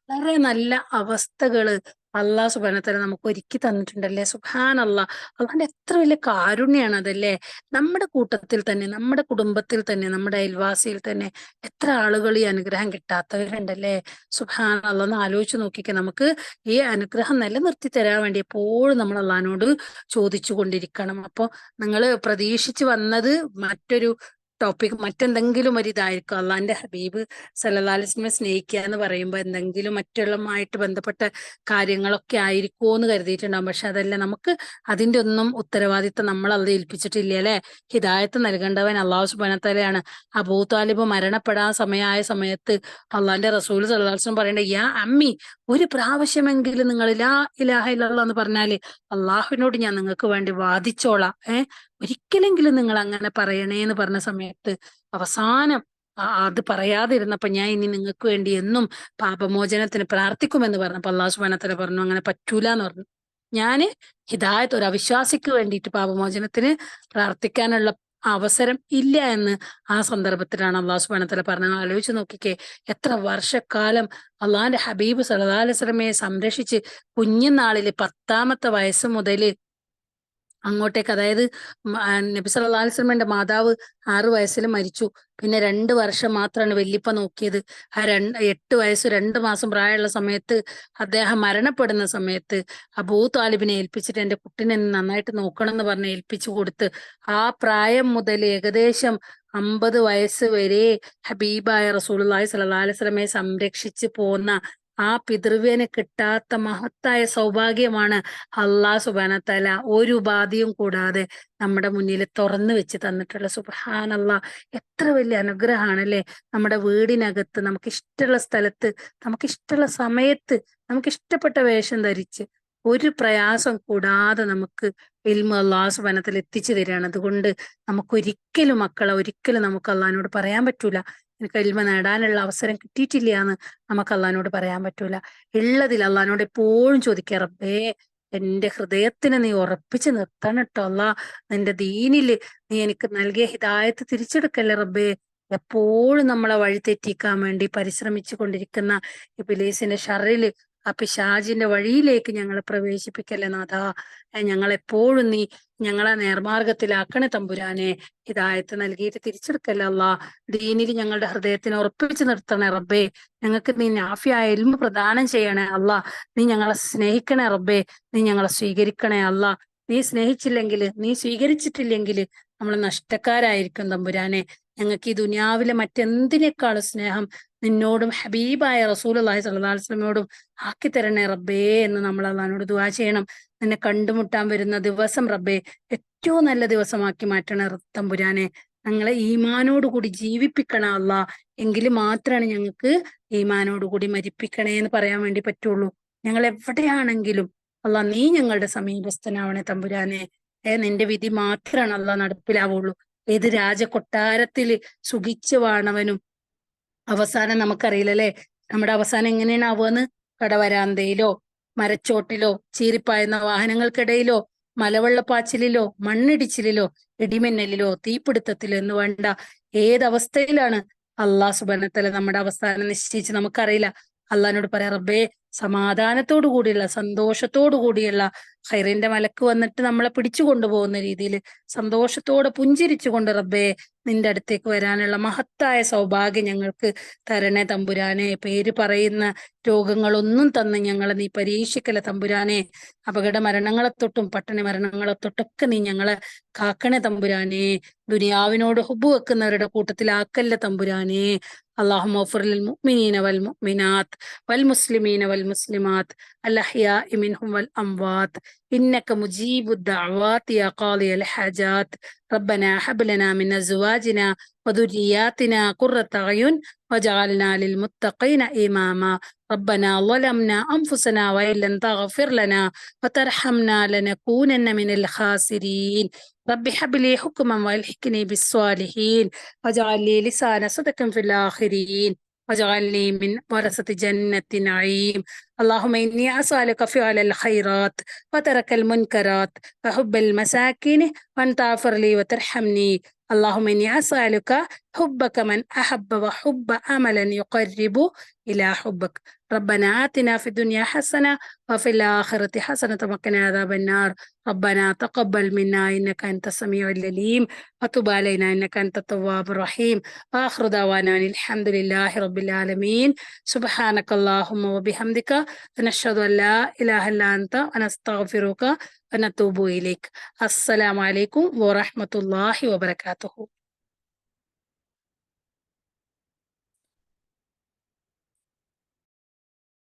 വളരെ നല്ല അവസ്ഥകള് അള്ളാഹു സുബ്ഹാനഹു വ തആല നമുക്ക് ഒരുക്കി തന്നിട്ടുണ്ടല്ലേ. സുബ്ഹാനല്ലാഹ്, അള്ളാന്റെ എത്ര വലിയ കാരുണ്യാണ് അതല്ലേ. നമ്മുടെ കൂട്ടത്തിൽ തന്നെ, നമ്മുടെ കുടുംബത്തിൽ തന്നെ, നമ്മുടെ അയൽവാസിയിൽ തന്നെ എത്ര ആളുകൾ ഈ അനുഗ്രഹം കിട്ടാത്തവരുണ്ടല്ലേ. സുബ്ഹാനല്ലാഹ്, ഒന്ന് ആലോചിച്ച് നോക്കിക്കേ. നമുക്ക് ഈ അനുഗ്രഹം നിലനിർത്തി തരാൻ വേണ്ടി എപ്പോഴും നമ്മൾ അള്ളാഹിനോട് ചോദിച്ചു കൊണ്ടിരിക്കണം. അപ്പൊ നിങ്ങൾ പ്രതീക്ഷിച്ച് വന്നത് മറ്റൊരു ടോപ്പിക്, മറ്റെന്തെങ്കിലും ഒരു ഇതായിരിക്കും. അള്ളാന്റെ ഹബീബ് സല്ലല്ലാഹു അലൈഹി വസല്ലമയെ സ്നേഹിക്കുക എന്ന് പറയുമ്പോൾ എന്തെങ്കിലും മറ്റുള്ളതുമായിട്ട് ബന്ധപ്പെട്ട കാര്യങ്ങളൊക്കെ ആയിരിക്കുമോ എന്ന് കരുതിയിട്ടുണ്ടാകും. പക്ഷെ അതല്ല, നമുക്ക് അതിന്റെ ഒന്നും ഉത്തരവാദിത്തം നമ്മൾ അത് ഏൽപ്പിച്ചിട്ടില്ല അല്ലെ. ഹിദായത്ത് നൽകേണ്ടവൻ അള്ളാഹു സുബ്ഹാനഹു വ തആലയാണ്. അബൂ താലിബ് മരണപ്പെടാൻ സമയമായ സമയത്ത് അള്ളാന്റെ റസൂൽ സല്ലല്ലാഹു അലൈഹി വസല്ലം പറയണ്ടേ, യാ അമ്മി, ഒരു പ്രാവശ്യമെങ്കിലും നിങ്ങൾ ലാ ഇലാഹ ഇല്ലല്ലാഹ് എന്ന് പറഞ്ഞാല് അള്ളാഹുവിനോട് ഞാൻ നിങ്ങൾക്ക് വേണ്ടി വാദിച്ചോളാം, ഒരിക്കലെങ്കിലും നിങ്ങൾ അങ്ങനെ പറയണേ എന്ന് പറഞ്ഞ സമയത്ത് അവസാനം അത് പറയാതിരുന്നപ്പോ, ഞാൻ ഇനി നിങ്ങൾക്ക് വേണ്ടി എന്നും പാപമോചനത്തിന് പ്രാർത്ഥിക്കുമെന്ന് പറഞ്ഞപ്പോ അള്ളാഹു സുബ്ഹാനഹു വ തആല പറഞ്ഞു, അങ്ങനെ പറ്റൂല എന്ന് പറഞ്ഞു. ഞാന് ഹിദായത്ത്, ഒരു അവിശ്വാസിക്ക് വേണ്ടിയിട്ട് പാപമോചനത്തിന് പ്രാർത്ഥിക്കാനുള്ള അവസരം ഇല്ല എന്ന് ആ സന്ദർഭത്തിലാണ് അള്ളാഹു സുബ്ഹാനഹു വ തആല പറഞ്ഞത്. ആലോചിച്ച് നോക്കിക്കേ, എത്ര വർഷക്കാലം അള്ളാഹിന്റെ ഹബീബ് സല്ലല്ലാഹു അലൈഹി വസല്ലമയെ സംരക്ഷിച്ച് കുഞ്ഞുനാളില് 10ാമത്തെ വയസ്സ് മുതല് അങ്ങോട്ടേക്ക്, അതായത് നബി സല്ലല്ലാഹു അലൈഹി വസല്ലമയുടെ മാതാവ് 6 വയസ്സിൽ മരിച്ചു. പിന്നെ 2 വർഷം മാത്രമാണ് വല്യപ്പ നോക്കിയത്. ആ 8 വയസ്സ് 2 മാസം പ്രായമുള്ള സമയത്ത് അദ്ദേഹം മരണപ്പെടുന്ന സമയത്ത് അബൂ താലിബിനെ ഏൽപ്പിച്ചിട്ട് എന്റെ കുട്ടിനെ നന്നായിട്ട് നോക്കണം എന്ന് പറഞ്ഞ് ഏൽപ്പിച്ചു കൊടുത്ത്, ആ പ്രായം മുതൽ ഏകദേശം 50 വയസ്സ് വരെ ഹബീബായ റസൂലുള്ളാഹി സ്വല്ലല്ലാഹു അലൈഹി വസല്ലമയെ സംരക്ഷിച്ച് പോന്ന ആ പിതൃവ്യന് കിട്ടാത്ത മഹത്തായ സൗഭാഗ്യമാണ് അള്ളാഹു സുബ്ഹാനഹു വ തആല ഒരു ഉപാധിയും കൂടാതെ നമ്മുടെ മുന്നിൽ തുറന്നു വെച്ച് തന്നിട്ടുള്ള. സുബ്ഹാനല്ലാഹ്, എത്ര വലിയ അനുഗ്രഹമാണല്ലേ. നമ്മുടെ വീടിനകത്ത്, നമുക്ക് ഇഷ്ടമുള്ള സ്ഥലത്ത്, നമുക്ക് ഇഷ്ടമുള്ള സമയത്ത്, നമുക്ക് ഇഷ്ടപ്പെട്ട വേഷം ധരിച്ച് ഒരു പ്രയാസം കൂടാതെ നമുക്ക് ഇൽമു അള്ളാഹു സുബ്ഹാനഹു വ തആല എത്തിച്ചു തരികയാണ്. അതുകൊണ്ട് നമുക്കൊരിക്കലും മക്കളെ, ഒരിക്കലും നമുക്ക് അള്ളാഹിനോട് പറയാൻ പറ്റൂല എനിക്ക് ഇൽമ നേടാനുള്ള അവസരം കിട്ടിയിട്ടില്ല എന്ന് നമുക്ക് അള്ളാഹിനോട് പറയാൻ പറ്റൂല. ഉള്ളതിൽ അള്ളാഹിനോട് എപ്പോഴും ചോദിക്കുക, റബ്ബേ എന്റെ ഹൃദയത്തിനെ നീ ഉറപ്പിച്ച് നിർത്തണം ട്ടോ അള്ളാ, നിന്റെ ദീനില് നീ എനിക്ക് നൽകിയ ഹിദായത്ത് തിരിച്ചെടുക്കല്ലേ റബ്ബേ. എപ്പോഴും നമ്മളെ വഴി തെറ്റിക്കാൻ വേണ്ടി പരിശ്രമിച്ചു കൊണ്ടിരിക്കുന്ന ഇബ്ലീസിന്റെ ഷർറില്, ആ പിശാചിന്റെ വഴിയിലേക്ക് ഞങ്ങളെ പ്രവേശിപ്പിക്കല്ലേ നാഥാ. ഞങ്ങളെപ്പോഴും നീ ഞങ്ങളെ നേർമാർഗത്തിലാക്കണേ തമ്പുരാനെ. ഹിദായത്ത് നൽകിയിട്ട് തിരിച്ചെടുക്കല്ലേ അല്ലാ. ദീനിൽ ഞങ്ങളുടെ ഹൃദയത്തിനെ ഉറപ്പിച്ചു നിർത്തണേ റബ്ബേ. ഞങ്ങൾക്ക് നീ നാഫിയായ ഇൽമ പ്രദാനം ചെയ്യണേ അല്ലാ. നീ ഞങ്ങളെ സ്നേഹിക്കണേ റബ്ബേ. നീ ഞങ്ങളെ സ്വീകരിക്കണേ അല്ലാ. നീ സ്നേഹിച്ചില്ലെങ്കിൽ, നീ സ്വീകരിച്ചിട്ടില്ലെങ്കിൽ നമ്മൾ നഷ്ടക്കാരായിരിക്കും തമ്പുരാനെ. ഞങ്ങൾക്ക് ഈ ദുനിയാവിലെ മറ്റെന്തിനേക്കാളും സ്നേഹം നിന്നോടും ഹബീബായ റസൂലുള്ളാഹി സ്വല്ലല്ലാഹു അലൈഹി വസല്ലമയോടും ആക്കി തരണേ റബ്ബേ എന്ന് നമ്മൾ അള്ളാഹിനോട് ദുആ ചെയ്യണം. നിന്നെ കണ്ടുമുട്ടാൻ വരുന്ന ദിവസം റബ്ബേ ഏറ്റവും നല്ല ദിവസമാക്കി മാറ്റണേ തമ്പുരാനെ. ഞങ്ങളെ ഈമാനോടുകൂടി ജീവിപ്പിക്കണം അല്ലാ. എങ്കിൽ മാത്രമാണ് ഞങ്ങൾക്ക് ഈമാനോടുകൂടി മരിപ്പിക്കണേ എന്ന് പറയാൻ വേണ്ടി പറ്റുള്ളൂ. ഞങ്ങൾ എവിടെയാണെങ്കിലും അല്ലാ നീ ഞങ്ങളുടെ സമീപസ്ഥനാവണേ തമ്പുരാനെ. നിന്റെ വിധി മാത്രമാണ് അല്ലാ നടപ്പിലാവുള്ളൂ. ഏത് രാജകൊട്ടാരത്തില് സുഖിച്ചു വാണവനും അവസാനം നമുക്കറിയില്ലല്ലേ നമ്മുടെ അവസാനം എങ്ങനെയാണ് ആവുകയെന്ന്. കടവരാന്തയിലോ മരച്ചോട്ടിലോ ചീറിപ്പായുന്ന വാഹനങ്ങൾക്കിടയിലോ മലവെള്ളപ്പാച്ചിലിലോ മണ്ണിടിച്ചിലിലോ ഇടിമിന്നലിലോ തീപിടുത്തത്തിലോ എന്ന് വേണ്ട ഏതവസ്ഥയിലാണ് അള്ളാഹ് സുബ്ഹാനഹു വ തആല നമ്മുടെ അവസാനം നിശ്ചയിച്ച് നമുക്കറിയില്ല. അള്ളാഹിനോട് പറയാം റബ്ബേ സമാധാനത്തോടു കൂടിയുള്ള സന്തോഷത്തോടു കൂടിയുള്ള ഖൈറിന്റെ മലക്ക് വന്നിട്ട് നമ്മളെ പിടിച്ചു കൊണ്ടുപോകുന്ന രീതിയിൽ സന്തോഷത്തോടെ പുഞ്ചിരിച്ചുകൊണ്ട് റബ്ബേ നിന്റെ അടുത്തേക്ക് വരാനുള്ള മഹത്തായ സൗഭാഗ്യം ഞങ്ങൾക്ക് തരണേ തമ്പുരാനെ. പേര് പറയുന്ന രോഗങ്ങളൊന്നും തന്ന് ഞങ്ങളെ നീ പരീക്ഷിക്കല തമ്പുരാനെ. അപകട മരണങ്ങളെ തൊട്ടും പട്ടിണി മരണങ്ങളെ തൊട്ടൊക്കെ നീ ഞങ്ങളെ കാക്കണേ തമ്പുരാനെ. ദുനിയാവിനോട് ഹുബ്ബ് വെക്കുന്നവരുടെ കൂട്ടത്തിലാക്കല്ല തമ്പുരാനെ. اللهم اغفر للمؤمنين والمؤمنات والمسلمين والمسلمات الأحياء منهم والأموات إنك مجيب الدعوات يا قاضي الحاجات. ربنا هب لنا من أزواجنا وذرياتنا قرة أعين واجعلنا للمتقين إماما. ربنا ظلمنا أنفسنا وإن لم تغفر لنا وترحمنا لنكونن من الخاسرين. رب هب لي حكما والحقني بالصالحين واجعل لي لسان صدق في الآخرين واجعلني من ورثة جنة نعيم. اللهم إني أسألك فعل الخيرات وترك المنكرات وحب المساكين وأن تغفر لي وترحمني. اللهم إني أسألك حبك من أحب وحب عملا يقرب إلى حبك. ربنا آتنا في الدنيا حسنة وفي الآخرة حسنة وقنا عذاب النار. ربنا تقبل منا إنك أنت السميع العليم وتب علينا إنك أنت التواب الرحيم. وآخر دعوانا أن الحمد لله رب العالمين. سبحانك اللهم وبحمدك نشهد أن لا إله إلا أنت ونستغفرك ونتوب إليك. السلام عليكم ورحمة الله وبركاته.